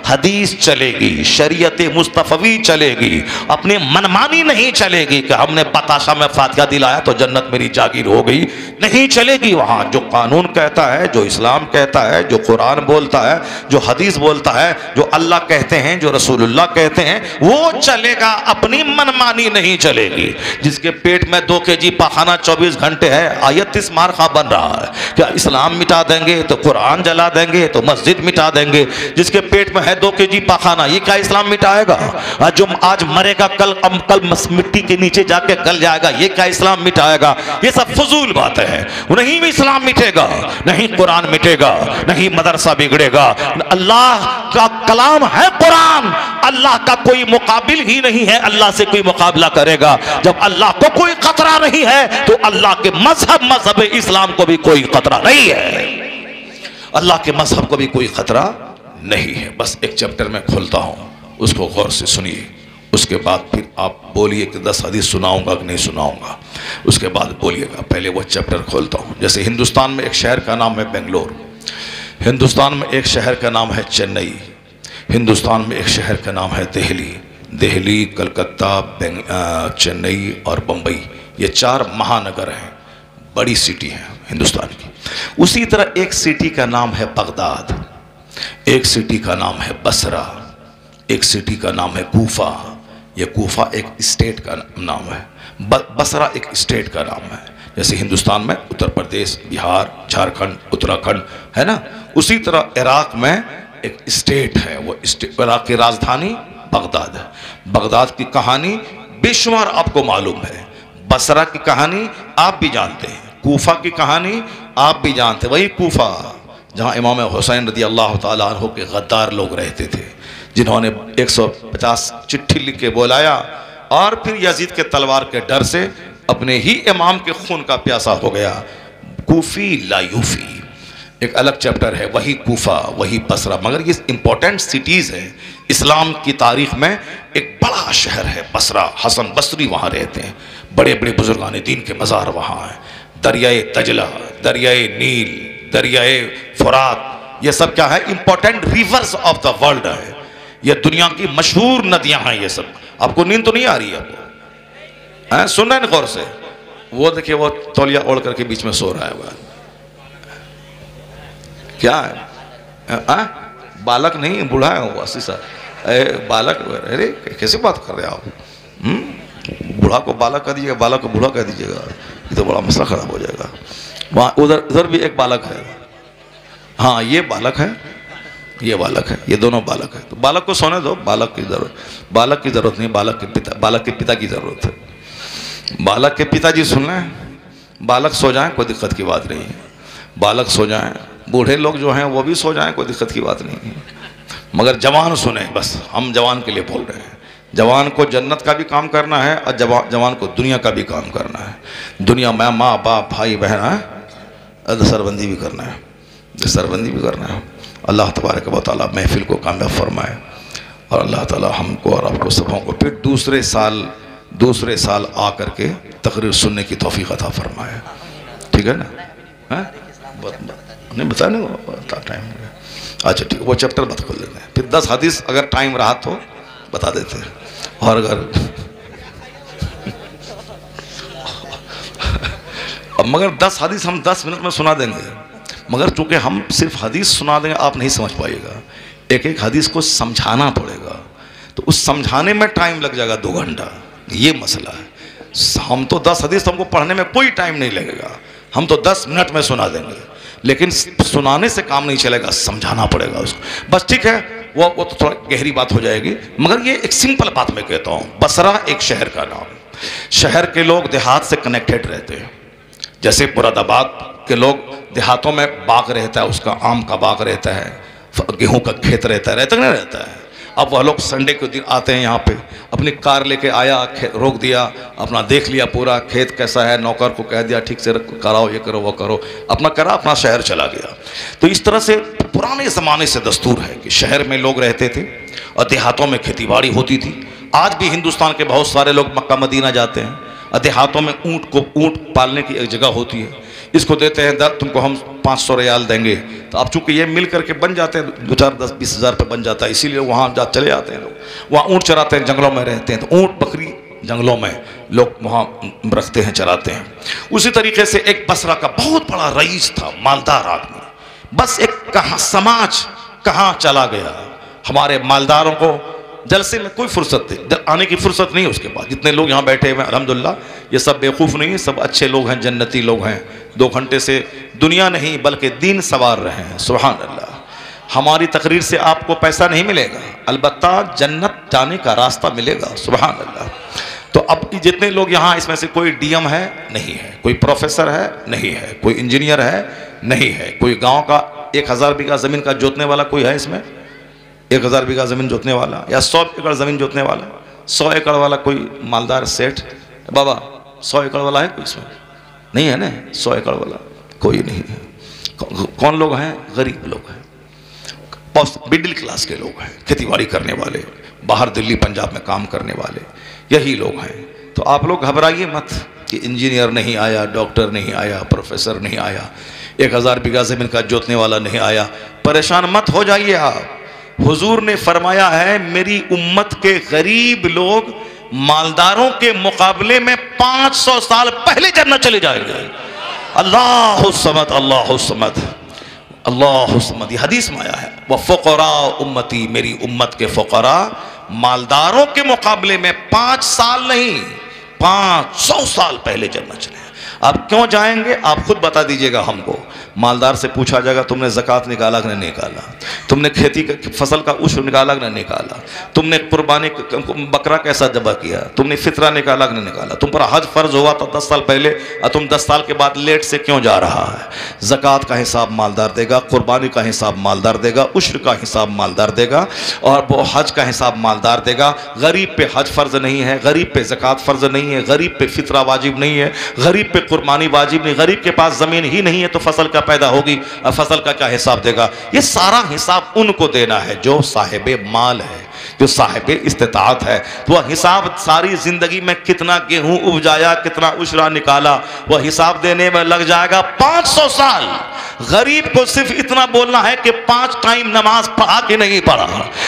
हदीस चलेगी, शरीयत मुस्तफवी चलेगी, अपने मनमानी नहीं चलेगी कि हमने बताशा में फातिहा दिलाया तो जन्नत मेरी जागीर हो गई, नहीं चलेगी। वहां जो कानून कहता है, जो इस्लाम कहता है, जो कुरान बोलता है, जो हदीस बोलता है, जो अल्लाह कहते हैं, जो रसूलुल्लाह कहते हैं, वो चलेगा, अपनी मनमानी नहीं चलेगी। जिसके पेट में 2 kg पाखाना 24 घंटे है, आयत इस मारखा बन रहा है क्या इस्लाम मिटा देंगे तो कुरान जला देंगे तो मस्जिद मिटा देंगे। जिसके पेट में है 2 kg पाखाना, ये क्या इस्लाम मिटाएगा? जो आज मरेगा कल मिट्टी के नीचे जाके गल जाएगा, ये क्या इस्लाम मिटाएगा? ये सब फजूल बातें हैं। नहीं इस्लाम मिटेगा, नहीं कुरान मिटेगा, नहीं मदरसा बिगड़ेगा। अल्लाह का कलाम है कुरान, अल्लाह का कोई मुकाबिल ही नहीं है, अल्लाह से कोई मुकाबला करेगा। जब अल्लाह को कोई खतरा नहीं है तो अल्लाह के मजहब इस्लाम को भी कोई खतरा नहीं है, अल्लाह के मजहब को भी कोई खतरा नहीं है। बस एक चैप्टर में खोलता हूं, उसको गौर से सुनिए, उसके बाद फिर आप बोलिए कि 10 हदीस सुनाऊंगा कि नहीं सुनाऊंगा, उसके बाद बोलिएगा। पहले वो चैप्टर खोलता हूँ। जैसे हिंदुस्तान में एक शहर का नाम है बेंगलोर, हिंदुस्तान में एक शहर का नाम है चेन्नई, हिंदुस्तान में एक शहर का नाम है दिल्ली, कलकत्ता, चेन्नई और बम्बई। ये 4 महानगर हैं, बड़ी सिटी हैं हिंदुस्तान की। उसी तरह एक सिटी का नाम है बगदाद, एक सिटी का नाम है बसरा, एक सिटी का नाम है कूफा। ये कूफा एक स्टेट का नाम है, बसरा एक स्टेट का नाम है। जैसे हिंदुस्तान में उत्तर प्रदेश, बिहार, झारखंड, उत्तराखंड है ना, उसी तरह इराक में एक स्टेट है, वो स्टेट इराक की राजधानी बगदाद है। बगदाद की कहानी बेशुमार आपको मालूम है, बसरा की कहानी आप भी जानते हैं, कूफा की कहानी आप भी जानते हैं। वही कूफा जहाँ इमाम हुसैन रज़ी अल्लाह ताला अन्हु के गद्दार लोग रहते थे, जिन्होंने 150 चिट्ठी लिख के बुलाया और फिर यजीद के तलवार के डर से अपने ही इमाम के खून का प्यासा हो गया। कूफी लायूफी एक अलग चैप्टर है, वही कूफा, वही बसरा। मगर ये इंपॉर्टेंट सिटीज़ हैं इस्लाम की तारीख में। एक बड़ा शहर है बसरा, हसन बसरी वहाँ रहते हैं, बड़े बड़े बुजुर्गान दीन के मज़ार वहाँ हैं। दरियाए दजला, दरियाए नील, दरियाए फुरात, ये सब क्या है? Important rivers of the world है, ये दुनिया की मशहूर नदियाँ हैं। ये सब आपको नींद तो नहीं आ रही है? आपको सुन रहे हैं गौर से? वो देखिए, वो तौलिया ओढ़ करके बीच में सो रहा है। क्या है? बालक नहीं, बूढ़ा है वो 80 साल। बालक, अरे कैसे बात कर रहे हैं आप? बूढ़ा को बालक कह दीजिएगा, बालक को बूढ़ा कह दीजिएगा, ये तो बड़ा मसला खराब हो जाएगा। वहाँ उधर भी एक बालक है। हाँ, ये बालक है, ये बालक है, ये दोनों बालक है। तो बालक को सोने दो, बालक की ज़रूरत नहीं, बालक के पिता की ज़रूरत है। बालक के पिताजी सुन लें, बालक सो जाएं, कोई दिक्कत की बात नहीं है। बालक सो जाएं, बूढ़े लोग जो हैं वो भी सो जाएं, कोई दिक्कत की बात नहीं है। मगर जवान सुने, बस हम जवान के लिए बोल रहे हैं। जवान को जन्नत का भी काम करना है और जवान को दुनिया का भी काम करना है। दुनिया में माँ बाप भाई बहन है, सरबंदी भी करना है, सरबंदी भी करना है। अल्लाह तबारक व तआला महफिल को कामयाब फरमाए और अल्लाह ताला हमको और आपको सबों को फिर दूसरे साल आ करके तकरीर सुनने की तौफीक अता फरमाए। ठीक है ना? नहीं बताने टाइम हो गया। अच्छा ठीक, वो चैप्टर बता खोल देते हैं, फिर 10 हदीस अगर टाइम रहा तो बता देते हैं, और अगर मगर 10 हदीस हम 10 मिनट में सुना देंगे, मगर चूंकि हम सिर्फ हदीस सुना देंगे आप नहीं समझ पाइएगा। एक एक हदीस को समझाना पड़ेगा, तो उस समझाने में टाइम लग जाएगा 2 घंटा। ये मसला है। हम तो 10 हदीस हमको पढ़ने में कोई टाइम नहीं लगेगा, हम तो 10 मिनट में सुना देंगे, लेकिन सुनाने से काम नहीं चलेगा, समझाना पड़ेगा उसको। बस ठीक है, वो तो थोड़ा गहरी बात हो जाएगी, मगर ये एक सिंपल बात मैं कहता हूँ। बसरा एक शहर का नाम, शहर के लोग देहात से कनेक्टेड रहते हैं। जैसे मुरादाबाद के लोग देहातों में बाग रहता है, उसका आम का बाग रहता है, गेहूं का खेत रहता है, नहीं रहता है। अब वह लोग संडे के दिन आते हैं यहाँ पे, अपनी कार लेके आया, रोक दिया, अपना देख लिया पूरा खेत कैसा है, नौकर को कह दिया ठीक से कराओ, ये करो वो करो, अपना करा, अपना शहर चला गया। तो इस तरह से पुराने ज़माने से दस्तूर है कि शहर में लोग रहते थे और देहातों में खेतीबाड़ी होती थी। आज भी हिंदुस्तान के बहुत सारे लोग मक्का मदीना जाते हैं और देहातों में ऊँट पालने की एक जगह होती है, इसको देते हैं तुमको हम 500 रियाल देंगे। तो अब चूंकि ये मिल करके बन जाते हैं, 2-4-10-20 हज़ार पे बन जाता है, इसीलिए वहाँ चले जाते हैं लोग। वहाँ ऊँट चराते हैं, जंगलों में रहते हैं, तो ऊँट बकरी जंगलों में लोग वहाँ रखते हैं, चराते हैं। उसी तरीके से एक बसरा का बहुत बड़ा रईस था, मालदार आदमी। बस एक समाज कहाँ चला गया। हमारे मालदारों को जलसे में कोई फुर्सत आने की फुर्सत नहीं है उसके पास। जितने लोग यहाँ बैठे हुए हैं अल्हम्दुलिल्लाह, ये सब बेवकूफ़ नहीं है, सब अच्छे लोग हैं, जन्नती लोग हैं। 2 घंटे से दुनिया नहीं बल्कि दीन सवार रहे हैं। सुभान अल्लाह। हमारी तकरीर से आपको पैसा नहीं मिलेगा, अलबत्ता जन्नत जाने का रास्ता मिलेगा। सुभान अल्लाह। तो अब जितने लोग यहाँ, इसमें से कोई डीएम है नहीं है, कोई प्रोफेसर है नहीं है, कोई इंजीनियर है नहीं है, कोई गाँव का 1000 बीघा ज़मीन का जोतने वाला कोई है इसमें? 1000 बीघा ज़मीन जोतने वाला या 100 एकड़ ज़मीन जोतने वाला, 100 एकड़ वाला कोई मालदार सेठ? बाबा 100 एकड़ वाला है कोई इसमें? नहीं है ना, 100 एकड़ वाला कोई नहीं है। कौन लोग हैं? गरीब लोग हैं, मिडिल क्लास के लोग हैं, खेतीबाड़ी करने वाले, बाहर दिल्ली पंजाब में काम करने वाले, यही लोग हैं। तो आप लोग घबराइए मत कि इंजीनियर नहीं आया, डॉक्टर नहीं आया, प्रोफेसर नहीं आया, 1000 बीघा ज़मीन का जोतने वाला नहीं आया, परेशान मत हो जाइए आप। हुजूर ने फरमाया है, मेरी उम्मत के गरीब लोग मालदारों के मुकाबले में 500 साल पहले जन्नत चले जाएंगे। अल्लाहु समद, अल्लाहु समद, अल्लाहु समद। ये हदीस में आया है, वह फ़ुक़रा उम्मती, मेरी उम्मत के फ़ुक़रा मालदारों के मुकाबले में 5 साल नहीं 500 साल पहले जन्नत चले। अब क्यों जाएंगे आप खुद बता दीजिएगा हमको। मालदार से पूछा जाएगा, तुमने ज़कात निकाला कि नहीं निकाला, तुमने खेती फसल का उश्र निकाला कि नहीं निकाला, तुमने कुर्बानी बकरा कैसा ज़बह किया, तुमने फितरा निकाला कि नहीं निकाला, तुम पर हज फ़र्ज हुआ था 10 साल पहले और तुम 10 साल के बाद लेट से क्यों जा रहा है। ज़कात का हिसाब मालदार देगा, कुर्बानी का हिसाब मालदार देगा, उश्र का हिसाब मालदार देगा, और वो हज का हिसाब मालदार देगा। गरीब पे हज फ़र्ज नहीं है, गरीब पे ज़कात फ़र्ज नहीं है, गरीब पे फितरा वाजिब नहीं है, गरीब पे कुर्बानी वाजिब नहीं, गरीब के पास ज़मीन ही नहीं है तो फसल का पैदा होगी, और फसल का क्या हिसाब देगा। ये सारा हिसाब उनको देना है जो साहिबे माल है, जो साहिबे इस्तिताअत है। तो वह हिसाब सारी जिंदगी में कितना गेहूं उपजाया, कितना उशरा निकाला, वह हिसाब देने में लग जाएगा 500 साल। गरीब को सिर्फ इतना बोलना है कि 5 टाइम नमाज पढ़ा कि नहीं पढ़ा,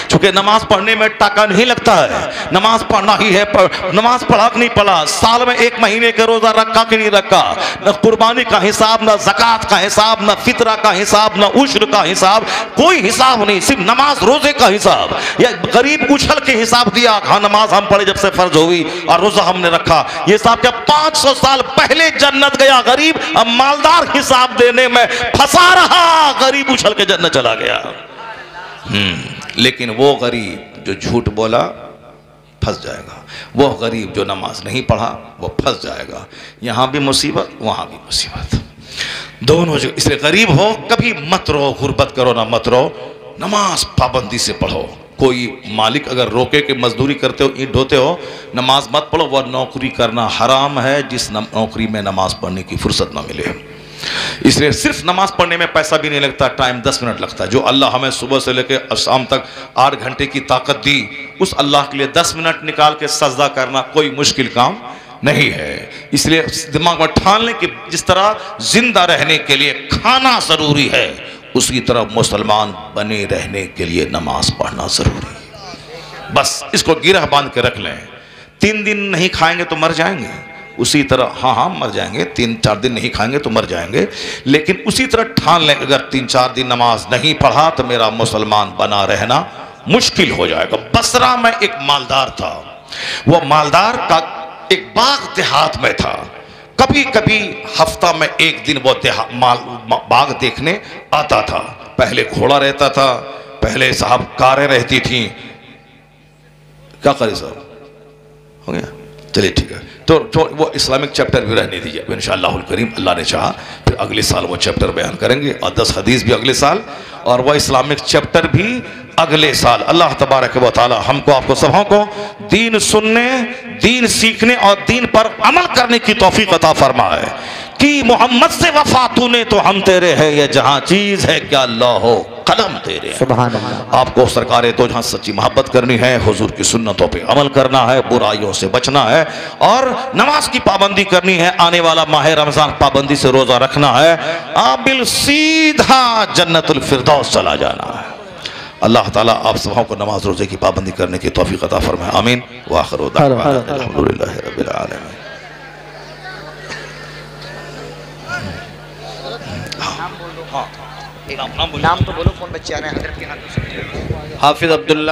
क्योंकि नमाज पढ़ने में टाका नहीं लगता है, नमाज पढ़ना ही है। नमाज पढ़ा कि नहीं पढ़ा, साल में 1 महीने के रोजा रखा कि नहीं रखा, न कुर्बानी का हिसाब, न ज़कात का हिसाब, न फितरा का हिसाब, न उश्र का हिसाब, कोई हिसाब नहीं, सिर्फ नमाज रोजे का हिसाब। या गरीब उछल के हिसाब दिया, हाँ नमाज हम पढ़े जब से फर्ज हुई और रोजा हमने रखा, ये साहब क्या 500 साल पहले जन्नत गया गरीब, अब मालदार हिसाब देने में फंसा रहा, गरीब उछल के जन्नत चला गया। लेकिन वो गरीब जो झूठ बोला फंस जाएगा, वो गरीब जो नमाज नहीं पढ़ा वो फंस जाएगा। यहां भी मुसीबत वहां भी मुसीबत, दोनों जो। इसलिए गरीब हो कभी मत रहो, गुर्बत करो ना मत रहो, नमाज पाबंदी से पढ़ो। कोई मालिक अगर रोके कि मजदूरी करते हो, ईंट ढोते हो, नमाज मत पढ़ो, वह नौकरी करना हराम है जिस नौकरी में नमाज पढ़ने की फुर्सत ना मिले। इसलिए सिर्फ नमाज पढ़ने में पैसा भी नहीं लगता, टाइम 10 मिनट लगता है। जो अल्लाह हमें सुबह से लेकर शाम तक 8 घंटे की ताकत दी, उस अल्लाह के लिए 10 मिनट निकाल के सजदा करना कोई मुश्किल काम नहीं है। इसलिए दिमाग में ठान लें कि जिस तरह जिंदा रहने के लिए खाना जरूरी है, उसी तरह मुसलमान बने रहने के लिए नमाज पढ़ना जरूरी है। बस इसको गिरह बांध के रख लें। 3 दिन नहीं खाएंगे तो मर जाएंगे, उसी तरह हाँ मर जाएंगे, 3-4 दिन नहीं खाएंगे तो मर जाएंगे, लेकिन उसी तरह ठान लें अगर 3-4 दिन नमाज नहीं पढ़ा तो मेरा मुसलमान बना रहना मुश्किल हो जाएगा। बसरा में एक मालदार था, वो मालदार का एक बाग देहात में था। कभी कभी हफ्ता में 1 दिन वो बाग देखने आता था। पहले घोड़ा रहता था, पहले साहब कारें रहती थी। क्या करे साहब, हो गया, चलिए ठीक है। तो वो इस्लामिक चैप्टर भी रहने दीजिए, इंशाअल्लाहुल करीम अल्लाह ने चाहा फिर अगले साल वो चैप्टर बयान करेंगे, और 10 हदीस भी अगले साल, और वह इस्लामिक चैप्टर भी अगले साल। अल्लाह तबारक व तआला हमको आपको सबों को दीन सुनने, दीन सीखने और दीन पर अमल करने की तौफीक अता फरमाए कि मोहम्मद से वफा तूने तो हम तेरे हैं, ये जहां चीज है क्या अल्लाह हो कलम तेरे। सुभान अल्लाह। आपको सरकारे तो जहां सच्ची मोहब्बत करनी है, हुजूर की सुन्नतों पे अमल करना है, बुराइयों से बचना है, और नमाज की पाबंदी करनी है। आने वाला माह रमजान पाबंदी से रोजा रखना है, आबिल सीधा जन्नतुल फिरदौस चला जाना है। अल्लाह ताला आप सबों को नमाज रोजे की पाबंदी करने की तौफीक अता फरमाए। आमीन व आखिरु दाअवाना अल्हम्दुलिल्लाहि रब्बिल आलमीन। नाम तो बोलो, कौन बच्चे आ रहे हैं हजरत के हाथ? हाफिज अब्दुल्ला।